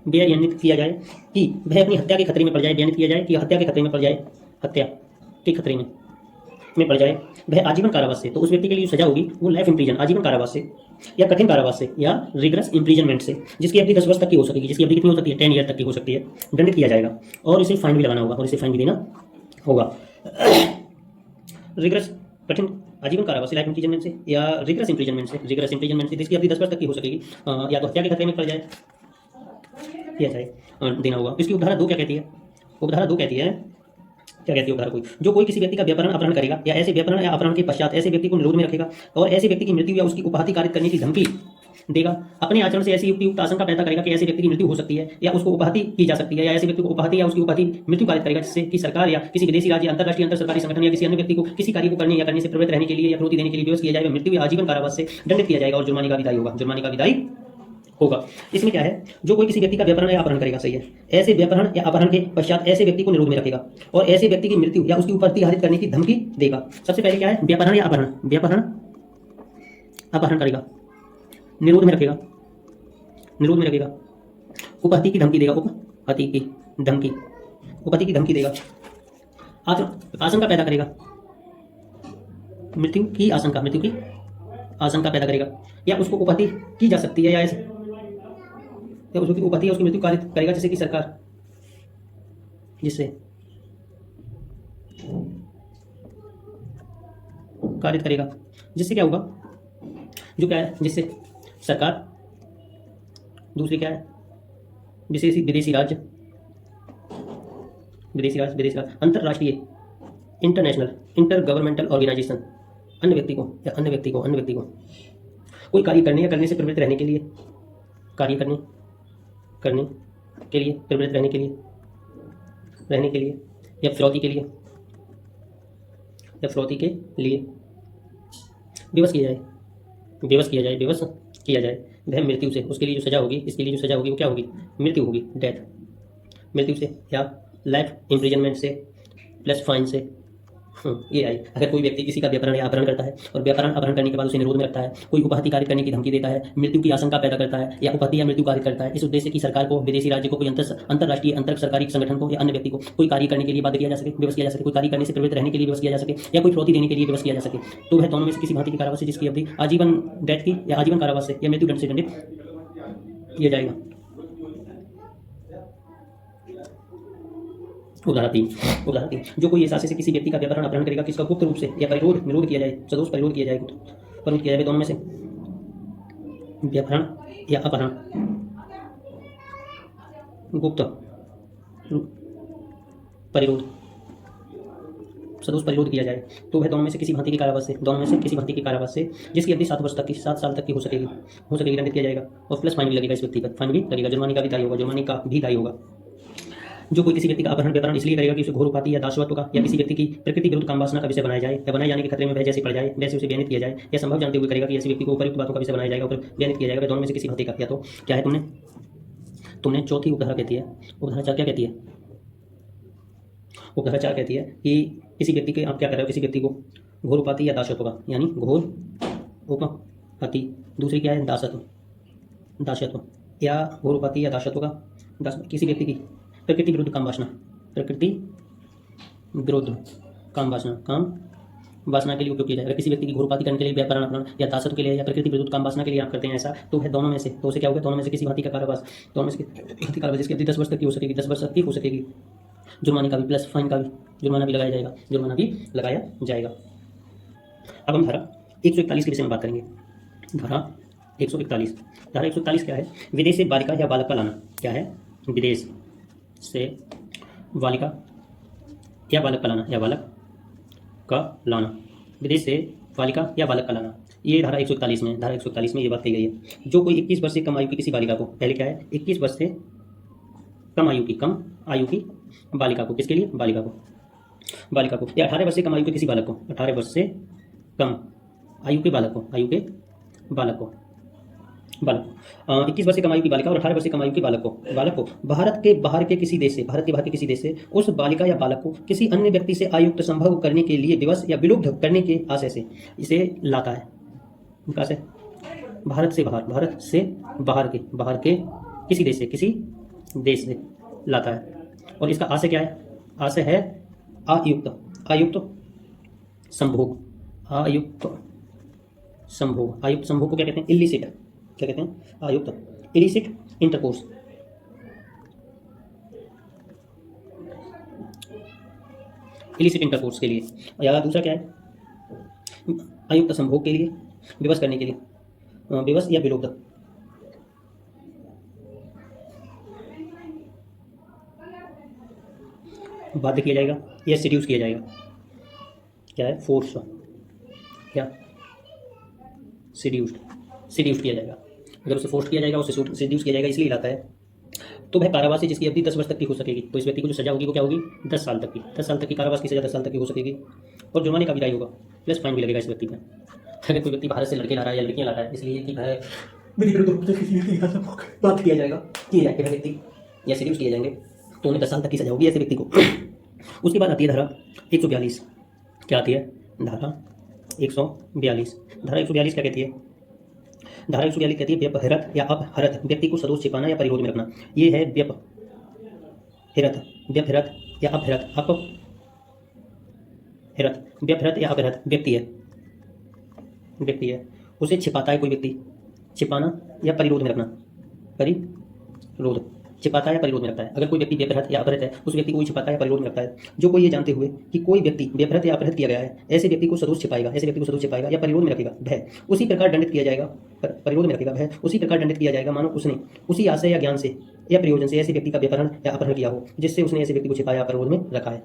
बयानित किया जाए कि वह अपनी हत्या के खतरे में पड़ जाए, बयानित किया जाए कि हत्या के खतरे में पड़ जाए, पड़ जाए वह आजीवन कारावास से, तो उस व्यक्ति के लिए सजा होगी वो लाइफ इम्प्रीजन, आजीवन कारावास से, या कठिन कारावास से, या रिगरस इम्प्रीजनमेंट से, जिसकी अवधि 10 वर्ष तक की हो सकेगी, जिसकी अवधि कितनी हो सकती है, 10 ईयर तक की हो सकती है, दंडित किया जाएगा। और इसे फाइन भी लगाना होगा, और इसे फाइन भी देना होगा। रिगरस, कठिन आजीवन कारावास से, लाइफ इम्प्रीजनमेंट से, या रिगरस इम्प्रीजनमेंट से, जिसकी अवधि 10 वर्ष तक की हो सकेगी, या तो हत्या के खतरे में पड़ जाए किया जाए, देना होगा। इसकी उपधारा 2 क्या कहती है, उपधारा 2 कहती है क्या कहती है उपधारा कोई? जो कोई किसी व्यक्ति का व्यापारण अपहरण करेगा या ऐसे व्यापारण या अपहरण के पश्चात ऐसे व्यक्ति को निरोध में रखेगा और ऐसे व्यक्ति की मृत्यु या उसकी उपाधि कारित करने की धमकी देगा, अपने आचरण से ऐसी युक्त आशंका पैदा करेगा कि ऐसे व्यक्ति की मृत्यु हो सकती है या उसको उपाधि की जा सकती है, या ऐसे व्यक्ति को उपाधि या उसकी उपाधि मृत्यु कारित करेगा, जिससे कि सरकार या किसी विदेशी राज्य, अंतरराष्ट्रीय अंतर सरकारी संगठन या किसी अन्य व्यक्ति को किसी कार्य को करने या करने से प्रवृत्त रहने के लिए या फिरौती देने के लिए विवश किया जाएगा, मृत्यु या आजीवन कारावास से दंडित किया जाएगा और जुर्माने का विदाई होगा, जुर्माने का विदाई होगा। इसमें क्या है? जो कोई किसी व्यक्ति का व्यापारण या अपहरण करेगा, सही है, ऐसे व्यापारण या अपहरण के पश्चात ऐसे व्यक्ति को निरोध में रखेगा और ऐसे व्यक्ति की मृत्यु या उसकी उपाधि हासिल करने की धमकी देगा। सबसे पहले क्या है? व्यापारण या अपहरण, व्यापारण अपहरण करेगा, निरोध में रखेगा, निरोध में रखेगा, उपाधि की धमकी देगा, उपाधि की धमकी, उपाधि की धमकी देगा, आशंका पैदा करेगा, मृत्यु की आशंका, मृत्यु की आशंका पैदा करेगा, या उसको उपाधि की जा सकती है, या उसकी उपाधि या उसकी मृत्यु कारित करेगा, जैसे कि सरकार, जिससे कारित करेगा, जिससे क्या होगा? जो क्या है? जिससे सरकार, दूसरी क्या है? विदेशी विदेशी राज्य, विदेशी राज्य, विदेशी राज्य, अंतरराष्ट्रीय, इंटरनेशनल, इंटर गवर्नमेंटल ऑर्गेनाइजेशन, अन्य व्यक्ति को या अन्य व्यक्ति को, अन्य व्यक्ति को कोई कार्य करने या करने से प्रवृत्त रहने के लिए, कार्य करने करने के लिए, प्रवृत्त रहने के लिए, रहने के लिए, या फिरौती के लिए, या फिरौती के लिए विवश किया जाए, विवश किया जाए, विवश किया जाए वह मृत्यु से, उसके लिए जो सजा होगी, इसके लिए जो सजा होगी वो क्या होगी? मृत्यु होगी, डेथ, मृत्यु से या लाइफ इम्प्रिजनमेंट से प्लस फाइन से। ये आई। अगर कोई व्यक्ति किसी का व्यापारण या अपहरण करता है और व्यापारण अपहरण करने के बाद उसे निरोध में रखता है, कोई उपाधि कारित करने की धमकी देता है, मृत्यु की आशंका पैदा करता है या उपाधि या मृत्यु कारित करता है, इस उद्देश्य की सरकार को, विदेशी राज्य को, कोई अंतरराष्ट्रीय अंतर सरकारी संगठन को या अन्य व्यक्ति को कोई कार्य करने के लिए बाध्य किया जा सके, विवश किया जा सके, कोई कार्य करने से प्रवृत्त रहने के लिए विवश किया जा सके, या कोई फिरौती देने के लिए विवश किया जा सके, तो वह दोनों में से किसी भांति की कारावास से, जिसकी अवधि आजीवन डेथ की या आजीवन कारावास से या मृत्यु दंड से दंडित किया जाएगा। उदाहरण 3, जो कोई ऐसे से किसी व्यक्ति का व्यापारण अपहरण करेगा, किसका गुप्त रूप से या परिरोध निरोध किया जाए, सदोष परिरोध किया जाए, परिरोध किया जाए, दोनों में से व्यापारण या अपहरण गुप्त परिरोध, सदोष परिरोध किया जाए, तो वह दोनों में से किसी भांति की कारावास से, दोनों में से किसी भांति की कारावास से, जिसकी अवधि 7 वर्ष तक की, 7 साल तक की हो सकेगी, दंडित किया जाएगा और प्लस फाइन भी लगेगा, इस व्यक्ति पर फाइन भी लगेगा, जुर्माने का भी दायी होगा, जुर्माने का भी दायी होगा। जो कोई किसी व्यक्ति का अपहरण व्यापारण इसलिए करेगा कि उसे घोर उपाधि या दासत्व का या किसी व्यक्ति की प्रकृति विरुद्ध काम वासना का विषय बनाया जाए या बनाए जाने के खतरे में वह जैसे पड़ जाए वैसे उसे बेनित किया जाए, या संभव जानते हुए करेगा कि ऐसे व्यक्ति को उपयुक्त बातों का विषय बनाया जाएगा और बेनित किया जाएगा, वह दोनों में से किसी भांति का। या तो क्या है? तुमने चौथी उपधारा कहती है, उपधारा 4 क्या कहती है? उपधारा 4 कहती है कि किसी व्यक्ति के, आप क्या कर रहे हो, किसी व्यक्ति को घोर उपाधि या दासत्व का, यानी घोर उपाधि, दूसरी क्या है? दासत्व, दासत्व या घोर उपाधि या दासत्व का, किसी व्यक्ति की प्रकृति विरुद्ध काम वासना, प्रकृति विरुद्ध काम वासना, काम वासना के लिए उपयोग किया जाएगा। किसी व्यक्ति की घोर उपाधि करने के लिए, व्यापारण अपहरण या दासत्व के लिए या प्रकृति विरुद्ध काम वासना के लिए आप करते हैं ऐसा, तो वह दोनों में से, तो उसे क्या होगा? दोनों में से किसी भांति का कारावास, दोनों में से किसी कारावास, जिसकी अवधि 10 वर्ष तक की हो सकेगी, 10 वर्ष तक की हो सकेगी, जुर्माने का भी प्लस फाइन का भी, जुर्माना भी लगाया जाएगा, जुर्माना भी लगाया जाएगा। अब हम धारा 141 के विषय में बात करेंगे। धारा 141, धारा 141 क्या है? विदेश से बालिका या बालक का लाना। क्या है? विदेश से बालिका या बालक का लाना, या बालक का लाना, विदेश से बालिका या बालक का लाना, ये धारा 141 में, धारा 141 में ये बात कही गई है। जो कोई 21 वर्ष से कम आयु की किसी बालिका को, पहले क्या है? 21 वर्ष से कम आयु की बालिका को, किसके लिए? बालिका को, बालिका को, या 18 वर्ष से कम आयु के किसी बालक को, 18 वर्ष से कम आयु के बालक को, आयु के बालक को, 21 वर्ष से कम आयु की बालिका और 18 वर्ष से कम आयु के बालक को भारत के बाहर के किसी देश से, भारत के बाहर के किसी देश से उस बालिका या बालक को किसी अन्य व्यक्ति से आयुक्त संभव करने के लिए विवश या विलुब्ध करने के आशय से इसे लाता है। कहाँ से? भारत से बाहर, भारत से बाहर के किसी देश से लाता है। और इसका आशय क्या है? आशय है आयुक्त संभोग, आयुक्त संभोग को क्या कहते हैं? इलिसिट, क्या कहते हैं? आयुक्त इलिसिट इंटरकोर्स, इलिसिट इंटरकोर्स के लिए। या दूसरा क्या है? आयुक्त संभोग के लिए, विवश करने के लिए, विवश या विलुब्ध, बाध्य किया जाएगा या सीड्यूस किया जाएगा। क्या है? फोर्स, क्या सीड्यूस्ड, सीड्यूस किया जाएगा। अगर उसे फोर्स किया जाएगा, उसे सीड्यूस किया जाएगा, इसलिए लाता है। तो वह कारावास है जिसकी अवधि 10 वर्ष तक की हो सकेगी। तो इस व्यक्ति को जो सजा होगी वो क्या होगी? 10 साल तक की। 10 साल तक की कारावास की सजा 10 साल तक की हो सकेगी। और जुर्माने का भी राय होगा, प्लस फाइन भी लगेगा इस व्यक्ति पर। अगर कोई व्यक्ति भारत से लड़के ला रहा है या लड़कियां ला रहा है, इसलिए कि वह बात किया जाएगा, किए जाएंगे व्यक्ति या सीड्यूस किए जाएंगे, तो उन्हें 10 साल तक की सजा होगी ऐसे व्यक्ति को। उसके बाद आती है धारा 142। क्या आती है? धारा 142। धारा 142 क्या कहती है? धारा 142 कहती है व्यपहृत या अपहृत व्यक्ति को सदोष छिपाना या परिरोध में रखना। ये है व्यपहृत, व्यपहृत या अपहृत, अपहृत, व्यपहृत या अपहृत व्यक्ति है, व्यक्ति है, उसे छिपाता है कोई व्यक्ति, छिपाना या परिरोध में रखना, परिरोध, छिपाता है या परिरोध में रखता है। अगर कोई व्यक्ति व्यपहृत या अपहृत है, उस व्यक्ति को कोई छिपाता है या परिरोध में रखता है। जो कोई ये जानते हुए कि कोई व्यक्ति व्यपहृत या अपहृत किया गया है, ऐसे व्यक्ति को सदोष छिपाएगा, ऐसे व्यक्ति को सदोष छिपाएगा या परिरोध में रखेगा, भय उसी प्रकार दंडित किया जाएगा, परिरोध में रखेगा, भय उसी प्रकार दंडित किया जाएगा मानो उसने उसी आशय या ज्ञान से या प्रयोजन से ऐसे व्यक्ति का व्यपहरण या अपहरण किया हो जिससे उसने ऐसे व्यक्ति को छिपाया या परिरोध में रखा है।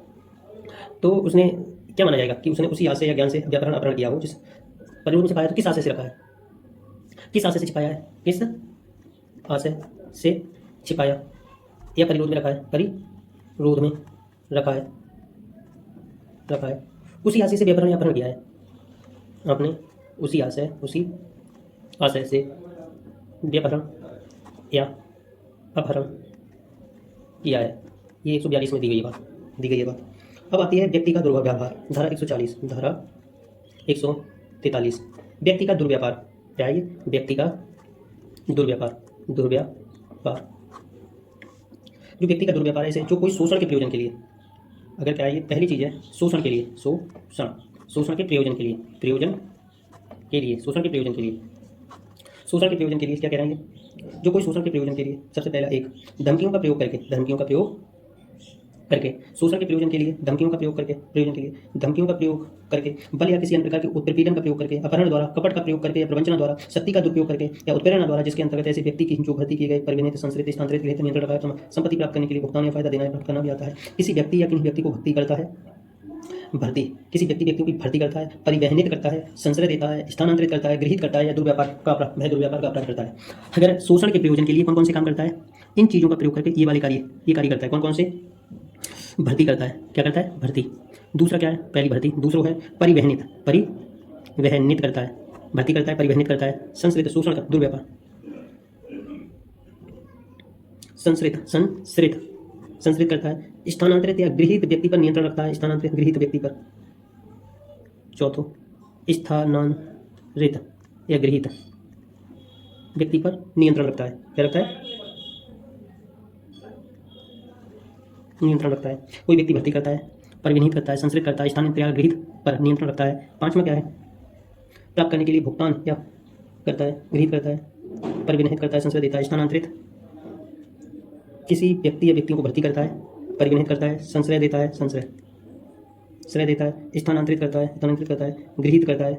तो उसने क्या माना जाएगा? कि उसने उसी आशय या ज्ञान से व्यपहरण अपहरण किया हो, जिस परिरोध में छिपाया। तो किस आशय से रखा है? किस आशय से छिपाया है? किस आशय से छिपाया या परिरोध में रखा है? परिरोध में रखा है, रखा है। उसी आशय से व्यपहरण या अपहरण किया है आपने, उसी आशय से व्यपहरण या अपहरण किया है। ये 142 में दी गई बात, दी गई है बात। अब आती है व्यक्ति का दुर्व्यवहार, धारा 140, धारा 143। व्यक्ति का दुर्व्यापार, क्या है ये? व्यक्ति का दुर्व्यापार, दुर्व्यापार, जो व्यक्ति का दुर्व्यापार है, इसे जो कोई शोषण के प्रयोजन के लिए, अगर क्या है ये? पहली चीज़ है शोषण के लिए, शोषण, शोषण के प्रयोजन के लिए, प्रयोजन के लिए, शोषण के प्रयोजन के लिए, शोषण के प्रयोजन के लिए क्या कह रहे हैं? जो कोई शोषण के प्रयोजन के लिए, सबसे पहला एक, धमकियों का प्रयोग करके, धमकियों का प्रयोग करके, शोषण के प्रयोजन के लिए, धमकियों का प्रयोग करके, प्रयोजन के लिए धमकियों का प्रयोग करके, बल या किसी अन्य प्रकार के उत्पीड़न का प्रयोग करके, अपहरण द्वारा, कपट का प्रयोग करके या प्रवंचना द्वारा, शक्ति का दुरुपयोग करके या उत्प्रेरणा द्वारा, जिसके अंतर्गत ऐसे व्यक्ति की जो भर्ती की गई, परिगणित, संस्कृत, स्थानांतरित, गृहीत, नियंत्रण लगाया संपत्ति प्राप्त करने के लिए भुगतान या फायदा देना या प्राप्त करना भी आता है। किसी व्यक्ति या किसी व्यक्ति को भर्ती करता है, भर्ती, किसी व्यक्तियों की भर्ती करता है, परिवहनित करता है, संश्रय देता है, स्थानांतरित करता है, गृहीत करता है या दुर्व्यापार का अपराध करता है। अगर शोषण के प्रयोजन के लिए कौन कौन से काम करता है? इन चीज़ों का प्रयोग करके ये वाले कार्य, ये कार्य करता है। कौन कौन से? भर्ती करता है, क्या करता है? भर्ती। दूसरा क्या है? पहली भर्ती। दूसरा है परिवहनित, परिवहनित करता है, भर्ती करता है, परिवहनित करता है। संश्रित, शोषण का, दुर्व्यापार, संश्रित करता है। स्थानांतरित या गृहीत व्यक्ति पर नियंत्रण रखता है, स्थानांतरित गृहीत व्यक्ति पर। चौथो, स्थानांतरित या गृहीत व्यक्ति पर नियंत्रण रखता है, क्या रखता है? नियंत्रण रखता है। कोई व्यक्ति भर्ती करता है, परिवहनित करता है, संश्रित करता है, स्थानांतरित या गृहीत पर नियंत्रण रखता है। पांचवा क्या है? प्राप्त करने के लिए भुगतान या करता है, गृहीत करता है, परिवहनित करता है, संश्रय देता है, स्थानांतरित, किसी व्यक्ति या व्यक्तियों को भर्ती करता है, परिगणित करता है, संश्रय देता है, श्रय देता है, स्थानांतरित करता है, गृहीत करता है,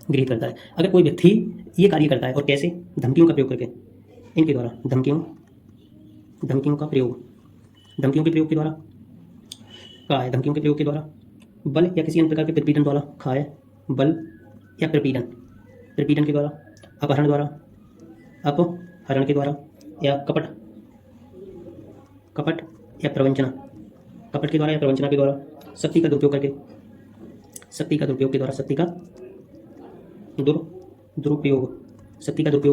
गृहीत करता है। अगर कोई व्यक्ति ये कार्य करता है, और कैसे? धमकियों का प्रयोग करके, इनके द्वारा, धमकियों का प्रयोग, धमकियों के प्रयोग के द्वारा, कहा है धमकियों के प्रयोग के द्वारा, बल या किसी अन्य प्रकार के प्रपीड़न द्वारा, कहा है बल या प्रपीड़न के द्वारा, अपहरण द्वारा, अपहरण के द्वारा, या कपट या प्रवंचना, कपट के द्वारा या प्रवंचना के द्वारा, शक्ति का दुरुपयोग करके, शक्ति का दुरुपयोग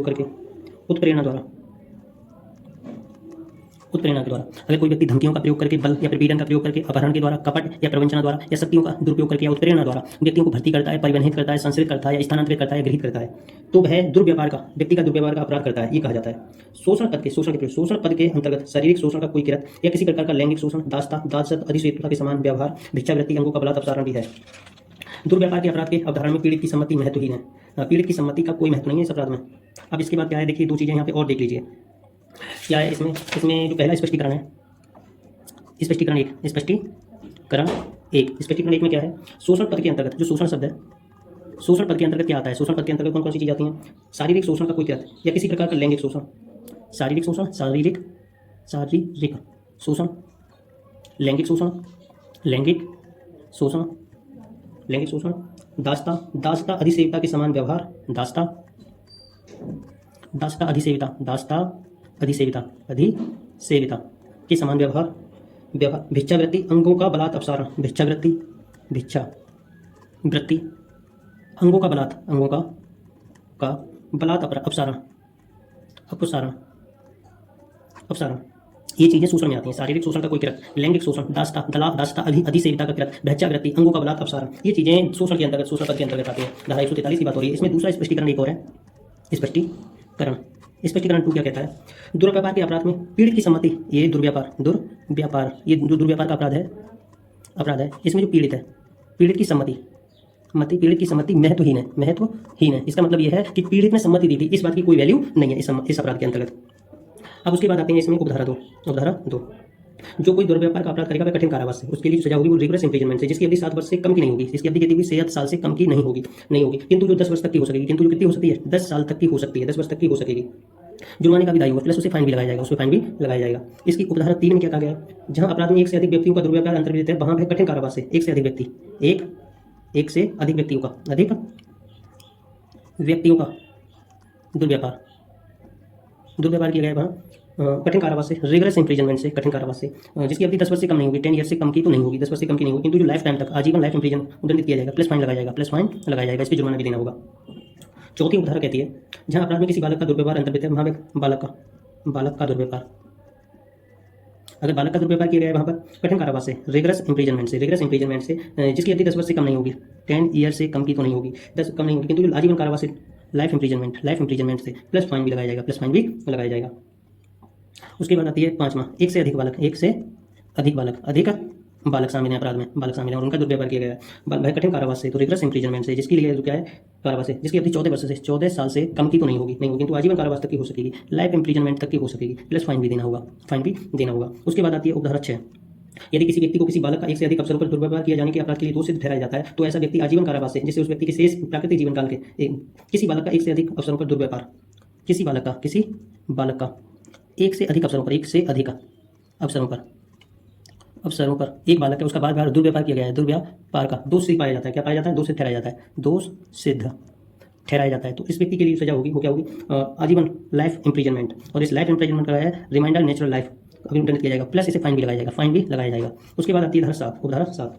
करके, उत्प्रेरणा के द्वारा। अगर कोई व्यक्ति धमकियों का प्रयोग करके, बल या प्रपीड़न का प्रयोग करके, अपहरण के द्वारा, कपट या प्रवंचना द्वारा, या शक्तियों का दुरुपयोग करके या उत्प्रेरणा द्वारा व्यक्तियों को भर्ती करता है, परिवहनित करता है, संश्रित करता है, या स्थानांतरित करता है, गृहीत करता है, तो वह दुर्व्यवहार का, व्यक्ति का दुर्व्यवहार का अपराध करता है, ये कहा जाता है। शोषण पद के अंतर्गत शारीरिक शोषण का कोई कृत या किसी प्रकार का लैंगिक शोषण, दासता, अधिश्वेतता के समान व्यवहार, भिक्षावृत्ति, अंगों का बलात् अपसारण भी है। दुर्व्यापार के अपराध के अवधारणा में पीड़ित की सम्मति महत्वहीन है, पीड़ित की सम्मति का कोई महत्व नहीं है इस अपराध में। अब इसके बाद क्या है, देखिए दो चीज़ें यहाँ पे और देख लीजिए क्या है इसमें जो पहला स्पष्टीकरण है, स्पष्टीकरण एक में क्या है? शोषण पद के अंतर्गत जो शोषण शब्द है, शोषण पद के अंतर्गत क्या आता है? शोषण पद के अंतर्गत कौन कौन सी चीज़ आती हैं? शारीरिक शोषण का कोई कृत या किसी प्रकार का लैंगिक शोषण, शारीरिक शोषण, लैंगिक शोषण, लैंगिक शोषण, लैंगिक शोषण, दासता, दासता अधिसेविता के समान व्यवहार, दासता, दासता अधिसेविता, दासता अधिसेविता, अधिसेविता के समान व्यवहार, व्यवहार, भिक्षावृत्ति, अंगों का बलात् अपसारण, भिक्षावृत्ति, भिक्षा वृत्ति, अंगों का बलात्, अंगों का बलात् अपसारण, अपसारण, अपसारण, ये चीजें शोषण में आती हैं। शारीरिक शोषण का कोई कृत, लैंगिक शोषण, दासता, दलाप, दासता अधिसेविता का कृत, भिक्षावृत्ति, अंगों का बलात् अपसारण, ये चीजें शोषण के अंतर्गत, शोषण पद के अंतर्गत आती हैं। धारा 143 की बात हो रही है। इसमें दूसरा स्पष्टीकरण एक और है, स्पष्टीकरण, स्पष्टीकरण 2 क्या कहता है? दुर्व्यापार के अपराध में पीड़ित की सम्मति, ये दुर्व्यापार, दुर्व्यापार, ये जो दुर्व्यापार का अपराध है, इसमें जो पीड़ित है, पीड़ित की सम्मति, पीड़ित की सम्मति महत्वहीन है, महत्वहीन है। इसका मतलब यह है कि पीड़ित ने सम्मति दी थी, इस बात की कोई वैल्यू नहीं है इस अपराध के अंतर्गत। अब उसके बाद आते हैं इसमें उपधारा 2, उपधारा 2, जो कोई दुर्व्यापार का अपराध करेगा वह कठिन कारावास से, उसके लिए सजा होगी वो रिगरस इंप्रिजनमेंट से, जिसकी अवधि 7 वर्ष से कम की नहीं होगी, जिसकी अवधि कितनी हुई 7 साल से कम की नहीं होगी, किंतु जो 10 वर्ष तक की हो सकेगी, किंतु जो कितनी हो सकती है 10 साल तक की हो सकती है, 10 वर्ष तक की हो सकेगी। जुर्माने का भी दायी होगा, प्लस उसे फाइन भी लगाया जाएगा, उसमें फाइन भी लगाया जाएगा। इसकी उपधारा 3 में क्या कहा गया है? जहां अपराध में एक से अधिक व्यक्तियों का दुर्व्यापार अंतर्भित है वहां वह कठिन कारावास से, एक से अधिक व्यक्ति, एक से अधिक व्यक्तियों का, अधिक व्यक्तियों का दुर्व्यापार किया गया है वहाँ कठिन कारावास से, रिगरस इंप्रिजनमेंट से, कठिन कारावास से, जिसकी अवधि 10 वर्ष से कम नहीं होगी, 10 ईयर से कम की तो नहीं होगी, 10 वर्ष से कम की नहीं होगी, किंतु जो लाइफ टाइम तक, आजीवन लाइफ इंप्रिजन दंडित किया जाएगा, प्लस फाइन लगाया जाएगा, इस पर जुर्माना भी देना होगा। चौथी उपधारा कहती है जहां अपराध में किसी बालक का दुर्व्यवहार अंतर्भित है वहां बालक का दुर्व्यवहार, अगर बालक का दुर्व्यवहार किया गया है वहां पर कठिन कारावास से, रिगरस इंप्रिजनमेंट से, जिसकी अवधि 10 वर्ष से कम नहीं होगी, 10 ईयर से कम की तो नहीं होगी, 10 कम नहीं होगी, किंतु जो आजीवन कारावास से, लाइफ इंप्रिजनमेंट से प्लस फाइन भी लगाया जाएगा, उसके बाद आती है 5वां, एक से अधिक बालक शामिल है अपराध में, बालक शामिल है और उनका दुर्व्यवहार किया गया है भाई कठिन कारावास से, तो रिगरस इंप्रिजनमेंट से, जिसके लिए जो क्या है कारावास है, जिसकी अवधि 14 साल से कम की तो नहीं होगी, किंतु आजीवन कारावास तक की हो सकेगी, लाइफ इंप्रिजनमेंट तक की हो सकेगी, प्लस फाइन भी देना होगा, उसके बाद आती है उपधारा 6, यदि किसी व्यक्ति को किसी बालक का एक से अधिक अवसरों पर दुर्व्यवहार किया जाने के अपराध के लिए दोषी सिद्ध ठहराया जाता है तो ऐसा व्यक्ति आजीवन कारावास से, जिससे उस व्यक्ति के शेष प्राकृतिक जीवन काल के किसी बालक का एक से अधिक अवसरों पर दुर्व्यवहार, किसी बालक का एक से अधिक अवसरों पर एक बालक है उसका बार बार दुर्व्यवहार किया गया है, दुर्व्यवहार का दोष सिद्ध पाया जाता है, क्या पाया जाता है? दोष सिद्ध ठहराया जाता है, तो इस व्यक्ति के लिए सजा होगी वो क्या होगी? आजीवन लाइफ इंप्रिजनमेंट, और इस लाइफ इंप्रिजनमेंट का है रिमाइंडर नेचुरल लाइफ अभी दंडित किया जाएगा, प्लस इसे फाइन भी लगाया जाएगा। उसके बाद आती है उपधारा 7,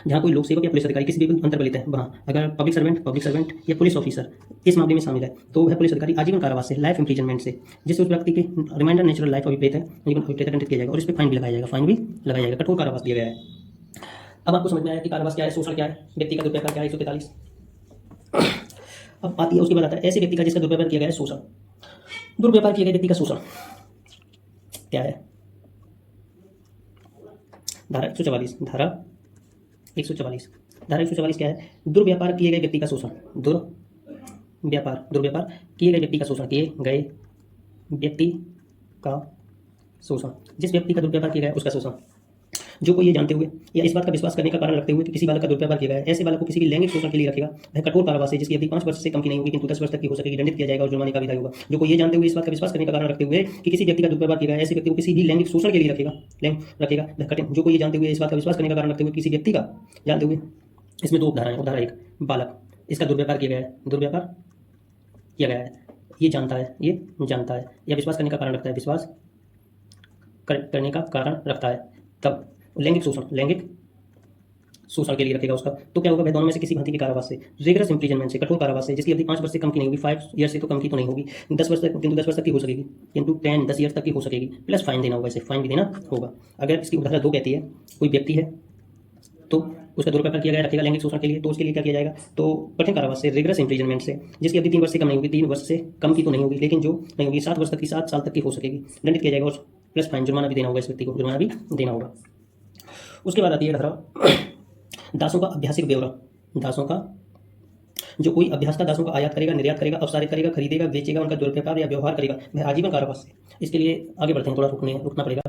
जहाँ कोई लोक सेवक या पुलिस अधिकारी किसी भी अंतर्गलित है वहाँ अगर पब्लिक सर्वेंट या पुलिस ऑफिसर इस मामले में शामिल है तो वह पुलिस अधिकारी आजीवन कारावास से, लाइफ इंप्रिजनमेंट से, जिससे उस व्यक्ति के रिमाइंडर नेचुरल लाइफ अभिप्रेत है, दंडित किया जाएगा और इस पर फाइन भी लगाया जाएगा, कठोर कारावास दिया गया है। अब आपको समझ में आया कि कारावास क्या है, शोषण क्या है, व्यक्ति का दुर्व्यवहार क्या है, 143। अब आती है उसके बाद आता है ऐसे व्यक्ति का जिसका दुर्व्यवहार किया गया है शोषण, दुर्व्यवहार किया गया व्यक्ति का शोषण क्या है? धारा 144 क्या है? दुर्व्यापार किए गए व्यक्ति का शोषण, दुर्व्यापार किए गए व्यक्ति का शोषण, जिस व्यक्ति का दुर्व्यवहार किया गया उसका शोषण, जो कोई ये जानते हुए या इस बात का विश्वास करने का कारण रखते हुए कि किसी बालक का दुर्व्यवहार किया गया है, ऐसे बालक को किसी भी लैंगिक शोषण के लिए रखेगा वह कठोर कारावास है, जिसकी अवधि 5 वर्ष से कम की नहीं होगी किंतु 10 वर्ष तक की हो सकेगी, दंडित किया जाएगा और जुर्माने का भी दायी होगा। जो कोई ये जानते हुए इस बात का विश्वास करने का कारण रखते हुए कि किसी व्यक्ति का दुर्व्यवहार किया गया है, ऐसे व्यक्ति को किसी भी लैंगिक शोषण के लिए रखेगा वह कठिन, जो कोई ये जानते हुए इस बात का विश्वास करने का कारण रखते हुए किसी व्यक्ति का जानते हुए, इसमें 2 उपधारा है। उपधारा 1, बालक, इसका दुर्व्यवहार किया गया है, ये जानता है या विश्वास करने का कारण रखता है, तब लैंगिक शोषण के लिए रखेगा उसका, तो क्या होगा? वह दोनों में से किसी भांति के कारावास से, रिगरस इंप्रिजनमेंट से, कठोर कारावास से, जिसकी अवधि 5 वर्ष से कम की नहीं होगी, 5 ईयर से तो कम की तो नहीं होगी, 10 वर्ष तक की हो सकेगी, किंतु 10 ईयर तक की हो सकेगी, प्लस फाइन देना होगा, इसे फाइन भी देना होगा। अगर इसकी उदाहरण 2 कहती है कोई व्यक्ति है तो उसका दुर्व्यवहार किया गया रखेगा लैंगिक शोषण के लिए, तो उसके लिए क्या किया जाएगा? तो कठिन कारावास से, रिगरस इंप्रिजनमेंट से, जिसकी अवधि 3 वर्ष से कम नहीं होगी, 3 वर्ष से कम की तो नहीं होगी, लेकिन जो नहीं होगी 7 वर्ष तक की, 7 साल तक की हो सकेगी, दंडित किया जाएगा और प्लस फाइन जुर्माना भी देना होगा, इस व्यक्ति को जुर्माना भी देना होगा। उसके बाद आती है धारा दासों का अभ्यासिक ब्यौरा, दासों का, जो कोई अभ्यासता दासों का आयात करेगा, निर्यात करेगा, अपसारित करेगा, खरीदेगा, बेचेगा, उनका दुर्व्यवहार या व्यवहार करेगा वह आजीवन कारावास से। इसके लिए आगे बढ़ते हैं, थोड़ा रुकना पड़ेगा।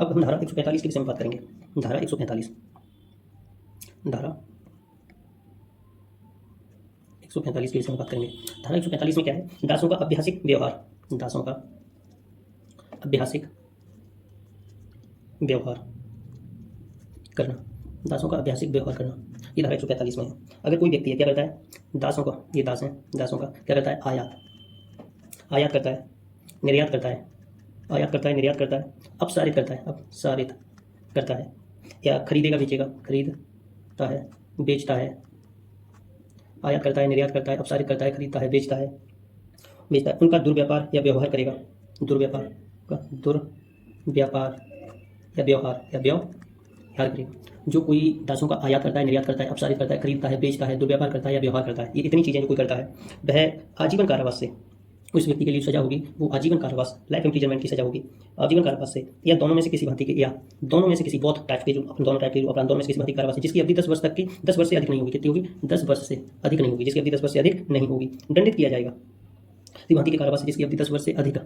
अब हम धारा 145 के विषय में बात करेंगे। धारा 145 के विषय में बात करेंगे। धारा 145 में क्या है? दासों का अभ्यासिक व्यवहार, दासों का अभ्यासिक व्यवहार करना, दासों का अभ्यासिक व्यवहार करना, ये धारा 145 में है। अगर कोई व्यक्ति है क्या करता है, दासों का, ये दास हैं, दासों का क्या करता है, आयात करता है, निर्यात करता है, आयात करता है, निर्यात करता है, अपसारित करता है, अपसारित करता है, या खरीदेगा बेचेगा, खरीदता है, बेचता है, आयात करता है, निर्यात करता है, अपसारित करता है, खरीदता है, बेचता है, उनका दुर्व्यापार या व्यवहार करेगा, दुर्व्यापार या व्यवहार करेगा। जो कोई दासों का आयात करता है, निर्यात करता है, अपसारित करता है, खरीदता है, बेचता है, दुर्व्यापार करता है या व्यवहार करता है, ये इतनी चीज़ें जो कोई करता है, वह आजीवन कारावास से उस व्यक्ति के लिए सजा होगी, वो आजीवन कारावास, लाइफ इम्प्रिजनमेंट की सजा होगी, आजीवन कारावास से, या दोनों में से किसी भांति के, या दोनों में से किसी बहुत टाइप के जो दोनों टाइप के अपराध, दोनों में से किसी भांति कारावास है जिसकी अवधि 10 वर्ष तक की, 10 वर्ष से अधिक नहीं होगी। कितनी होगी? 10 वर्ष से अधिक नहीं होगी, जिसकी अवधि 10 वर्ष से अधिक नहीं होगी, दंडित किया जाएगा। भांति के कारावास जिसकी अवधि 10 वर्ष से अधिक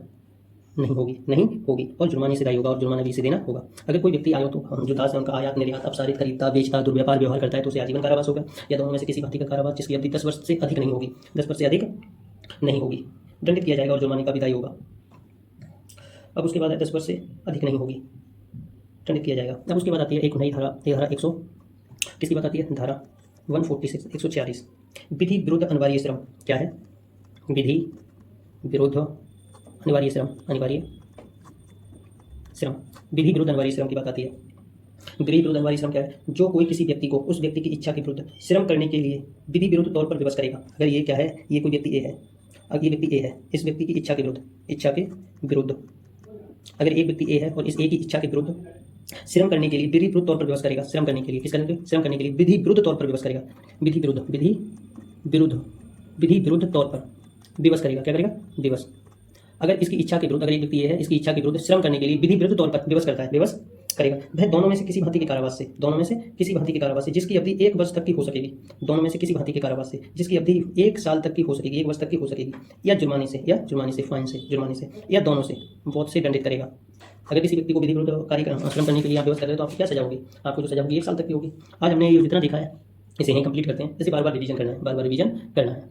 नहीं होगी और जुर्माने से दायी होगा, और जुर्माना भी इसे देना होगा। अगर कोई व्यक्ति आयो तो जो दास है उनका आयात, निर्यात, अपसारित, खरीदता, बेचता, दुर्व्यापार, व्यवहार करता है तो उसे आजीवन कारावास होगा, या दोनों में से किसी भांति का कारावास जिसकी अवधि 10 वर्ष से अधिक नहीं होगी, 10 वर्ष से अधिक नहीं होगी, दंडित किया जाएगा और जुर्माने का विदाई होगा। अब उसके बाद 10 वर्ष से अधिक नहीं होगी, दंडित किया जाएगा। अब उसके बाद आती है एक नई धारा, ये धारा 100 किसकी बात आती है? धारा 146, 146 विधि विरुद्ध अनिवार्य श्रम। क्या है? विधि विरुद्ध अनिवार्य श्रम, विधि विरुद्ध अनिवार्य श्रम की बात आती है। विधि विरुद्ध अनिवार्य श्रम क्या है? जो कोई किसी व्यक्ति को उस व्यक्ति की इच्छा के विरुद्ध श्रम करने के लिए विधि विरुद्ध तौर पर विवश करेगा। अगर ये क्या है, ये कोई व्यक्ति ए है, अगर ये व्यक्ति ए है, इस व्यक्ति की इच्छा के विरुद्ध अगर एक व्यक्ति ए है और इस ए की इच्छा के विरुद्ध श्रम करने के लिए विधि विरुद्ध तौर पर विवश करेगा, श्रम करने के लिए, किस करने के? श्रम करने के लिए विधि विरुद्ध तौर पर विवश करेगा, विधि विरुद्ध तौर पर विवश करेगा। क्या करेगा? विवश। अगर इसकी इच्छा के विरुद्ध, अगर एक व्यक्ति ये है, इसकी इच्छा के विरुद्ध श्रम करने के लिए विधि विरुद्ध तौर पर विवश करता है, विवश करेगा, वह दोनों में से किसी भांति के कारावास से, जिसकी अवधि 1 वर्ष तक की हो सकेगी, दोनों में से किसी भांति के कारावास से जिसकी अवधि 1 साल तक की हो सकेगी, 1 वर्ष तक की हो सकेगी, या जुर्माने से, फाइन से, जुर्माने से, या दोनों से, बहुत से दंडित करेगा। अगर किसी व्यक्ति को विधि विरुद्ध कार्य श्रम करने के लिए आप विवश कर रहे हो तो आपकी क्या सजा होगी? आपको जो सजा होगी 1 साल तक की होगी। आज हमने ये जितना देखा है इसे यहीं कंप्लीट करते हैं। इसे बार बार रिवीजन करना है,